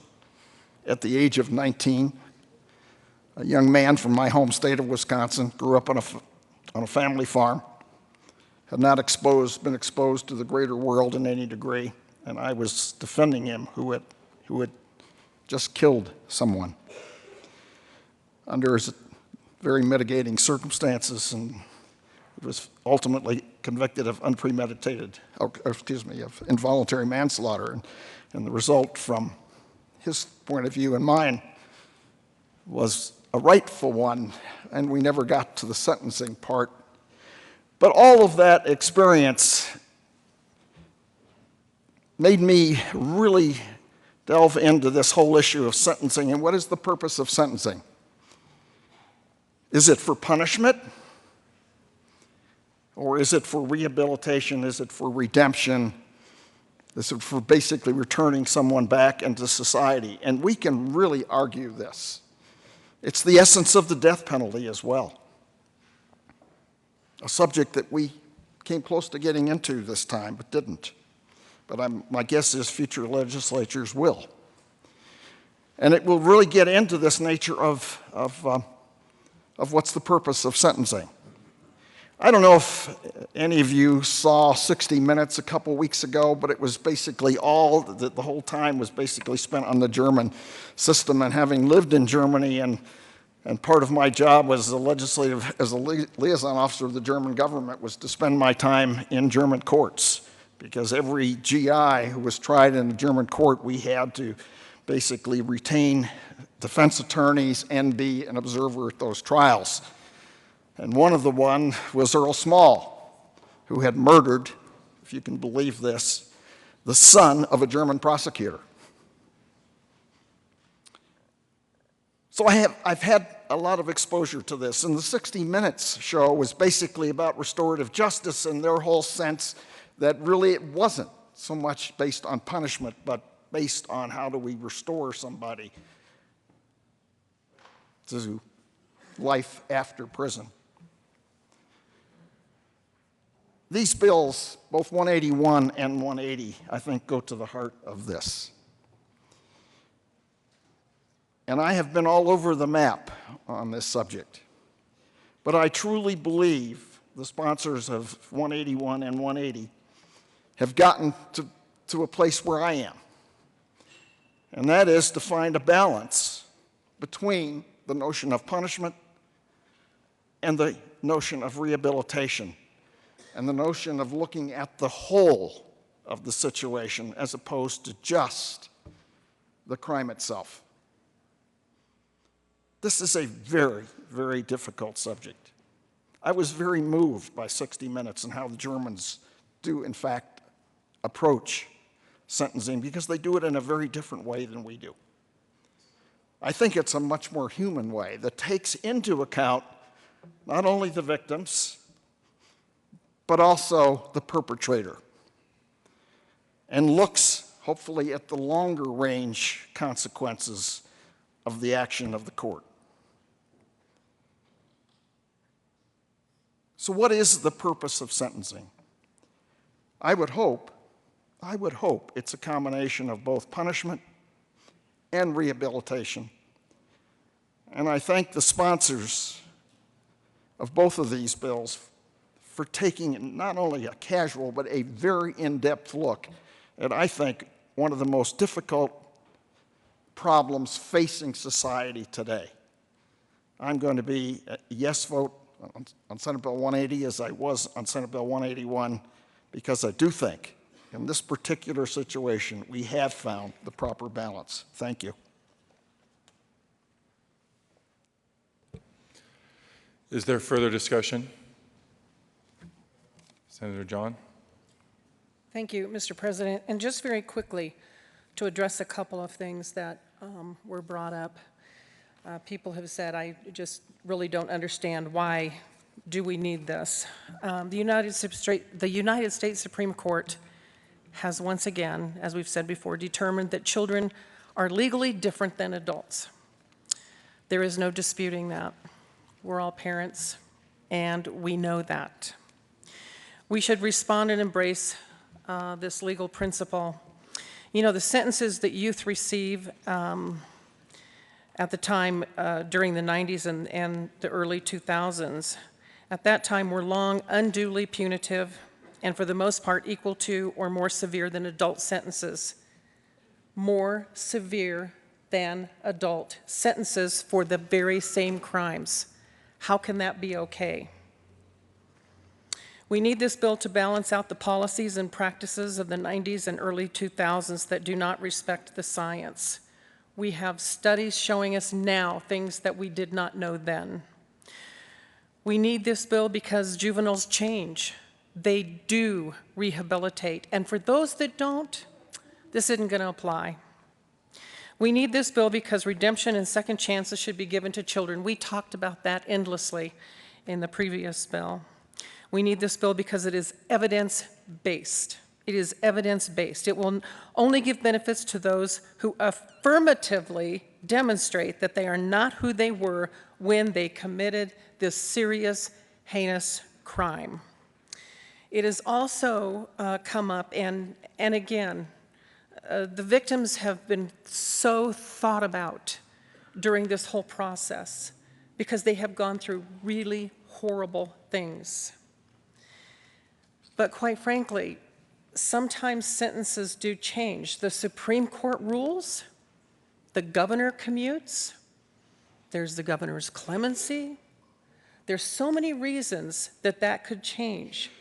At the age of 19, a young man from my home state of Wisconsin, grew up on a family farm, had not been exposed to the greater world in any degree, and I was defending him who had just killed someone under his very mitigating circumstances, and was ultimately convicted of of involuntary manslaughter. And the result from his point of view and mine was a rightful one, and we never got to the sentencing part. But all of that experience made me really delve into this whole issue of sentencing and what is the purpose of sentencing. Is it for punishment? Or is it for rehabilitation? Is it for redemption? Is it for basically returning someone back into society? And we can really argue this. It's the essence of the death penalty as well, a subject that we came close to getting into this time but didn't. But my guess is future legislatures will. And it will really get into this nature of what's the purpose of sentencing. I don't know if any of you saw 60 Minutes a couple weeks ago, but it was basically the whole time was basically spent on the German system. And having lived in Germany, and part of my job was as a liaison officer of the German government was to spend my time in German courts, because every GI who was tried in a German court, we had to basically retain defense attorneys and be an observer at those trials. And one of the one was Earl Small, who had murdered, if you can believe this, the son of a German prosecutor. So I've had a lot of exposure to this, and the 60 Minutes show was basically about restorative justice and their whole sense that really it wasn't so much based on punishment, but based on how do we restore somebody to life after prison. These bills, both 181 and 180, I think go to the heart of this. And I have been all over the map on this subject. But I truly believe the sponsors of 181 and 180 have gotten to a place where I am. And that is to find a balance between the notion of punishment and the notion of rehabilitation, and the notion of looking at the whole of the situation as opposed to just the crime itself. This is a very, very difficult subject. I was very moved by 60 Minutes and how the Germans do, in fact, approach sentencing, because they do it in a very different way than we do. I think it's a much more human way that takes into account not only the victims, but also the perpetrator, and looks, hopefully, at the longer range consequences of the action of the court. So what is the purpose of sentencing? I would hope it's a combination of both punishment and rehabilitation. And I thank the sponsors of both of these bills for taking not only a casual, but a very in-depth look at, I think, one of the most difficult problems facing society today. I'm going to be a yes vote on Senate Bill 180 as I was on Senate Bill 181, because I do think in this particular situation we have found the proper balance. Thank you.
Is there further discussion? Senator John?
Thank you, Mr. President. And just very quickly, to address a couple of things that were brought up. People have said, I just really don't understand why do we need this. The United States Supreme Court has once again, as we've said before, determined that children are legally different than adults. There is no disputing that. We're all parents, and we know that. We should respond and embrace this legal principle. You know, the sentences that youth receive at the time during the 90s and the early 2000s, at that time were long unduly punitive and for the most part equal to or more severe than adult sentences. More severe than adult sentences for the very same crimes. How can that be okay? We need this bill to balance out the policies and practices of the 90s and early 2000s that do not respect the science. We have studies showing us now things that we did not know then. We need this bill because juveniles change. They do rehabilitate. And for those that don't, this isn't going to apply. We need this bill because redemption and second chances should be given to children. We talked about that endlessly in the previous bill. We need this bill because it is evidence-based. It is evidence-based. It will only give benefits to those who affirmatively demonstrate that they are not who they were when they committed this serious, heinous crime. It has also come up, and again, the victims have been so thought about during this whole process because they have gone through really horrible things. But quite frankly, sometimes sentences do change. The Supreme Court rules, the governor commutes, there's the governor's clemency. There's so many reasons that that could change.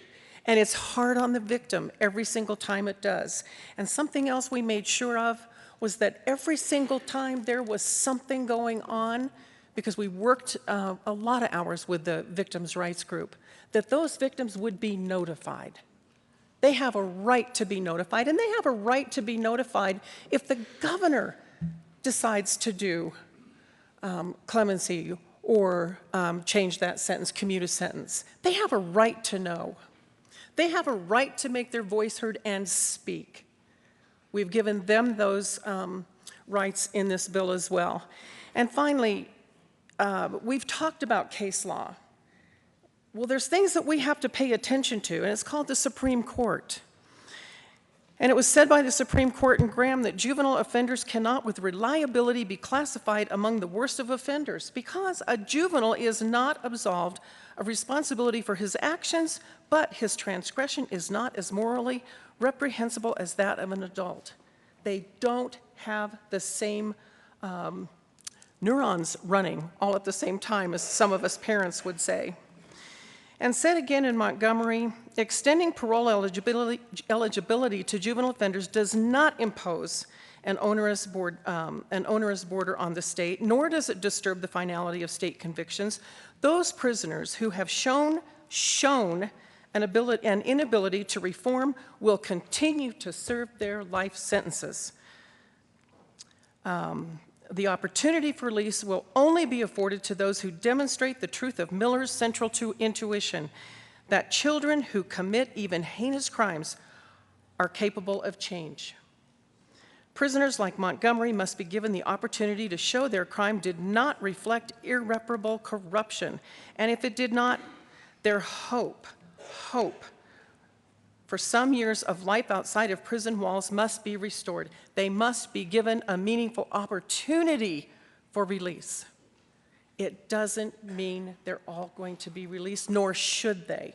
And it's hard on the victim every single time it does. And something else we made sure of was that every single time there was something going on, because we worked a lot of hours with the victims' rights group, that those victims would be notified. They have a right to be notified, and they have a right to be notified if the governor decides to do clemency or change that sentence, commute a sentence. They have a right to know. They have a right to make their voice heard and speak. We've given them those rights in this bill as well. And finally, we've talked about case law. Well, there's things that we have to pay attention to, and it's called the Supreme Court. And it was said by the Supreme Court in Graham that juvenile offenders cannot with reliability be classified among the worst of offenders because a juvenile is not absolved of responsibility for his actions, but his transgression is not as morally reprehensible as that of an adult. They don't have the same neurons running all at the same time as some of us parents would say. And said again in Montgomery, extending parole eligibility to juvenile offenders does not impose an onerous border on the state, nor does it disturb the finality of state convictions. Those prisoners who have shown an inability to reform will continue to serve their life sentences. The opportunity for release will only be afforded to those who demonstrate the truth of Miller's central intuition, that children who commit even heinous crimes are capable of change. Prisoners like Montgomery must be given the opportunity to show their crime did not reflect irreparable corruption, and if it did not, their hope for some years of life outside of prison walls must be restored. They must be given a meaningful opportunity for release. It doesn't mean they're all going to be released, nor should they.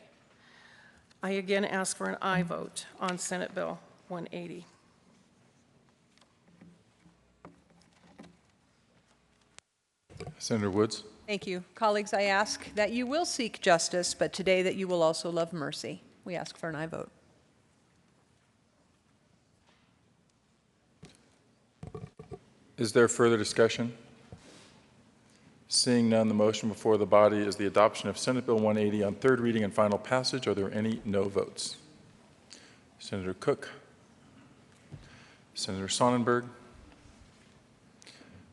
I again ask for an aye vote on Senate Bill 180.
Senator Woods.
Thank you. Colleagues, I ask that you will seek justice, but today that you will also love mercy. We ask for an aye vote.
Is there further discussion? Seeing none, the motion before the body is the adoption of Senate Bill 180 on third reading and final passage. Are there any no votes? Senator Cook, Senator Sonnenberg,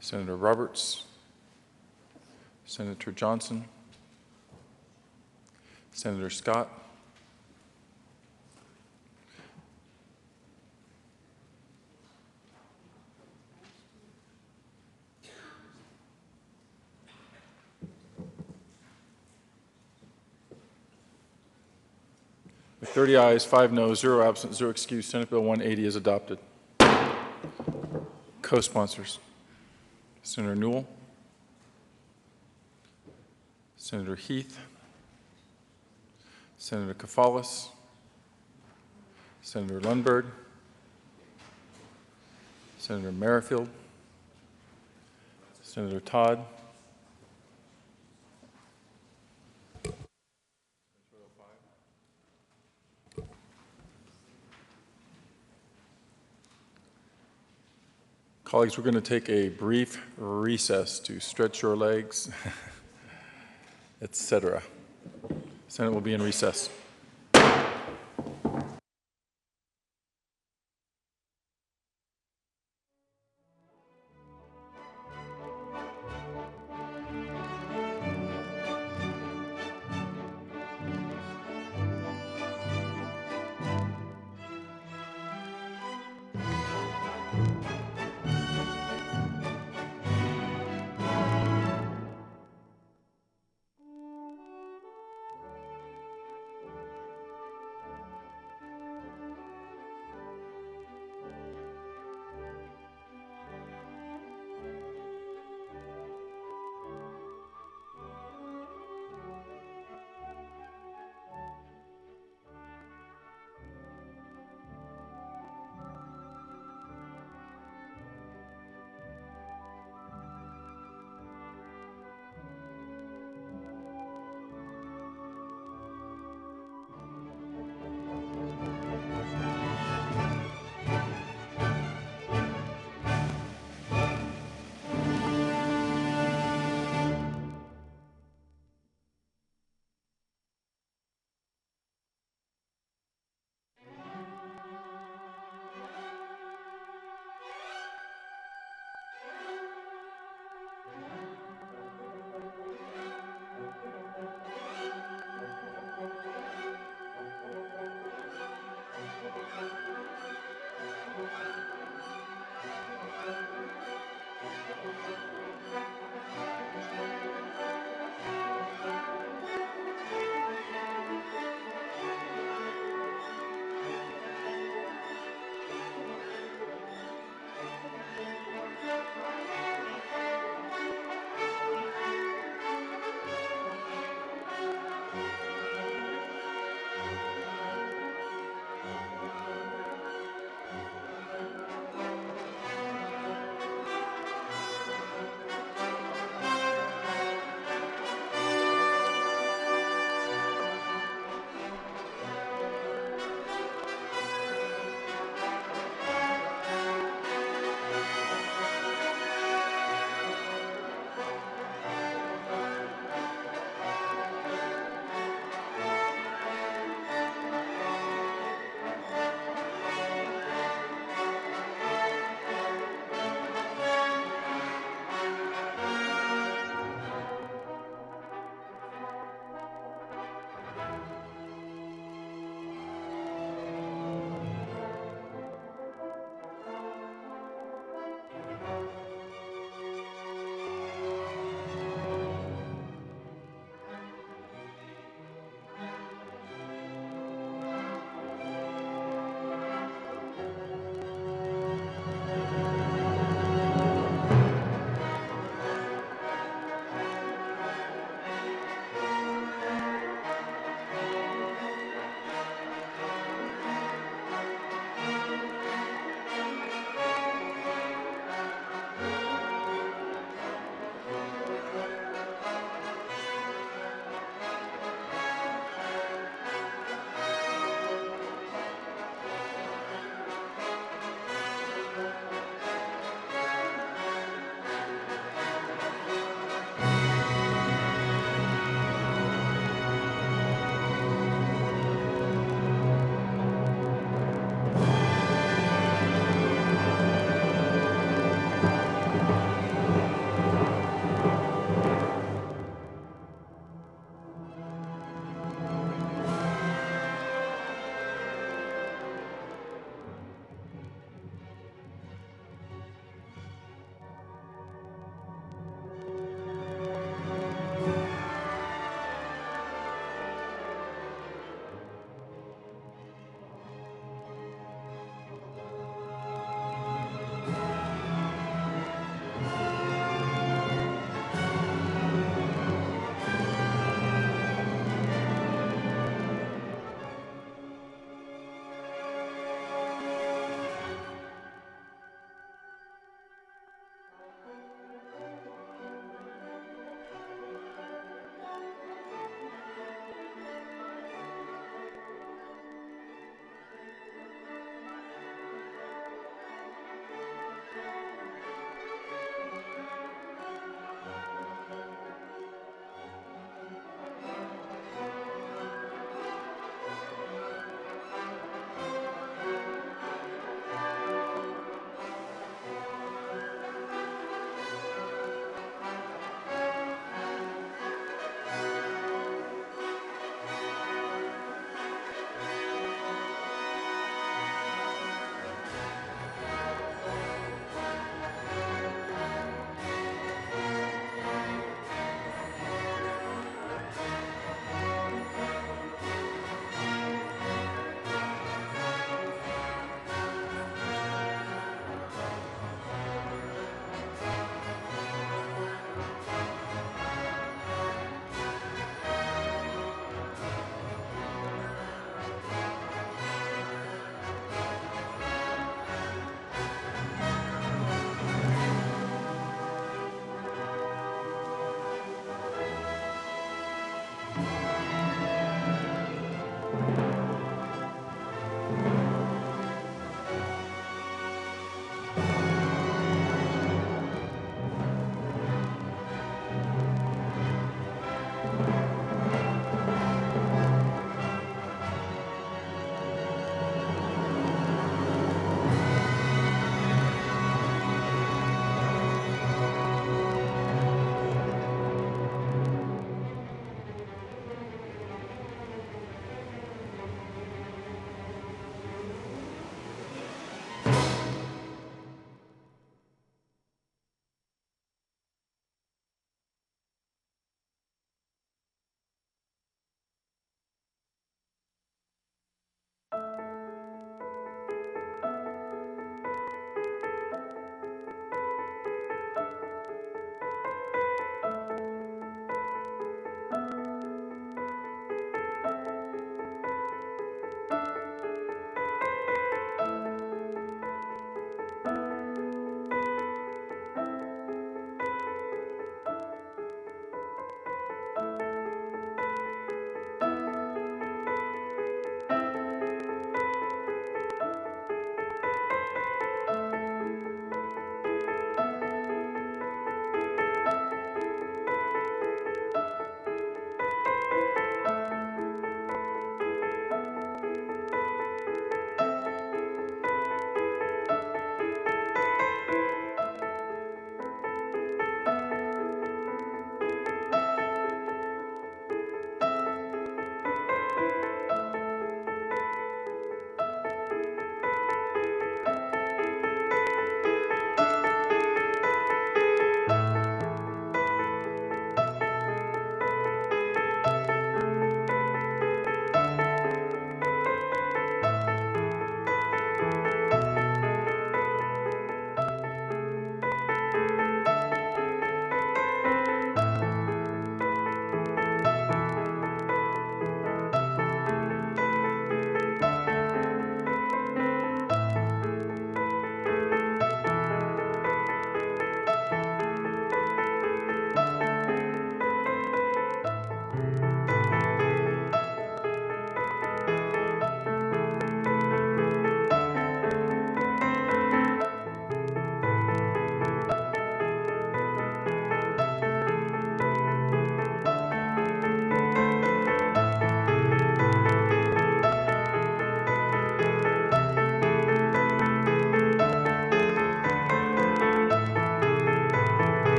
Senator Roberts, Senator Johnson, Senator Scott, with 30 ayes, 5 noes, 0 absent, 0 excused, Senate Bill 180 is adopted. Co-sponsors: Senator Newell, Senator Heath, Senator Kafalis, Senator Lundberg, Senator Merrifield, Senator Todd, colleagues, we're going to take a brief recess to stretch your legs, etc. Senate will be in recess.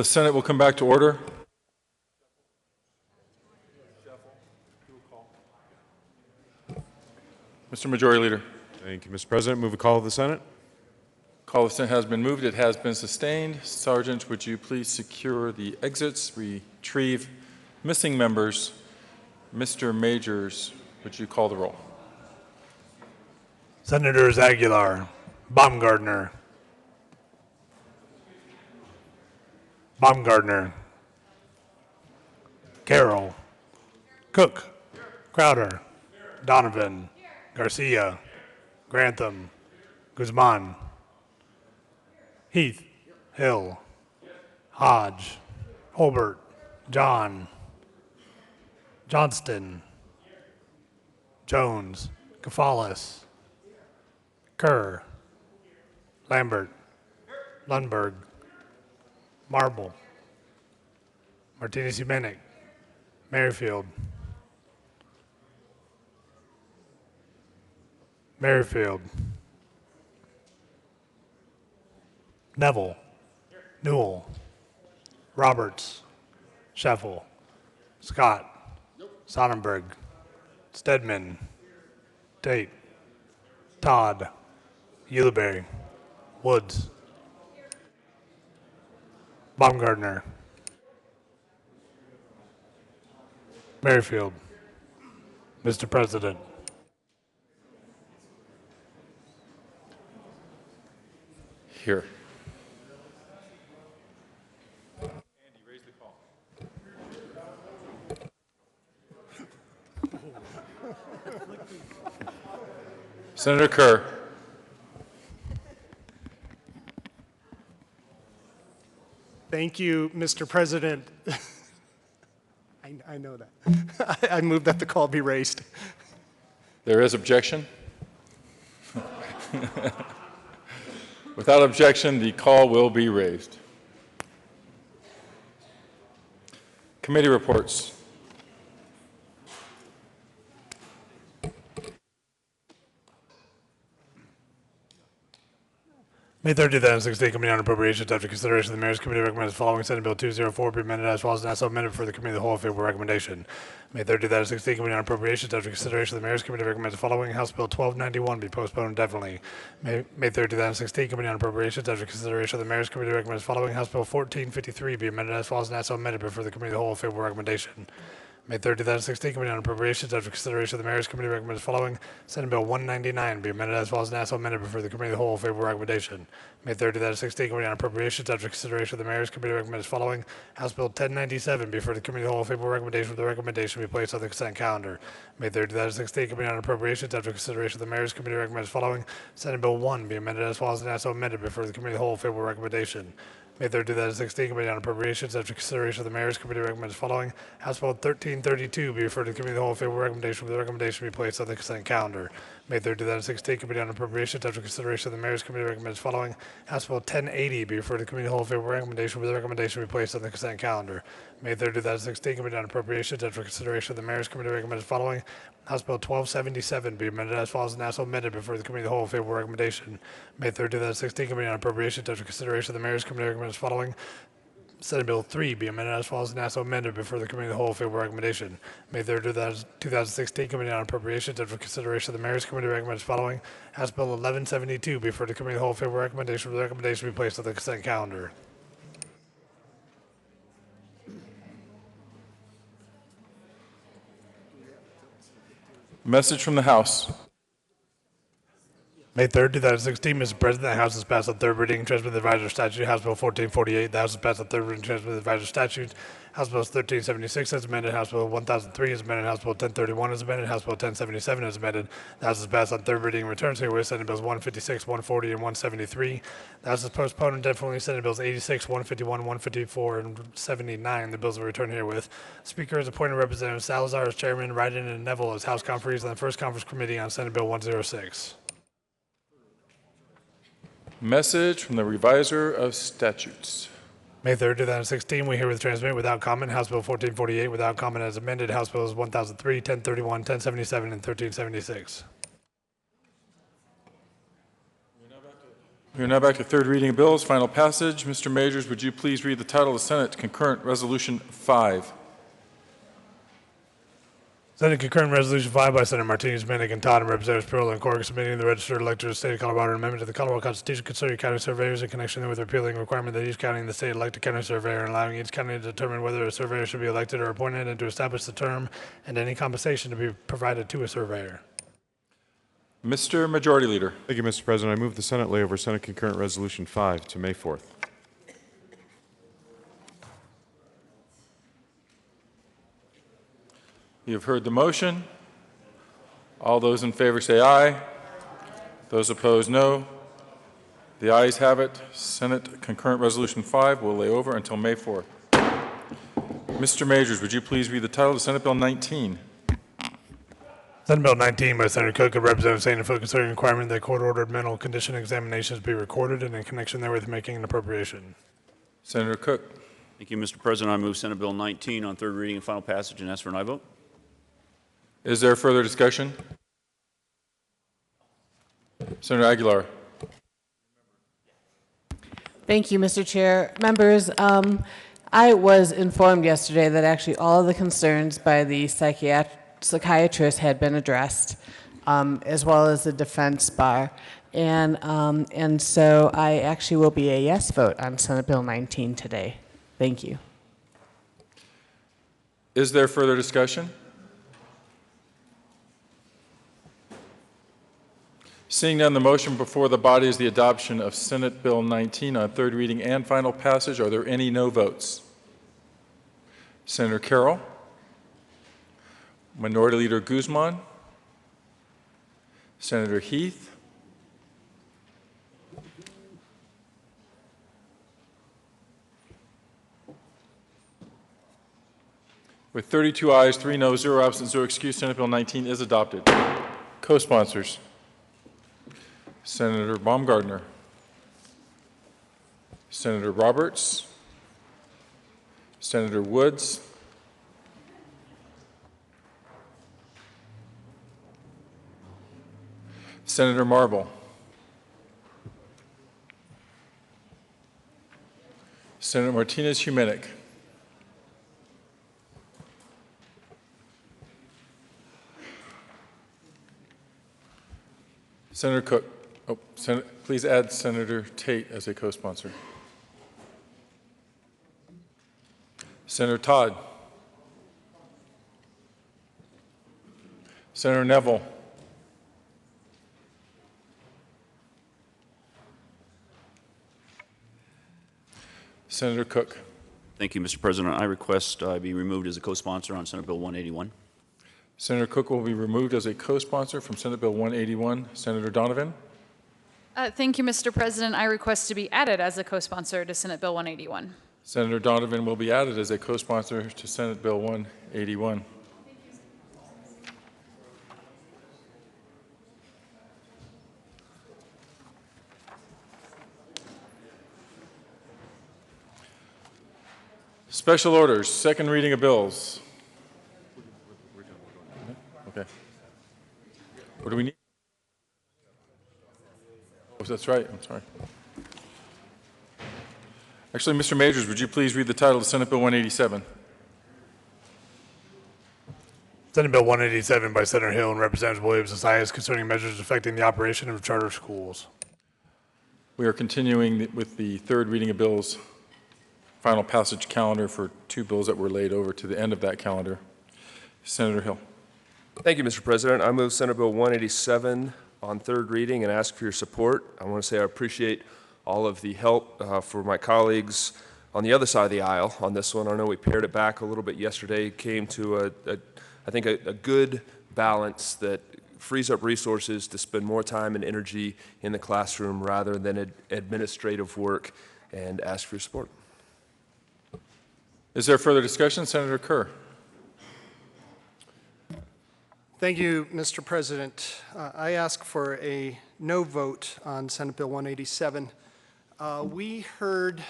The Senate will come back to order. Mr. Majority Leader.
Thank you, Mr. President. Move a call of the Senate.
Call of the Senate has been moved. It has been sustained. Sergeant, would you please secure the exits, retrieve missing members? Mr. Majors, would you call the roll?
Senators Aguilar, Baumgardner, Carroll, Cook, Crowder, Donovan, Garcia, Grantham, Guzman, Heath, Hill, Hodge, Holbert, Johnston, Jones, Kefales, Kerr, Lambert, Lundberg, Marble, Martinez-Humenic, Merrifield, Neville, Newell, Roberts, Scheffel, Scott, Sonnenberg, Stedman, Tate, Todd, Ulibarri, Woods, Baumgardner, Merrifield. Mr. President.
Here. Senator Kerr.
Thank you, Mr. President. I know that. I move that the call be raised.
There is objection? Without objection, the call will be raised. Committee reports.
May 3rd, 2016, Committee on Appropriations, after consideration of the Mayor's Committee recommends the following Senate Bill 204 be amended as follows and also amended for the Committee of the Whole favorable recommendation. May 3rd, 2016, Committee on Appropriations, after consideration of the Mayor's Committee recommends the following House Bill 1291 be postponed indefinitely. May 3rd, 2016, Committee on Appropriations, after consideration of the Mayor's Committee recommends the following House Bill 1453 be amended as follows and also amended before the Committee of the Whole favorable recommendation. May 3rd, 2016, Committee on Appropriations, after consideration of the Mayor's Committee recommends the following Senate Bill 199 be amended as follows and also amended before the Committee of the Whole favorable recommendation. May 3rd, 2016, Committee on Appropriations, after consideration of the Mayor's Committee recommends the following House Bill 1097 before the Committee of the Whole favorable recommendation with the recommendation be placed on the consent calendar. May 3rd, 2016, Committee on Appropriations, after consideration of the Mayor's Committee recommends the following Senate Bill 1 be amended as follows and also amended before the Committee of the Whole favorable recommendation. May 3rd, 2016, Committee on Appropriations, after consideration of the Mayor's Committee recommends the following House Bill 1332 be referred to the Committee of the Whole favorable recommendation with the recommendation be placed on the consent calendar. May 3rd, 2016, Committee on Appropriations, after consideration of the Mayor's Committee recommends the following House Bill 1080 be referred to the Committee of the Whole favorable recommendation with the recommendation be placed on the consent calendar. May 3rd, 2016, Committee on Appropriations, after consideration of the Mayor's Committee recommends the following House Bill 1277 be amended as follows and also amended before the Committee of the Whole favorable recommendation. May 3rd, 2016, Committee on Appropriations, after consideration of the Mayor's Committee recommends the following Senate Bill 3 be amended as follows and also amended before the Committee of the Whole favorable recommendation. May 3rd, 2016, Committee on Appropriations, after consideration of the Mayor's Committee recommends the following House Bill 1172 before the Committee of the Whole favorable recommendation with the recommendation be placed on the consent calendar.
Message from the House.
May 3rd, 2016, Mr. President, the House has passed on third reading Transmitted Advisor Statute, House Bill 1448. The House has passed on third reading Transmitted Advisor Statute, House Bill 1376 as amended, House Bill 1003 as amended, House Bill 1031 as amended, House Bill 1077 as amended. The House has passed on third reading and returns herewith Senate Bills 156, 140, and 173. The House has postponed indefinitely Senate Bills 86, 151, 154, and 79. The bills will return herewith. Speaker has appointed Representatives Salazar as chairman, Ryden and Neville as House conferees on the First Conference Committee on Senate Bill 106.
Message from the Reviser of Statutes.
May 3rd, 2016, we herewith transmit without comment House Bill 1448 without comment as amended, House Bills 1003, 1031, 1077, and 1376.
We are now back to third reading of bills, final passage. Mr. Majors, would you please read the title of Senate Concurrent Resolution 5?
Senate Concurrent Resolution 5 by Senator Martinez, Manek, and Todd, and Representatives Pearl and Corrigan, submitting to the registered electors of the state of Colorado an amendment to the Colorado Constitution concerning county surveyors in connection with repealing the requirement that each county in the state elect a county surveyor and allowing each county to determine whether a surveyor should be elected or appointed and to establish the term and any compensation to be provided to a surveyor.
Mr. Majority Leader.
Thank you, Mr. President. I move the Senate lay over Senate Concurrent Resolution 5 to May 4th.
You have heard the motion. All those in favor say aye. Those opposed, no. The ayes have it. Senate Concurrent Resolution 5 will lay over until May 4th. Mr. Majors, would you please read the title of Senate Bill 19?
Senate Bill 19 by Senator Cook and Representative St. Foot concerning the requirement that court-ordered mental condition examinations be recorded and in connection therewith making an appropriation.
Senator Cook.
Thank you, Mr. President. I move Senate Bill 19 on third reading and final passage and ask for an aye vote.
Is there further discussion? Senator Aguilar.
Thank you, Mr. Chair. Members, I was informed yesterday that actually all of the concerns by the psychiatrist had been addressed, as well as the defense bar. And so I actually will be a yes vote on Senate Bill 19 today. Thank you.
Is there further discussion? Seeing none, the motion before the body is the adoption of Senate Bill 19 on third reading and final passage. Are there any no votes? Senator Carroll, Minority Leader Guzman, Senator Heath, with 32 ayes, 3 noes, 0 absent, 0 excused, Senate Bill 19 is adopted. Co-sponsors. Senator Baumgardner, Senator Roberts, Senator Woods, Senator Marble, Senator Martinez-Humenick, Senator Cook. Oh, please add Senator Tate as a co-sponsor. Senator Todd. Senator Neville. Senator Cook.
Thank you, Mr. President. I request I be removed as a co-sponsor on Senate Bill 181.
Senator Cook will be removed as a co-sponsor from Senate Bill 181. Senator Donovan.
Thank you, Mr. President. I request to be added as a co-sponsor to Senate Bill 181.
Senator Donovan will be added as a co-sponsor to Senate Bill 181. Special orders, second reading of bills. Okay. What do we need? Oh, that's right. I'm sorry. Actually, Mr. Majors, would you please read the title of Senate Bill 187?
Senate Bill 187 by Senator Hill and Representative Williams is concerning measures affecting the operation of charter schools.
We are continuing with the third reading of bills, final passage calendar for 2 bills that were laid over to the end of that calendar. Senator Hill.
Thank you, Mr. President. I move Senate Bill 187 on third reading and ask for your support. I want to say I appreciate all of the help for my colleagues on the other side of the aisle on this one. I know we pared it back a little bit yesterday, came to I think a good balance that frees up resources to spend more time and energy in the classroom rather than administrative work, and ask for your support.
Is there further discussion? Senator Kerr.
Thank you, Mr. President. I ask for a no vote on Senate Bill 187. We heard a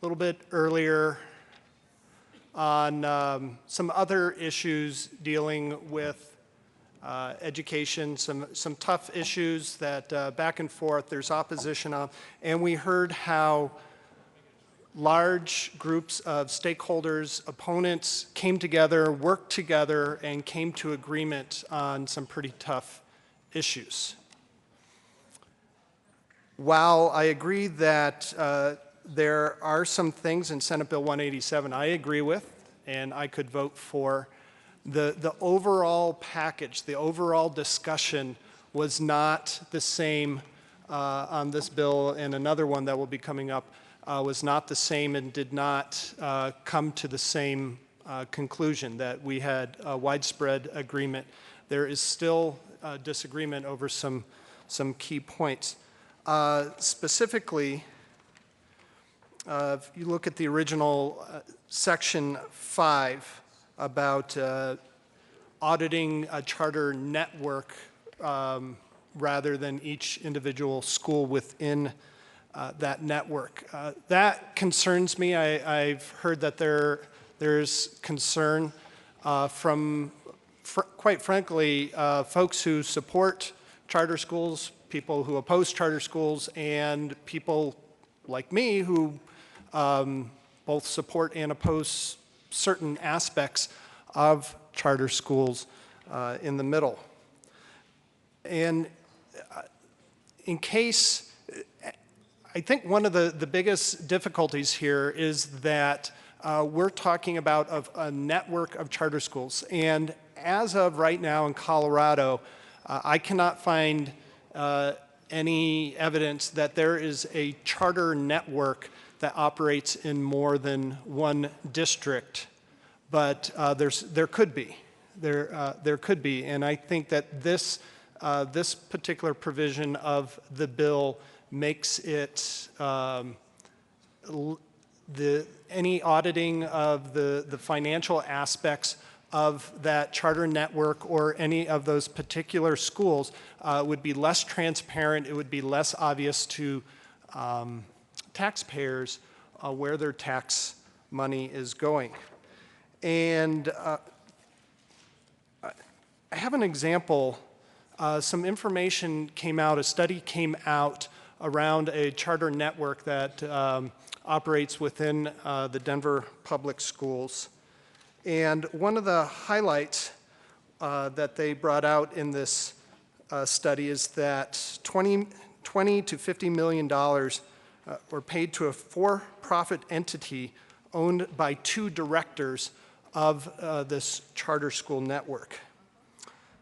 little bit earlier on some other issues dealing with education, some tough issues that back and forth, there's opposition on, and we heard how large groups of stakeholders, opponents came together, worked together, and came to agreement on some pretty tough issues. While I agree that there are some things in Senate Bill 187 I agree with, and I could vote for, the overall package, the overall discussion was not the same on this bill, and another one that will be coming up was not the same and did not come to the same conclusion that we had a widespread agreement. There is still disagreement over some key points. Specifically, if you look at the original Section 5 about auditing a charter network rather than each individual school within that network. That concerns me. I've heard that there's concern from, quite frankly, folks who support charter schools, people who oppose charter schools, and people like me who both support and oppose certain aspects of charter schools in the middle. And in case, I think one of the biggest difficulties here is that we're talking about a network of charter schools. And as of right now in Colorado, I cannot find any evidence that there is a charter network that operates in more than one district, but there could be. There could be, and I think that this particular provision of the bill makes it any auditing of the financial aspects of that charter network or any of those particular schools would be less transparent. It would be less obvious to taxpayers where their tax money is going. And I have an example. Some information came out, a study came out around a charter network that operates within the Denver Public Schools. And one of the highlights that they brought out in this study is that $20 to $50 million were paid to a for-profit entity owned by 2 directors of this charter school network.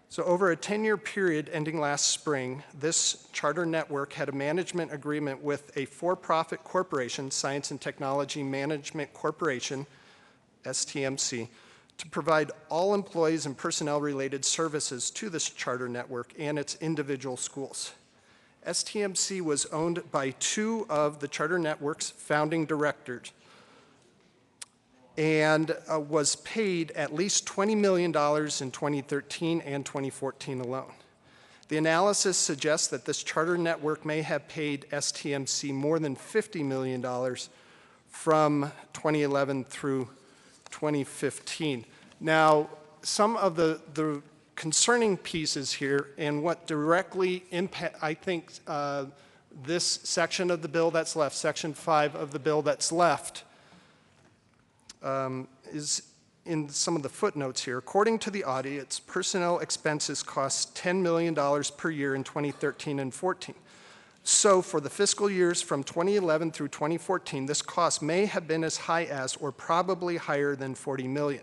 So over a 10-year period ending last spring, this charter network had a management agreement with a for-profit corporation, Science and Technology Management Corporation, STMC, to provide all employees and personnel-related services to this charter network and its individual schools. STMC was owned by 2 of the charter network's founding directors and was paid at least $20 million in 2013 and 2014 alone. The analysis suggests that this charter network may have paid STMC more than $50 million from 2011 through 2015. Now, some of the concerning pieces here and what directly impact, I think, this section of the bill that's left, Section 5 of the bill that's left, is in some of the footnotes here. According to the audit, its personnel expenses cost $10 million per year in 2013 and 14. So for the fiscal years from 2011 through 2014, this cost may have been as high as or probably higher than $40 million,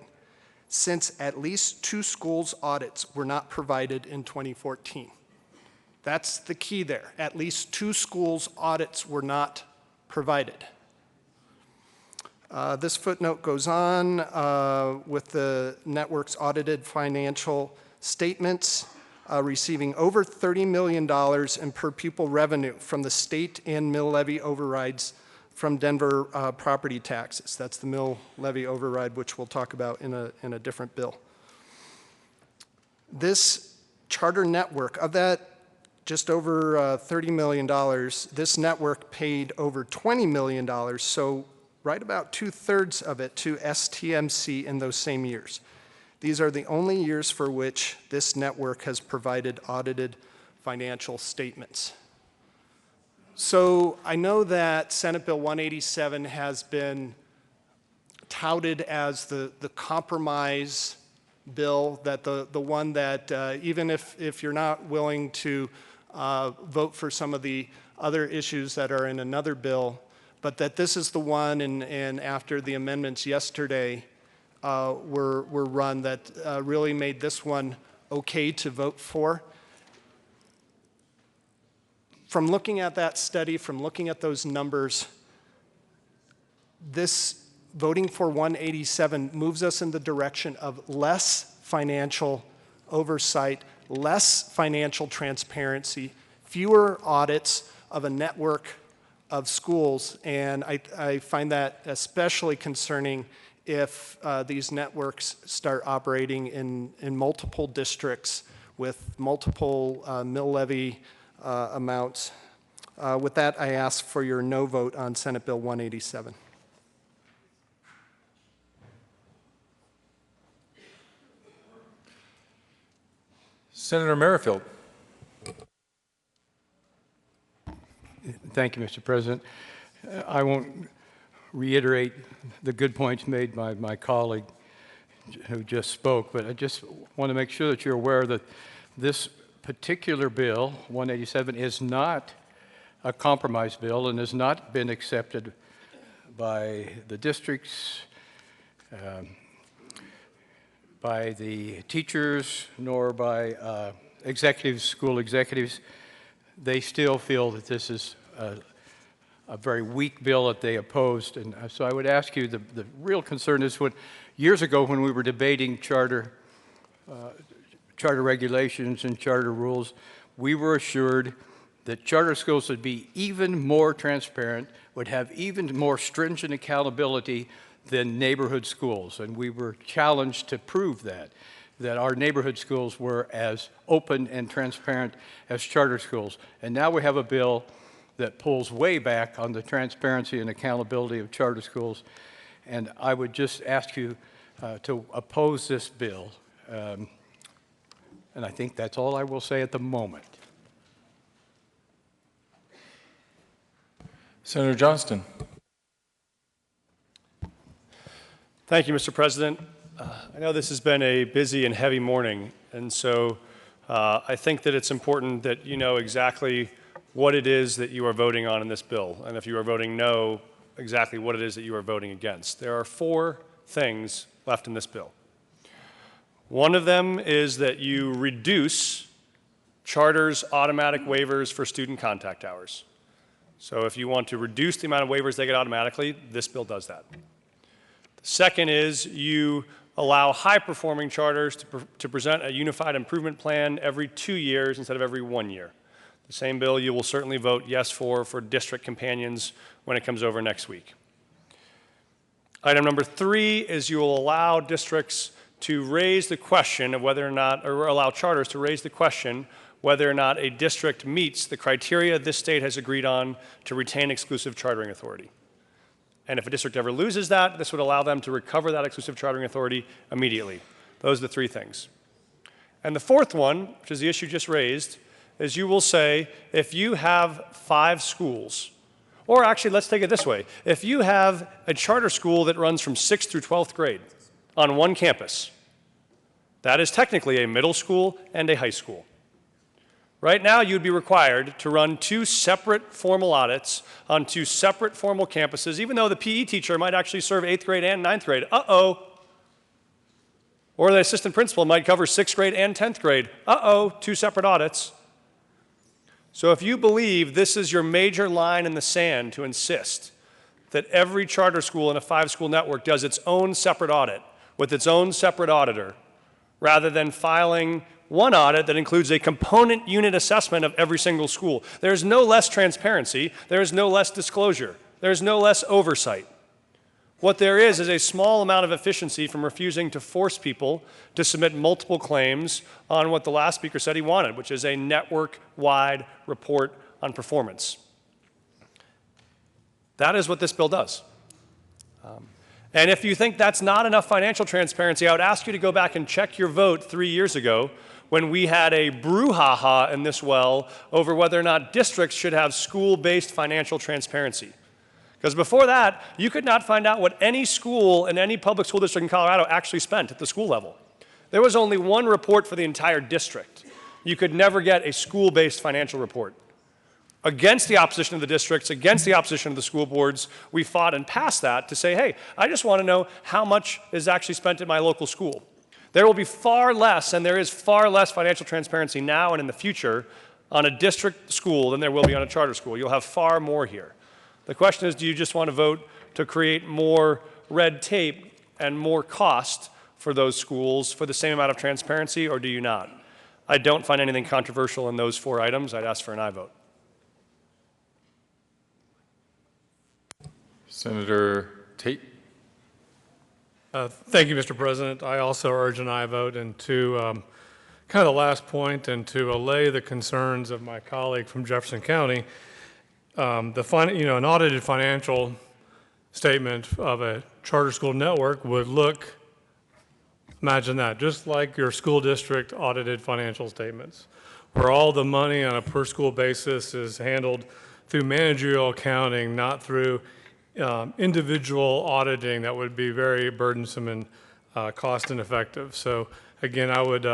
since at least 2 schools' audits were not provided in 2014. That's the key there. At least 2 schools' audits were not provided. This footnote goes on with the network's audited financial statements, receiving over $30 million in per pupil revenue from the state and mill levy overrides from Denver property taxes. That's the mill levy override, which we'll talk about in a different bill. This charter network, of that just over $30 million, this network paid over $20 million, so right about 2/3 of it to STMC in those same years. These are the only years for which this network has provided audited financial statements. So I know that Senate Bill 187 has been touted as the compromise bill, that the one that even if you're not willing to vote for some of the other issues that are in another bill, but that this is the one, and after the amendments yesterday were run, that really made this one okay to vote for. From looking at that study, from looking at those numbers, this voting for 187 moves us in the direction of less financial oversight, less financial transparency, fewer audits of a network of schools, and I find that especially concerning if these networks start operating in multiple districts with multiple mill levy amounts. With that, I ask for your no vote on Senate Bill 187.
Senator Merrifield.
Thank you, Mr. President. I won't reiterate the good points made by my colleague who just spoke, but I just want to make sure that you're aware that this particular bill, 187, is not a compromise bill and has not been accepted by the districts, by the teachers, nor by executives, school executives. They still feel that this is a very weak bill that they opposed. And so I would ask you, the real concern is years ago when we were debating charter regulations and charter rules, we were assured that charter schools would be even more transparent, would have even more stringent accountability than neighborhood schools. And we were challenged to prove that our neighborhood schools were as open and transparent as charter schools. And now we have a bill that pulls way back on the transparency and accountability of charter schools. And I would just ask you to oppose this bill. And I think that's all I will say at the moment.
Senator Johnston.
Thank you, Mr. President. I know this has been a busy and heavy morning, and so I think that it's important that you know exactly what it is that you are voting on in this bill, and if you are voting no, exactly what it is that you are voting against. There are 4 things left in this bill. One of them is that you reduce charter's automatic waivers for student contact hours. So if you want to reduce the amount of waivers they get automatically, this bill does that. The second is you allow high-performing charters to present a unified improvement plan every 2 years instead of every 1 year. The same bill you will certainly vote yes for district companions when it comes over next week. Item number 3 is you will allow districts to raise the question of whether or not, or allow charters to raise the question whether or not a district meets the criteria this state has agreed on to retain exclusive chartering authority. And if a district ever loses that, this would allow them to recover that exclusive chartering authority immediately. Those are the 3 things. And the 4th one, which is the issue just raised, is you will say if you have 5 schools, or actually let's take it this way, if you have a charter school that runs from 6th through 12th grade on one campus, that is technically a middle school and a high school. Right now, you'd be required to run 2 separate formal audits on 2 separate formal campuses, even though the PE teacher might actually serve 8th grade and 9th grade. Uh-oh. Or the assistant principal might cover 6th grade and 10th grade. Uh-oh, 2 separate audits. So if you believe this is your major line in the sand to insist that every charter school in a 5-school network does its own separate audit with its own separate auditor, rather than filing one audit that includes a component unit assessment of every single school. There's no less transparency, there's no less disclosure, there's no less oversight. What there is a small amount of efficiency from refusing to force people to submit multiple claims on what the last speaker said he wanted, which is a network-wide report on performance. That is what this bill does. And if you think that's not enough financial transparency, I would ask you to go back and check your vote 3 years ago when we had a brouhaha in this well over whether or not districts should have school-based financial transparency. Because before that, you could not find out what any school in any public school district in Colorado actually spent at the school level. There was only one report for the entire district. You could never get a school-based financial report. Against the opposition of the districts, against the opposition of the school boards, we fought and passed that to say, hey, I just want to know how much is actually spent at my local school. There will be far less, and there is far less financial transparency now and in the future on a district school than there will be on a charter school. You'll have far more here. The question is, do you just want to vote to create more red tape and more cost for those schools for the same amount of transparency, or do you not? I don't find anything controversial in those 4 items. I'd ask for an aye vote.
Senator Tate.
Thank you, Mr. President. I also urge an aye vote. And to kind of the last point, and to allay the concerns of my colleague from Jefferson County, an audited financial statement of a charter school network would look, imagine that, just like your school district audited financial statements, where all the money on a per school basis is handled through managerial accounting, not through individual auditing that would be very burdensome and cost ineffective. So again, I would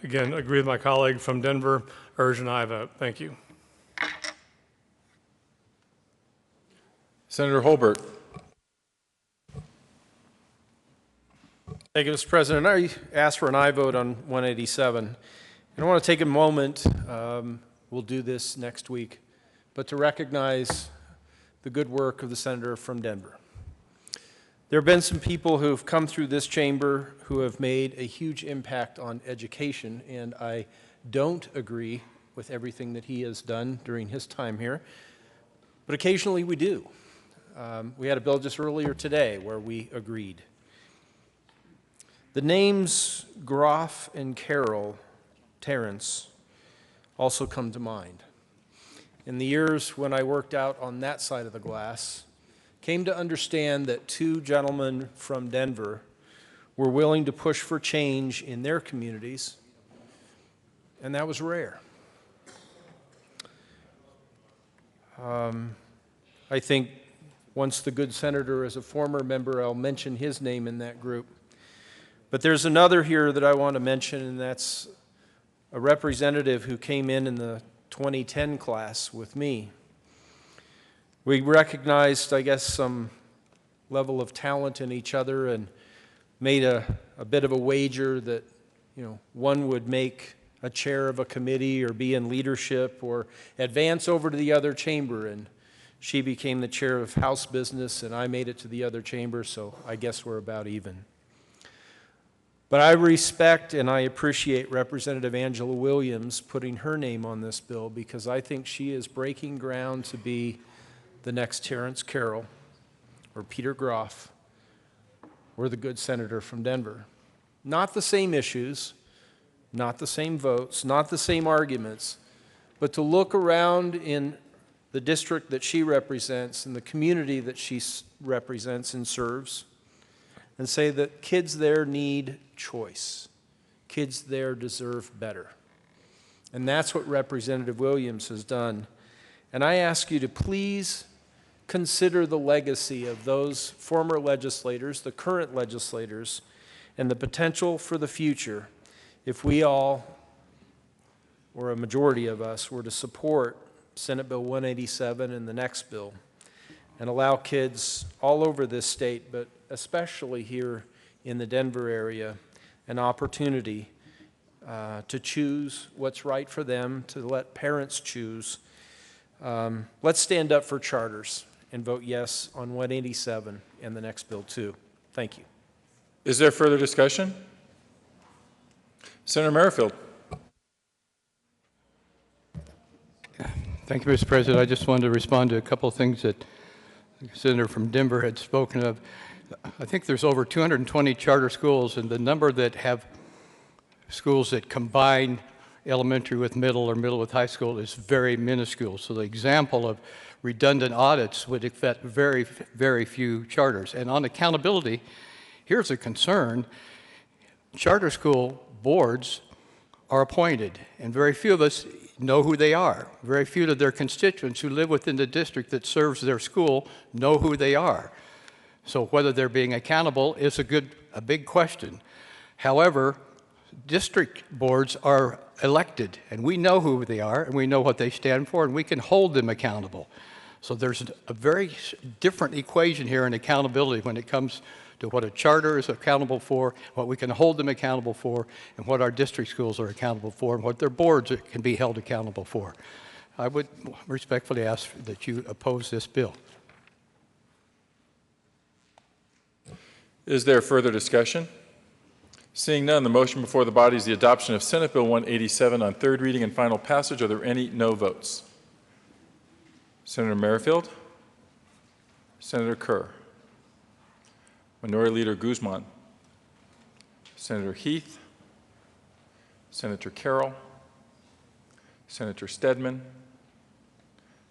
again agree with my colleague from Denver, urge an aye vote. Thank you.
Senator Holbert.
Thank you, Mr. President. I asked for an aye vote on 187. And I want to take a moment, we'll do this next week, but to recognize the good work of the senator from Denver. There have been some people who have come through this chamber who have made a huge impact on education, and I don't agree with everything that he has done during his time here, but occasionally we do. We had a bill just earlier today where we agreed. The names Groff and Carroll Terrence also come to mind. In the years when I worked out on that side of the glass, came to understand that 2 gentlemen from Denver were willing to push for change in their communities, and that was rare. I think once the good senator is a former member, I'll mention his name in that group. But there's another here that I want to mention, and that's a representative who came in the 2010 class with me. We recognized, I guess, some level of talent in each other and made a bit of a wager that, one would make a chair of a committee or be in leadership or advance over to the other chamber. And she became the chair of House Business, and I made it to the other chamber, so I guess we're about even. But I respect and I appreciate Representative Angela Williams putting her name on this bill, because I think she is breaking ground to be the next Terrence Carroll or Peter Groff or the good senator from Denver. Not the same issues, not the same votes, not the same arguments, but to look around in the district that she represents and the community that she represents and serves and say that kids there need choice. Kids there deserve better. And that's what Representative Williams has done. And I ask you to please consider the legacy of those former legislators, the current legislators, and the potential for the future if we all, or a majority of us, were to support Senate Bill 187 and the next bill and allow kids all over this state, but especially here in the Denver area, an opportunity to choose what's right for them, to let parents choose. Let's stand up for charters and vote yes on 187 and the next bill too. Thank you.
Is there further discussion? Senator Merrifield.
Thank you, Mr. President. I just wanted to respond to a couple of things that the senator from Denver had spoken of. I think there's over 220 charter schools, and the number that have schools that combine elementary with middle or middle with high school is very minuscule. So the example of redundant audits would affect very, very few charters. And on accountability, here's a concern. Charter school boards are appointed, and very few of us know who they are. Very few of their constituents who live within the district that serves their school know who they are. So whether they're being accountable is a big question. However, district boards are elected, and we know who they are, and we know what they stand for, and we can hold them accountable. So there's a very different equation here in accountability when it comes to what a charter is accountable for, what we can hold them accountable for, and what our district schools are accountable for, and what their boards can be held accountable for. I would respectfully ask that you oppose this bill.
Is there further discussion? Seeing none, the motion before the body is the adoption of Senate Bill 187 on third reading and final passage. Are there any no votes? Senator Merrifield? Senator Kerr? Minority Leader Guzman? Senator Heath? Senator Carroll? Senator Stedman?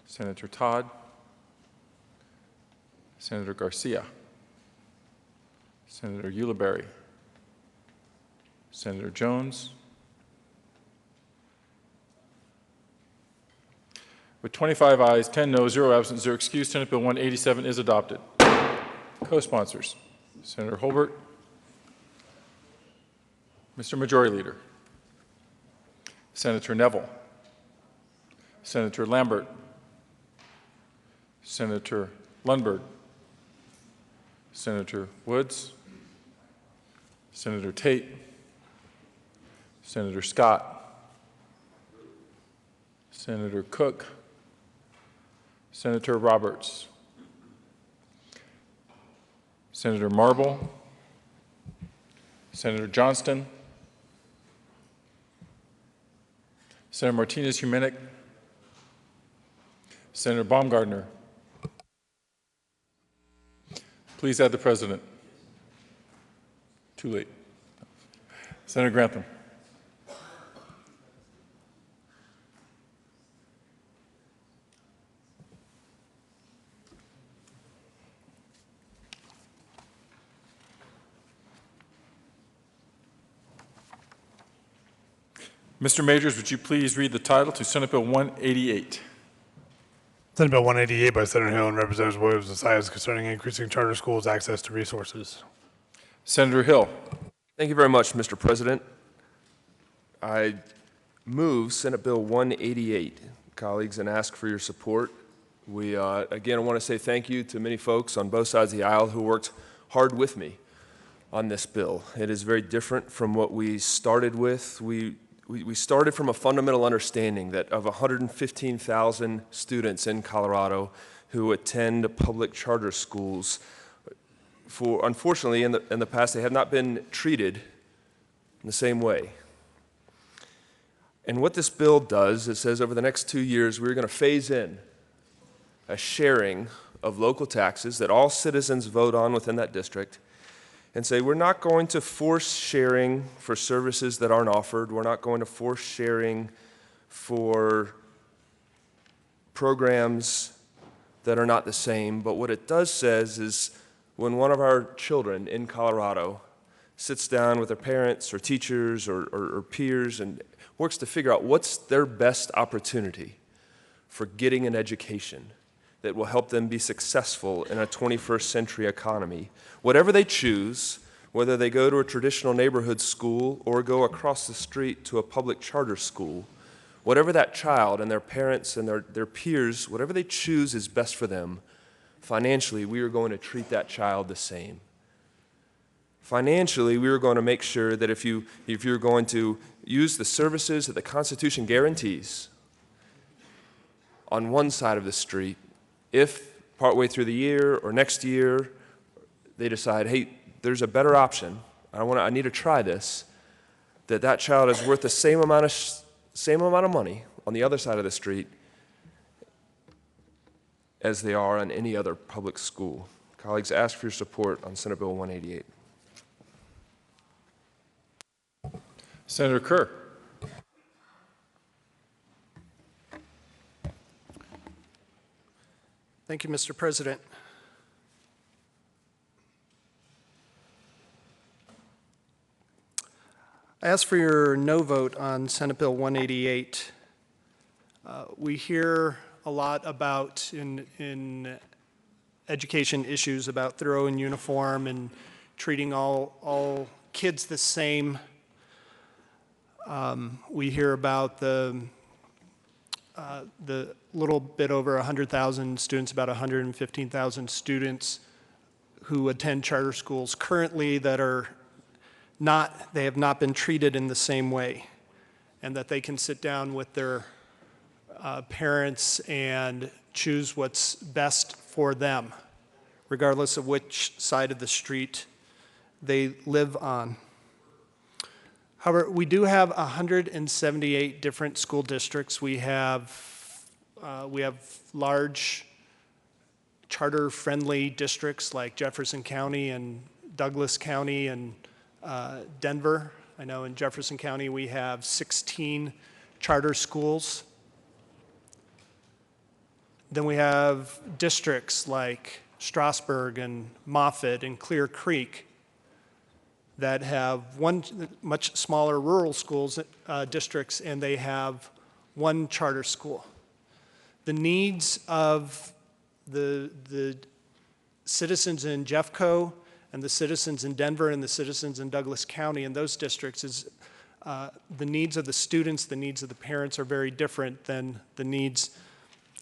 Senator Todd? Senator Garcia? Senator Ulibarri? Senator Jones? With 25 ayes, 10 noes, 0 absent, 0 excused, Senate Bill 187 is adopted. Co-sponsors, Senator Holbert, Mr. Majority Leader, Senator Neville, Senator Lambert, Senator Lundberg, Senator Woods, Senator Tate, Senator Scott, Senator Cook, Senator Roberts, Senator Marble, Senator Johnston, Senator Martinez-Humenick, Senator Baumgardner. Please add the President. Too late. Senator Grantham. Mr. Majors, would you please read the title to Senate Bill 188?
Senate Bill 188 by Senator Hill and Representative Williams and Sias concerning increasing charter schools' access to resources.
Senator Hill.
Thank you very much, Mr. President. I move Senate Bill 188, colleagues, and ask for your support. We, again, I want to say thank you to many folks on both sides of the aisle who worked hard with me on this bill. It is very different from what we started with. We started from a fundamental understanding that of 115,000 students in Colorado who attend public charter schools, unfortunately, in the past, they have not been treated in the same way. And what this bill does, it says over the next 2 years, we're going to phase in a sharing of local taxes that all citizens vote on within that district, and say we're not going to force sharing for services that aren't offered. We're not going to force sharing for programs that are not the same. But what it does says is when one of our children in Colorado sits down with their parents or teachers or peers and works to figure out what's their best opportunity for getting an education that will help them be successful in a 21st century economy. Whatever they choose, whether they go to a traditional neighborhood school or go across the street to a public charter school, whatever that child and their parents and their peers, whatever they choose is best for them, financially, we are going to treat that child the same. Financially, we are going to make sure that if you're going to use the services that the Constitution guarantees on one side of the street, if partway through the year or next year they decide, hey, there's a better option, I need to try this, that child is worth the same amount of money on the other side of the street as they are on any other public school. Colleagues, ask for your support on Senate Bill 188.
Senator Kerr.
Thank you, Mr. President. I ask for your no vote on Senate Bill 188. We hear a lot about in education issues about thorough and uniform and treating all kids the same. We hear about the little bit over 100,000 students, about 115,000 students who attend charter schools currently that are they have not been treated in the same way, and that they can sit down with their parents and choose what's best for them, regardless of which side of the street they live on. However, we do have 178 different school districts. We have large charter-friendly districts like Jefferson County and Douglas County and Denver. I know in Jefferson County we have 16 charter schools. Then we have districts like Strasburg and Moffett and Clear Creek that have one much smaller rural schools districts, and they have one charter school. The needs of the citizens in Jeffco and the citizens in Denver and the citizens in Douglas County and those districts is the needs of the students, the needs of the parents are very different than the needs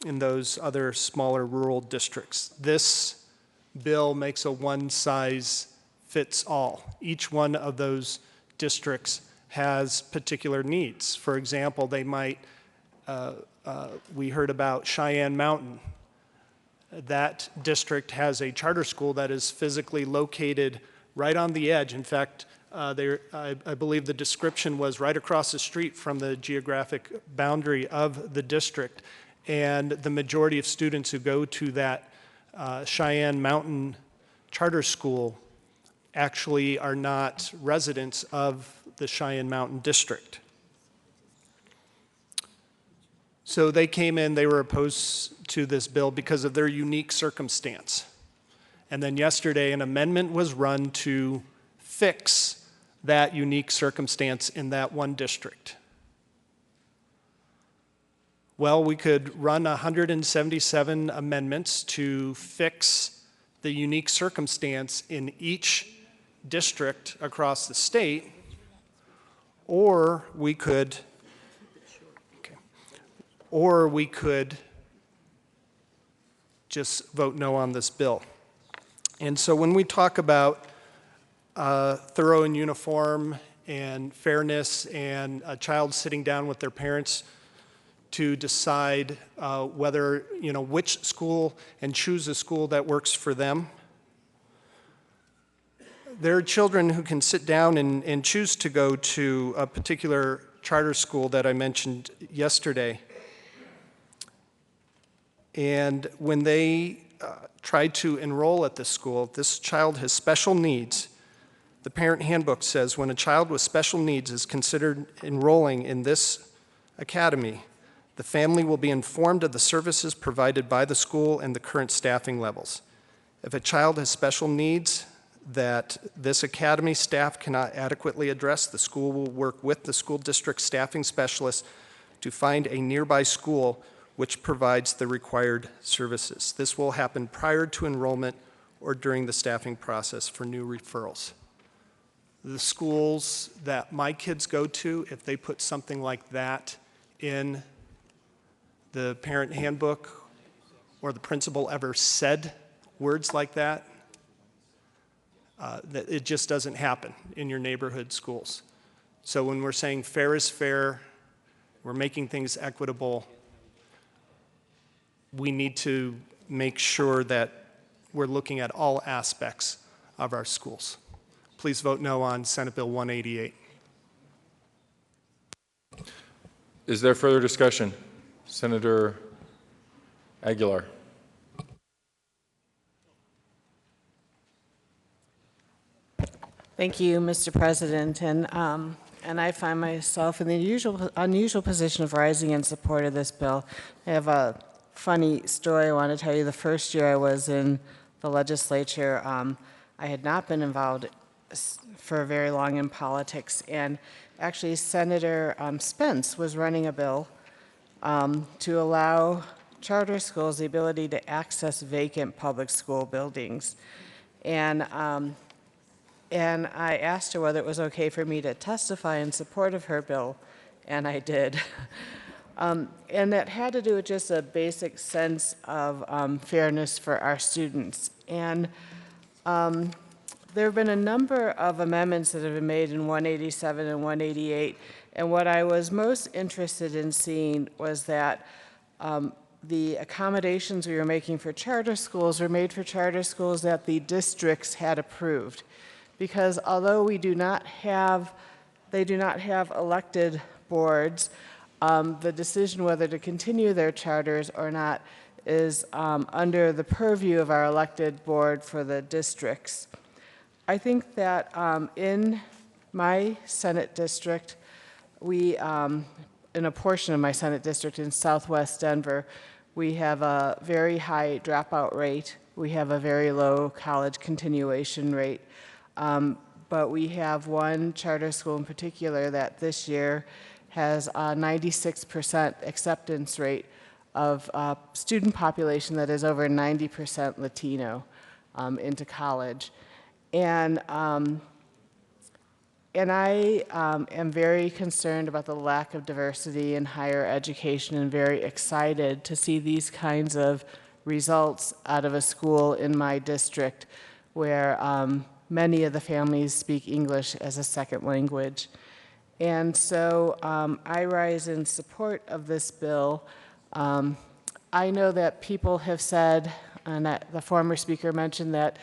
in those other smaller rural districts. This bill makes a one-size-fits-all. Each one of those districts has particular needs. For example, they might, we heard about Cheyenne Mountain. That district has a charter school that is physically located right on the edge. In fact, I believe the description was right across the street from the geographic boundary of the district. And the majority of students who go to that Cheyenne Mountain charter school actually are not residents of the Cheyenne Mountain district. So they came in, they were opposed to this bill because of their unique circumstance. And then yesterday, an amendment was run to fix that unique circumstance in that one district. Well, we could run 177 amendments to fix the unique circumstance in each district across the state, or we could just vote no on this bill. And so when we talk about thorough and uniform and fairness and a child sitting down with their parents to decide whether, which school and choose a school that works for them, there are children who can sit down and choose to go to a particular charter school that I mentioned yesterday. And when they try to enroll at this school, if this child has special needs, the parent handbook says when a child with special needs is considered enrolling in this academy, the family will be informed of the services provided by the school and the current staffing levels. If a child has special needs that this academy staff cannot adequately address, the school will work with the school district staffing specialists to find a nearby school which provides the required services. This will happen prior to enrollment or during the staffing process for new referrals. The schools that my kids go to, if they put something like that in the parent handbook or the principal ever said words like that it just doesn't happen in your neighborhood schools. So when we're saying fair is fair, we're making things equitable, we need to make sure that we're looking at all aspects of our schools. Please vote no on Senate Bill 188.
Is there further discussion? Senator Aguilar.
Thank you, Mr. President. And I find myself in the unusual position of rising in support of this bill. I have funny story I want to tell you. The first year I was in the legislature, I had not been involved for very long in politics, and actually Senator Spence was running a bill to allow charter schools the ability to access vacant public school buildings. And I asked her whether it was okay for me to testify in support of her bill, and I did. And that had to do with just a basic sense of fairness for our students. And there have been a number of amendments that have been made in 187 and 188, and what I was most interested in seeing was that the accommodations we were making for charter schools were made for charter schools that the districts had approved. Because although they do not have elected boards, the decision whether to continue their charters or not is under the purview of our elected board for the districts. I think that in my Senate district, in a portion of my Senate district in southwest Denver, we have a very high dropout rate. We have a very low college continuation rate. But we have one charter school in particular that this year has a 96% acceptance rate of student population that is over 90% Latino into college. And I am very concerned about the lack of diversity in higher education and very excited to see these kinds of results out of a school in my district where many of the families speak English as a second language. And so I rise in support of this bill. I know that people have said, and that the former speaker mentioned that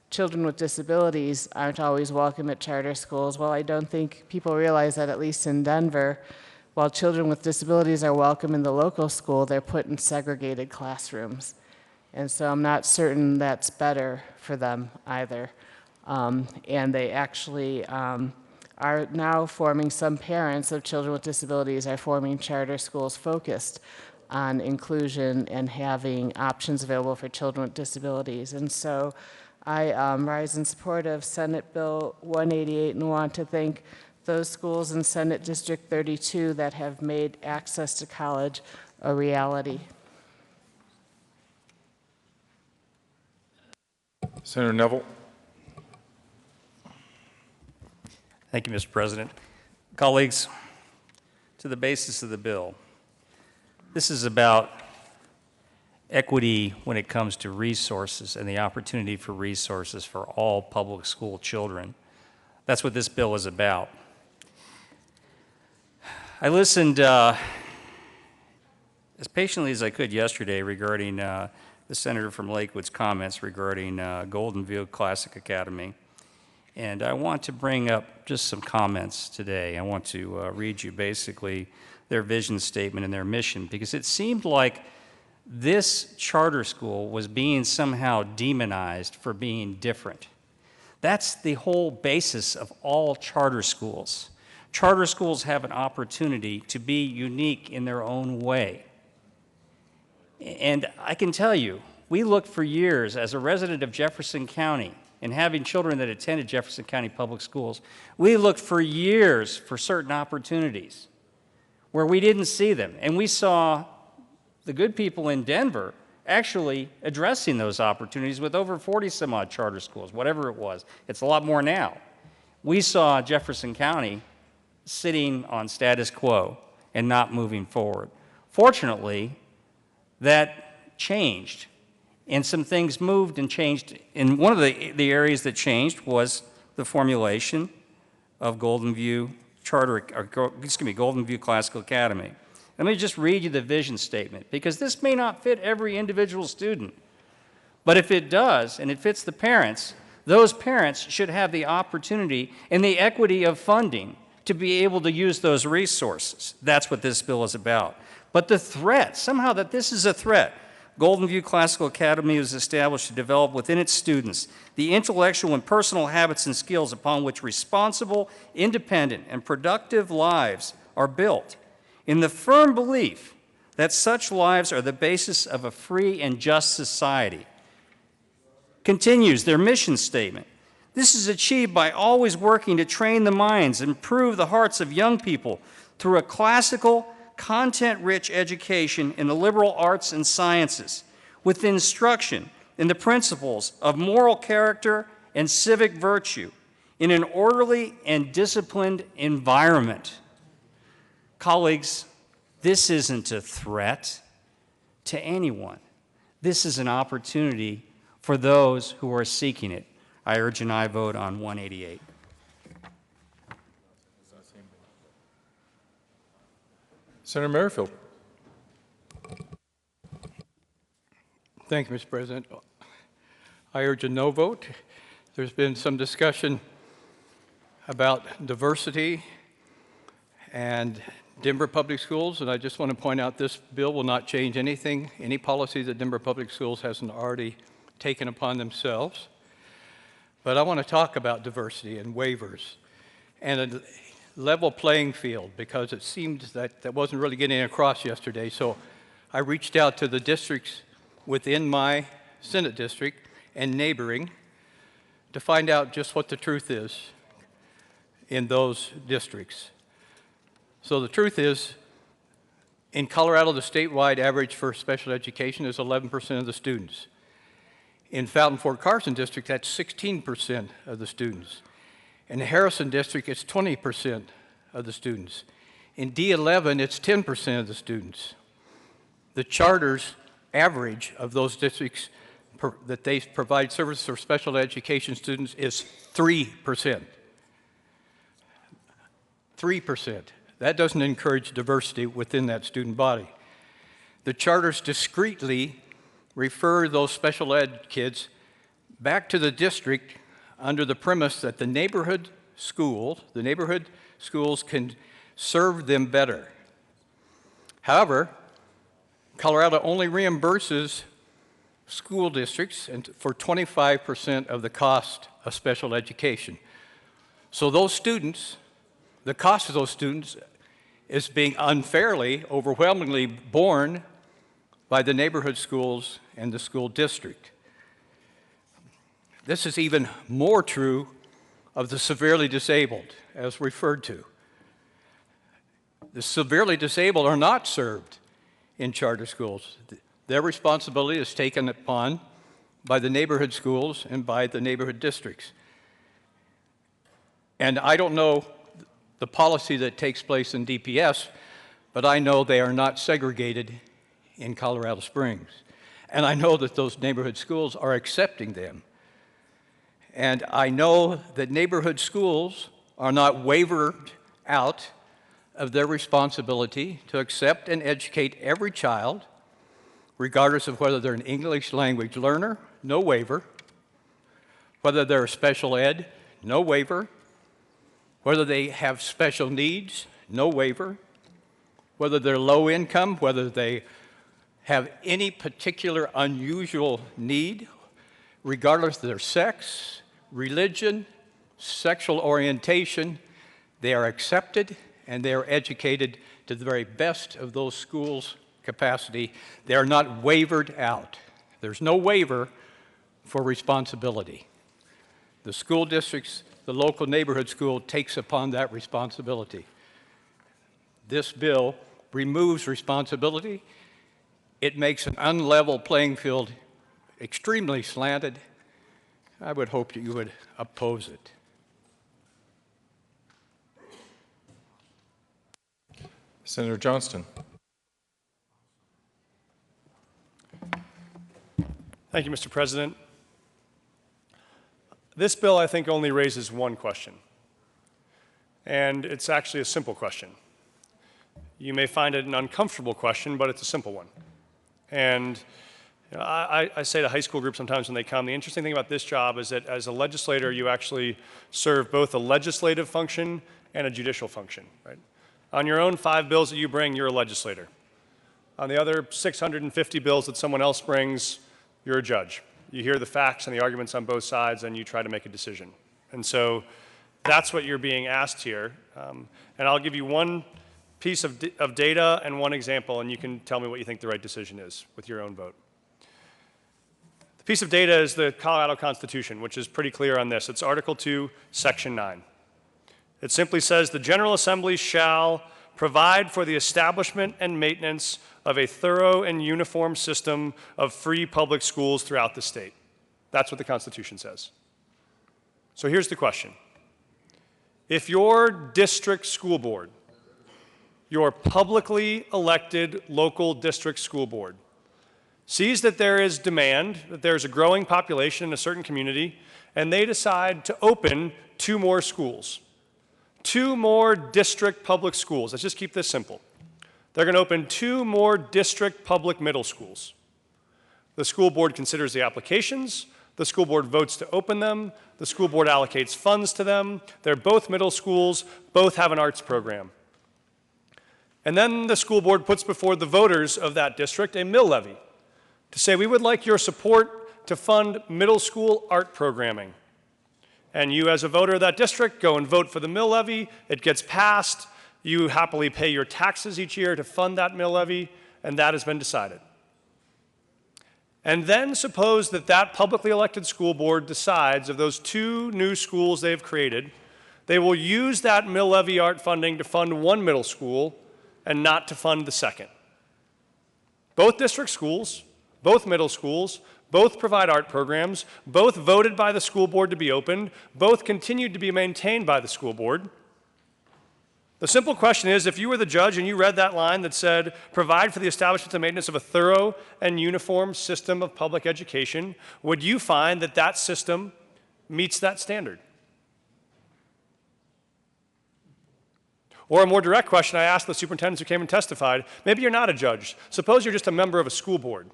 children with disabilities aren't always welcome at charter schools. Well, I don't think people realize that, at least in Denver, while children with disabilities are welcome in the local school, they're put in segregated classrooms. And so I'm not certain that's better for them either. And they actually are now forming, some parents of children with disabilities are forming charter schools focused on inclusion and having options available for children with disabilities. And so I rise in support of Senate Bill 188 and want to thank those schools in Senate District 32 that have made access to college a reality.
Senator Neville.
Thank you, Mr. President. Colleagues, to the basis of the bill, this is about equity when it comes to resources and the opportunity for resources for all public school children. That's what this bill is about. I listened as patiently as I could yesterday regarding the senator from Lakewood's comments regarding Golden View Classic Academy. And I want to bring up just some comments today. I want to read you basically their vision statement and their mission, because it seemed like this charter school was being somehow demonized for being different. That's the whole basis of all charter schools. Charter schools have an opportunity to be unique in their own way. And I can tell you, we looked for years as a resident of Jefferson County and having children that attended Jefferson County Public Schools, we looked for years for certain opportunities where we didn't see them. And we saw the good people in Denver actually addressing those opportunities with over 40 some odd charter schools, whatever it was. It's a lot more now. We saw Jefferson County sitting on status quo and not moving forward. Fortunately, that changed, and some things moved and changed. And one of the areas that changed was the formulation of Golden View Golden View Classical Academy. Let me just read you the vision statement, because this may not fit every individual student. But if it does, and it fits the parents, those parents should have the opportunity and the equity of funding to be able to use those resources. That's what this bill is about. But the threat, somehow that this is a threat. Golden View Classical Academy was established to develop within its students the intellectual and personal habits and skills upon which responsible, independent, and productive lives are built, in the firm belief that such lives are the basis of a free and just society. Continues their mission statement. This is achieved by always working to train the minds and improve the hearts of young people through a classical, content-rich education in the liberal arts and sciences, with instruction in the principles of moral character and civic virtue in an orderly and disciplined environment. Colleagues, this isn't a threat to anyone. This is an opportunity for those who are seeking it. I urge an aye vote on 188.
Senator Merrifield.
Thank you, Mr. President. I urge a no vote. There's been some discussion about diversity and Denver Public Schools, and I just want to point out this bill will not change anything, any policy that Denver Public Schools hasn't already taken upon themselves. But I want to talk about diversity and waivers and a level playing field, because it seemed that wasn't really getting across yesterday. So I reached out to the districts within my Senate district and neighboring to find out just what the truth is in those districts. So the truth is, in Colorado, the statewide average for special education is 11% of the students. In Fountain-Fort Carson District, that's 16% of the students. In the Harrison District, it's 20% of the students. In D11, it's 10% of the students. The charters average of those districts that they provide services for special education students is 3%. 3%. That doesn't encourage diversity within that student body. The charters discreetly refer those special ed kids back to the district under the premise that the neighborhood schools can serve them better. However, Colorado only reimburses school districts for 25% of the cost of special education. So those students, the cost of those students is being unfairly, overwhelmingly borne by the neighborhood schools and the school district. This is even more true of the severely disabled, as referred to. The severely disabled are not served in charter schools. Their responsibility is taken upon by the neighborhood schools and by the neighborhood districts. And I don't know the policy that takes place in DPS, but I know they are not segregated in Colorado Springs. And I know that those neighborhood schools are accepting them. And I know that neighborhood schools are not wavered out of their responsibility to accept and educate every child, regardless of whether they're an English language learner, no waiver, whether they're special ed, no waiver, whether they have special needs, no waiver, whether they're low income, whether they have any particular unusual need, regardless of their sex, religion, sexual orientation, they are accepted and they are educated to the very best of those schools' capacity. They are not wavered out. There's no waiver for responsibility. The school districts, the local neighborhood school takes upon that responsibility. This bill removes responsibility. It makes an unlevel playing field extremely slanted. I would hope that you would oppose it.
Senator Johnston.
Thank you, Mr. President. This bill, I think, only raises one question, and it's actually a simple question. You may find it an uncomfortable question, but it's a simple one. And you know, I say to high school groups sometimes when they come, the interesting thing about this job is that as a legislator, you actually serve both a legislative function and a judicial function, right? On your own 5 bills that you bring, you're a legislator. On the other 650 bills that someone else brings, you're a judge. You hear the facts and the arguments on both sides, and you try to make a decision. And so that's what you're being asked here. And I'll give you one piece of data and one example, and you can tell me what you think the right decision is with your own vote. The piece of data is the Colorado Constitution, which is pretty clear on this. It's Article 2, Section 9. It simply says the General Assembly shall provide for the establishment and maintenance of a thorough and uniform system of free public schools throughout the state. That's what the Constitution says. So here's the question. If your district school board, your publicly elected local district school board, sees that there is demand, that there's a growing population in a certain community, and they decide to open 2 more schools, 2 more district public schools. Let's just keep this simple. They're going to open 2 more district public middle schools. The school board considers the applications. The school board votes to open them. The school board allocates funds to them. They're both middle schools. Both have an arts program. And then the school board puts before the voters of that district a mill levy to say, we would like your support to fund middle school art programming. And you, as a voter of that district, go and vote for the mill levy. It gets passed. You happily pay your taxes each year to fund that mill levy, and that has been decided. And then suppose that that publicly elected school board decides of those 2 new schools they've created, they will use that mill levy art funding to fund 1 middle school and not to fund the second. Both district schools, both middle schools, both provide art programs, both voted by the school board to be opened, both continued to be maintained by the school board. The simple question is, if you were the judge and you read that line that said, provide for the establishment and maintenance of a thorough and uniform system of public education, would you find that that system meets that standard? Or a more direct question I asked the superintendents who came and testified, maybe you're not a judge. Suppose you're just a member of a school board.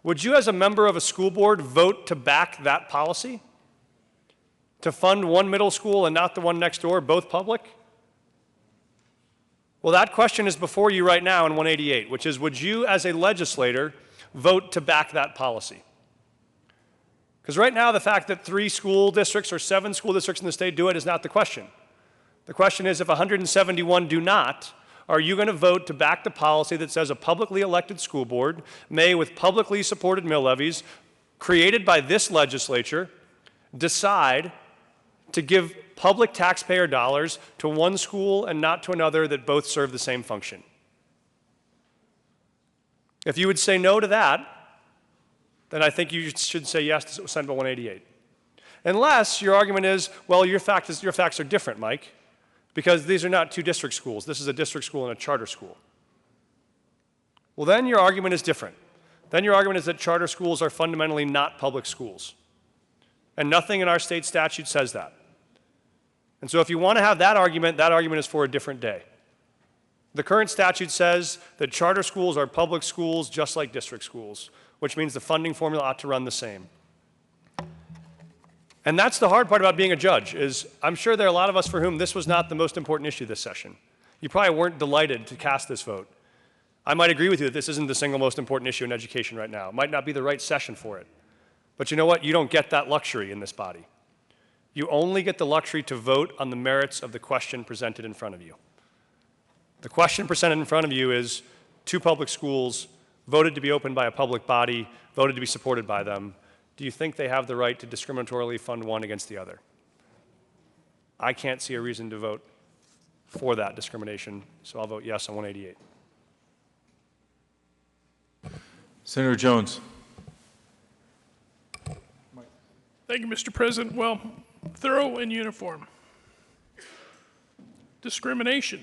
Would you, as a member of a school board, vote to back that policy? To fund 1 middle school and not the one next door, both public? Well, that question is before you right now in 188, which is, would you, as a legislator, vote to back that policy? Because right now, the fact that 3 school districts or 7 school districts in the state do it is not the question. The question is, if 171 do not, are you going to vote to back the policy that says a publicly elected school board may, with publicly supported mill levies created by this legislature, decide to give public taxpayer dollars to 1 school and not to another that both serve the same function? If you would say no to that, then I think you should say yes to Senate Bill 188. Unless your argument is, well, your facts are different, Mike, because these are not 2 district schools. This is a district school and a charter school. Well, then your argument is different. Then your argument is that charter schools are fundamentally not public schools. And nothing in our state statute says that. And so if you want to have that argument is for a different day. The current statute says that charter schools are public schools just like district schools, which means the funding formula ought to run the same. And that's the hard part about being a judge, is I'm sure there are a lot of us for whom this was not the most important issue this session. You probably weren't delighted to cast this vote. I might agree with you that this isn't the single most important issue in education right now. It might not be the right session for it. But you know what? You don't get that luxury in this body. You only get the luxury to vote on the merits of the question presented in front of you. The question presented in front of you is 2 public schools voted to be opened by a public body, voted to be supported by them. Do you think they have the right to discriminatorily fund one against the other? I can't see a reason to vote for that discrimination, so I'll vote yes on 188.
Senator Jones.
Thank you, Mr. President. Well, thorough and uniform. Discrimination.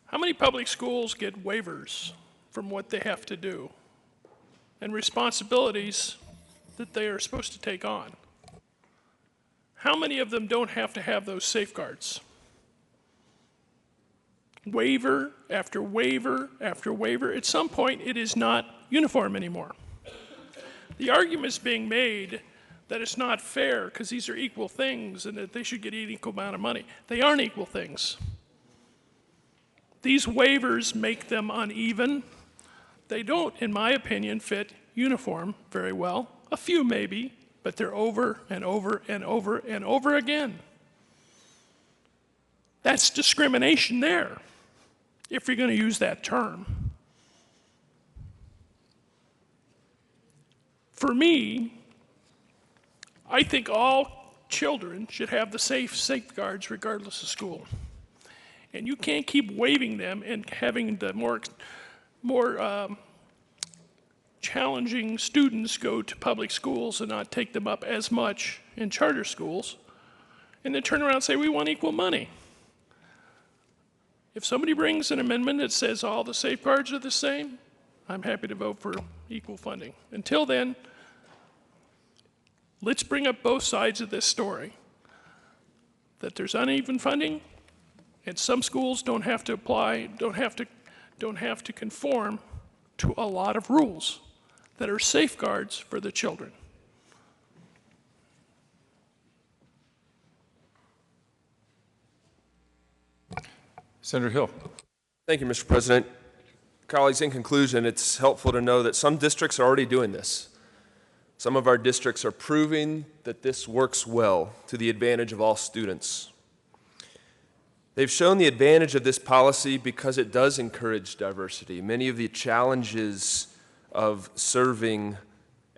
How many public schools get waivers from what they have to do and responsibilities that they are supposed to take on? How many of them don't have to have those safeguards? Waiver after waiver after waiver. At some point, it is not uniform anymore. The argument is being made that it's not fair because these are equal things and that they should get an equal amount of money. They aren't equal things. These waivers make them uneven. They don't, in my opinion, fit uniform very well. A few maybe, but they're over and over and over and over again. That's discrimination there, if you're going to use that term. For me, I think all children should have the safeguards regardless of school. And you can't keep waiving them and having the more challenging students go to public schools and not take them up as much in charter schools, and then turn around and say, we want equal money. If somebody brings an amendment that says all the safeguards are the same, I'm happy to vote for equal funding. Until then, let's bring up both sides of this story. That there's uneven funding, and some schools don't have to apply, don't have to conform to a lot of rules that are safeguards for the children.
Senator Hill.
Thank you, Mr. President. Colleagues, in conclusion, it's helpful to know that some districts are already doing this. Some of our districts are proving that this works well to the advantage of all students. They've shown the advantage of this policy because it does encourage diversity. Many of the challenges of serving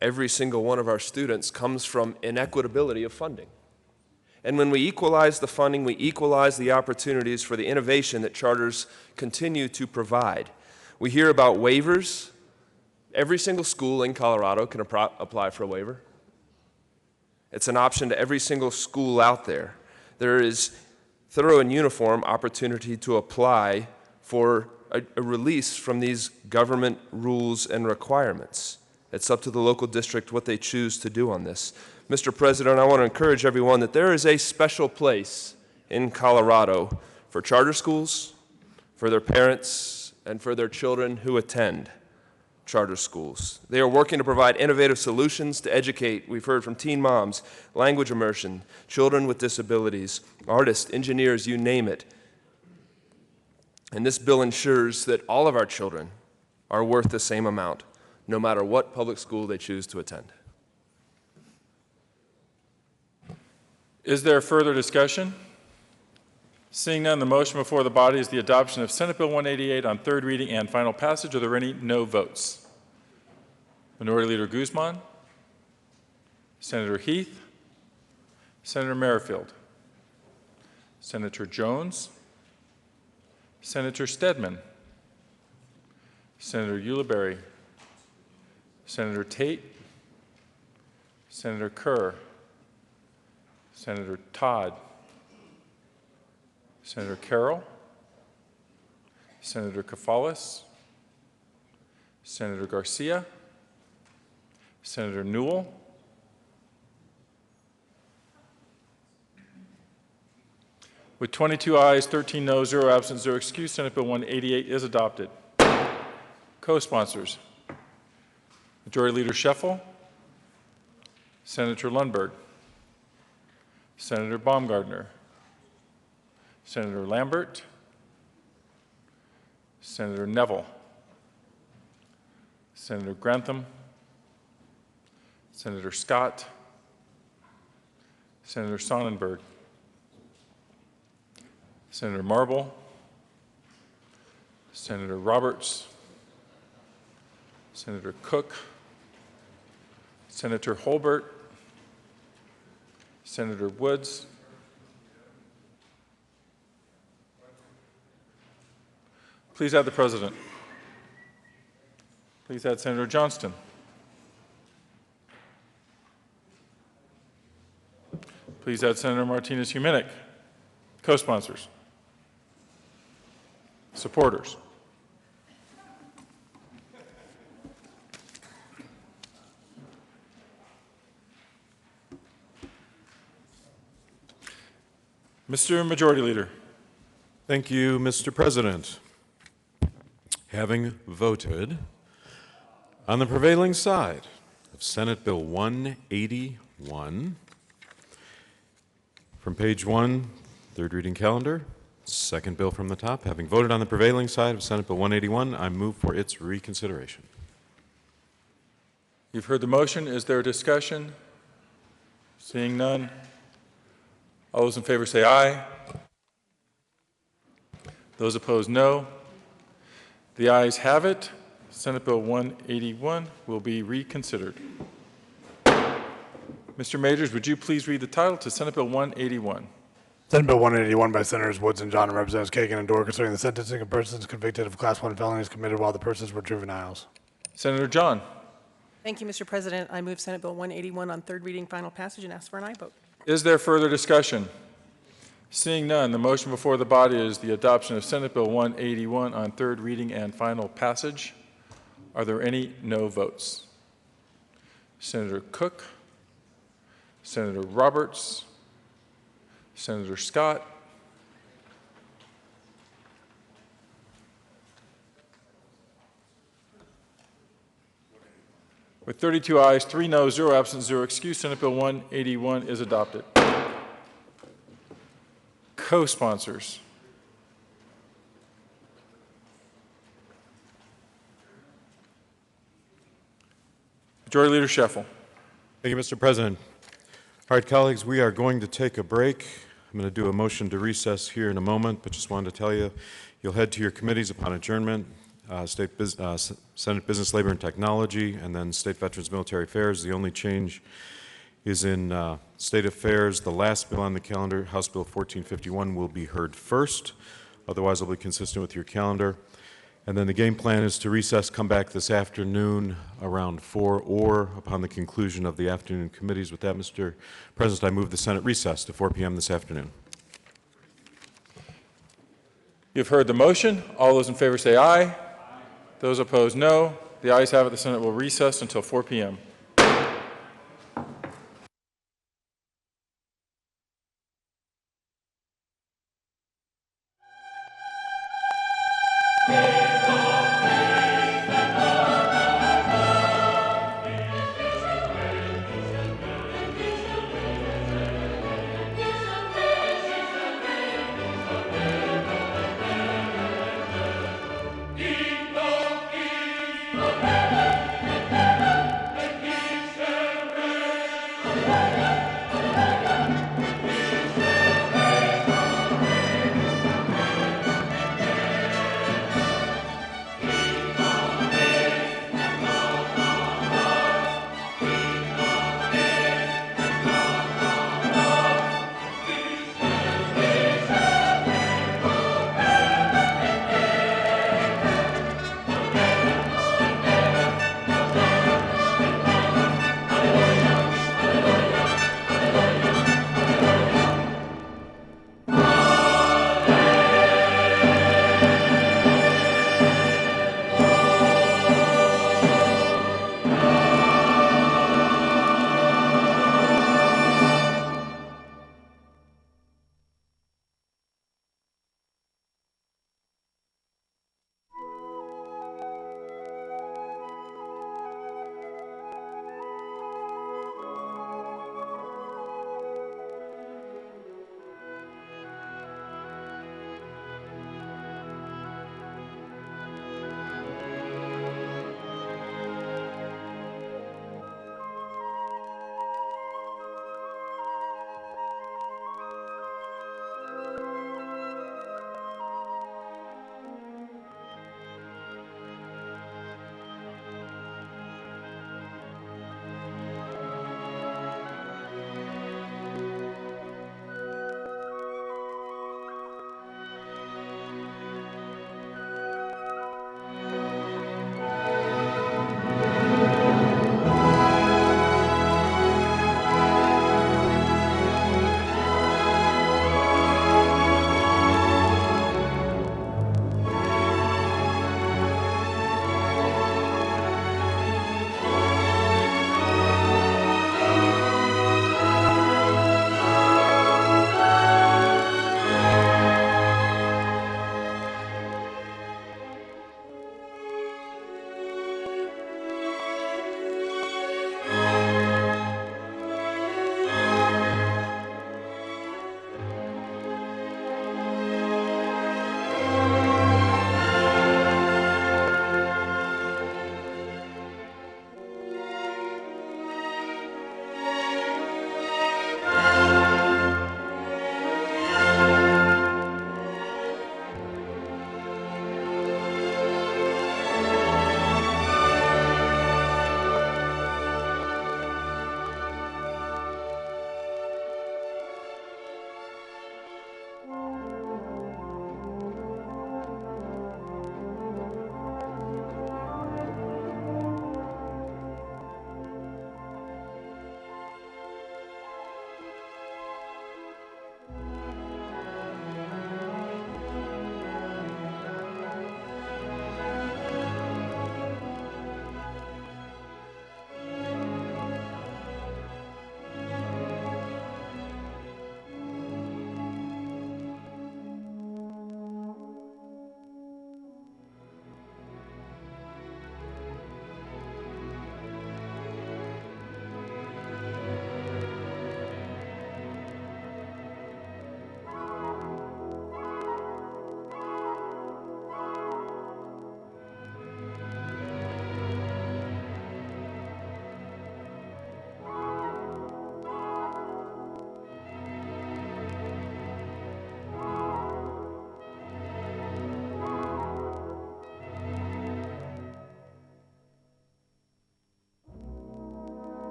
every single one of our students comes from inequitability of funding. And when we equalize the funding, we equalize the opportunities for the innovation that charters continue to provide. We hear about waivers. Every single school in Colorado can apply for a waiver. It's an option to every single school out there. There is thorough and uniform opportunity to apply for a release from these government rules and requirements. It's up to the local district what they choose to do on this. Mr. President, I want to encourage everyone that there is a special place in Colorado for charter schools, for their parents, and for their children who attend charter schools. They are working to provide innovative solutions to educate. We've heard from teen moms, language immersion, children with disabilities, artists, engineers, you name it. And this bill ensures that all of our children are worth the same amount, no matter what public school they choose to attend.
Is there further discussion? Seeing none, the motion before the body is the adoption of Senate Bill 188 on third reading and final passage. Are there any no votes? Minority Leader Guzman, Senator Heath, Senator Merrifield, Senator Jones, Senator Stedman, Senator Ulibarri, Senator Tate, Senator Kerr, Senator Todd, Senator Carroll, Senator Kafalis, Senator Garcia, Senator Newell, with 22 ayes, 13 noes, 0 absent, 0 excused, Senate Bill 188 is adopted. Co-sponsors, Majority Leader Scheffel, Senator Lundberg, Senator Baumgardner, Senator Lambert, Senator Neville, Senator Grantham, Senator Scott, Senator Sonnenberg, Senator Marble, Senator Roberts, Senator Cook, Senator Holbert, Senator Woods, please add the President. Please add Senator Johnston. Please add Senator Martinez-Huminick. Co-sponsors. Supporters. Mr. Majority Leader.
Thank you, Mr. President. Having voted on the prevailing side of Senate Bill 181, from page 1, third reading calendar, second bill from the top, having voted on the prevailing side of Senate Bill 181, I move for its reconsideration.
You've heard the motion. Is there a discussion? Seeing none. All those in favor say aye. Those opposed, no. The ayes have it. Senate Bill 181 will be reconsidered. Mr. Majors, would you please read the title to Senate Bill 181?
Senate Bill 181 by Senators Woods and John and Representatives Kagan and Dorr concerning the sentencing of persons convicted of Class 1 felonies committed while the persons were juveniles.
Senator John.
Thank you, Mr. President. I move Senate Bill 181 on third reading, final passage, and ask for an aye vote.
Is there further discussion? Seeing none, the motion before the body is the adoption of Senate Bill 181 on third reading and final passage. Are there any no votes? Senator Cook, Senator Roberts, Senator Scott, with 32 ayes, 3 noes, 0 absent, 0 excused, Senate Bill 181 is adopted. Co-sponsors. Majority Leader Scheffel.
Thank you, Mr. President. All right, colleagues, we are going to take a break. I'm going to do a motion to recess here in a moment, but just wanted to tell you, you'll head to your committees upon adjournment, Senate Business, Labor, and Technology, and then State Veterans Military Affairs. The only change is in State Affairs. The last bill on the calendar, House Bill 1451, will be heard first. Otherwise, it'll be consistent with your calendar. And then the game plan is to recess, come back this afternoon around 4 or upon the conclusion of the afternoon committees. With that, Mr. President, I move the Senate recess to 4 p.m. this afternoon.
You've heard the motion. All those in favor say aye. Those opposed, no. The ayes have it. The Senate will recess until 4 p.m.
Yeah.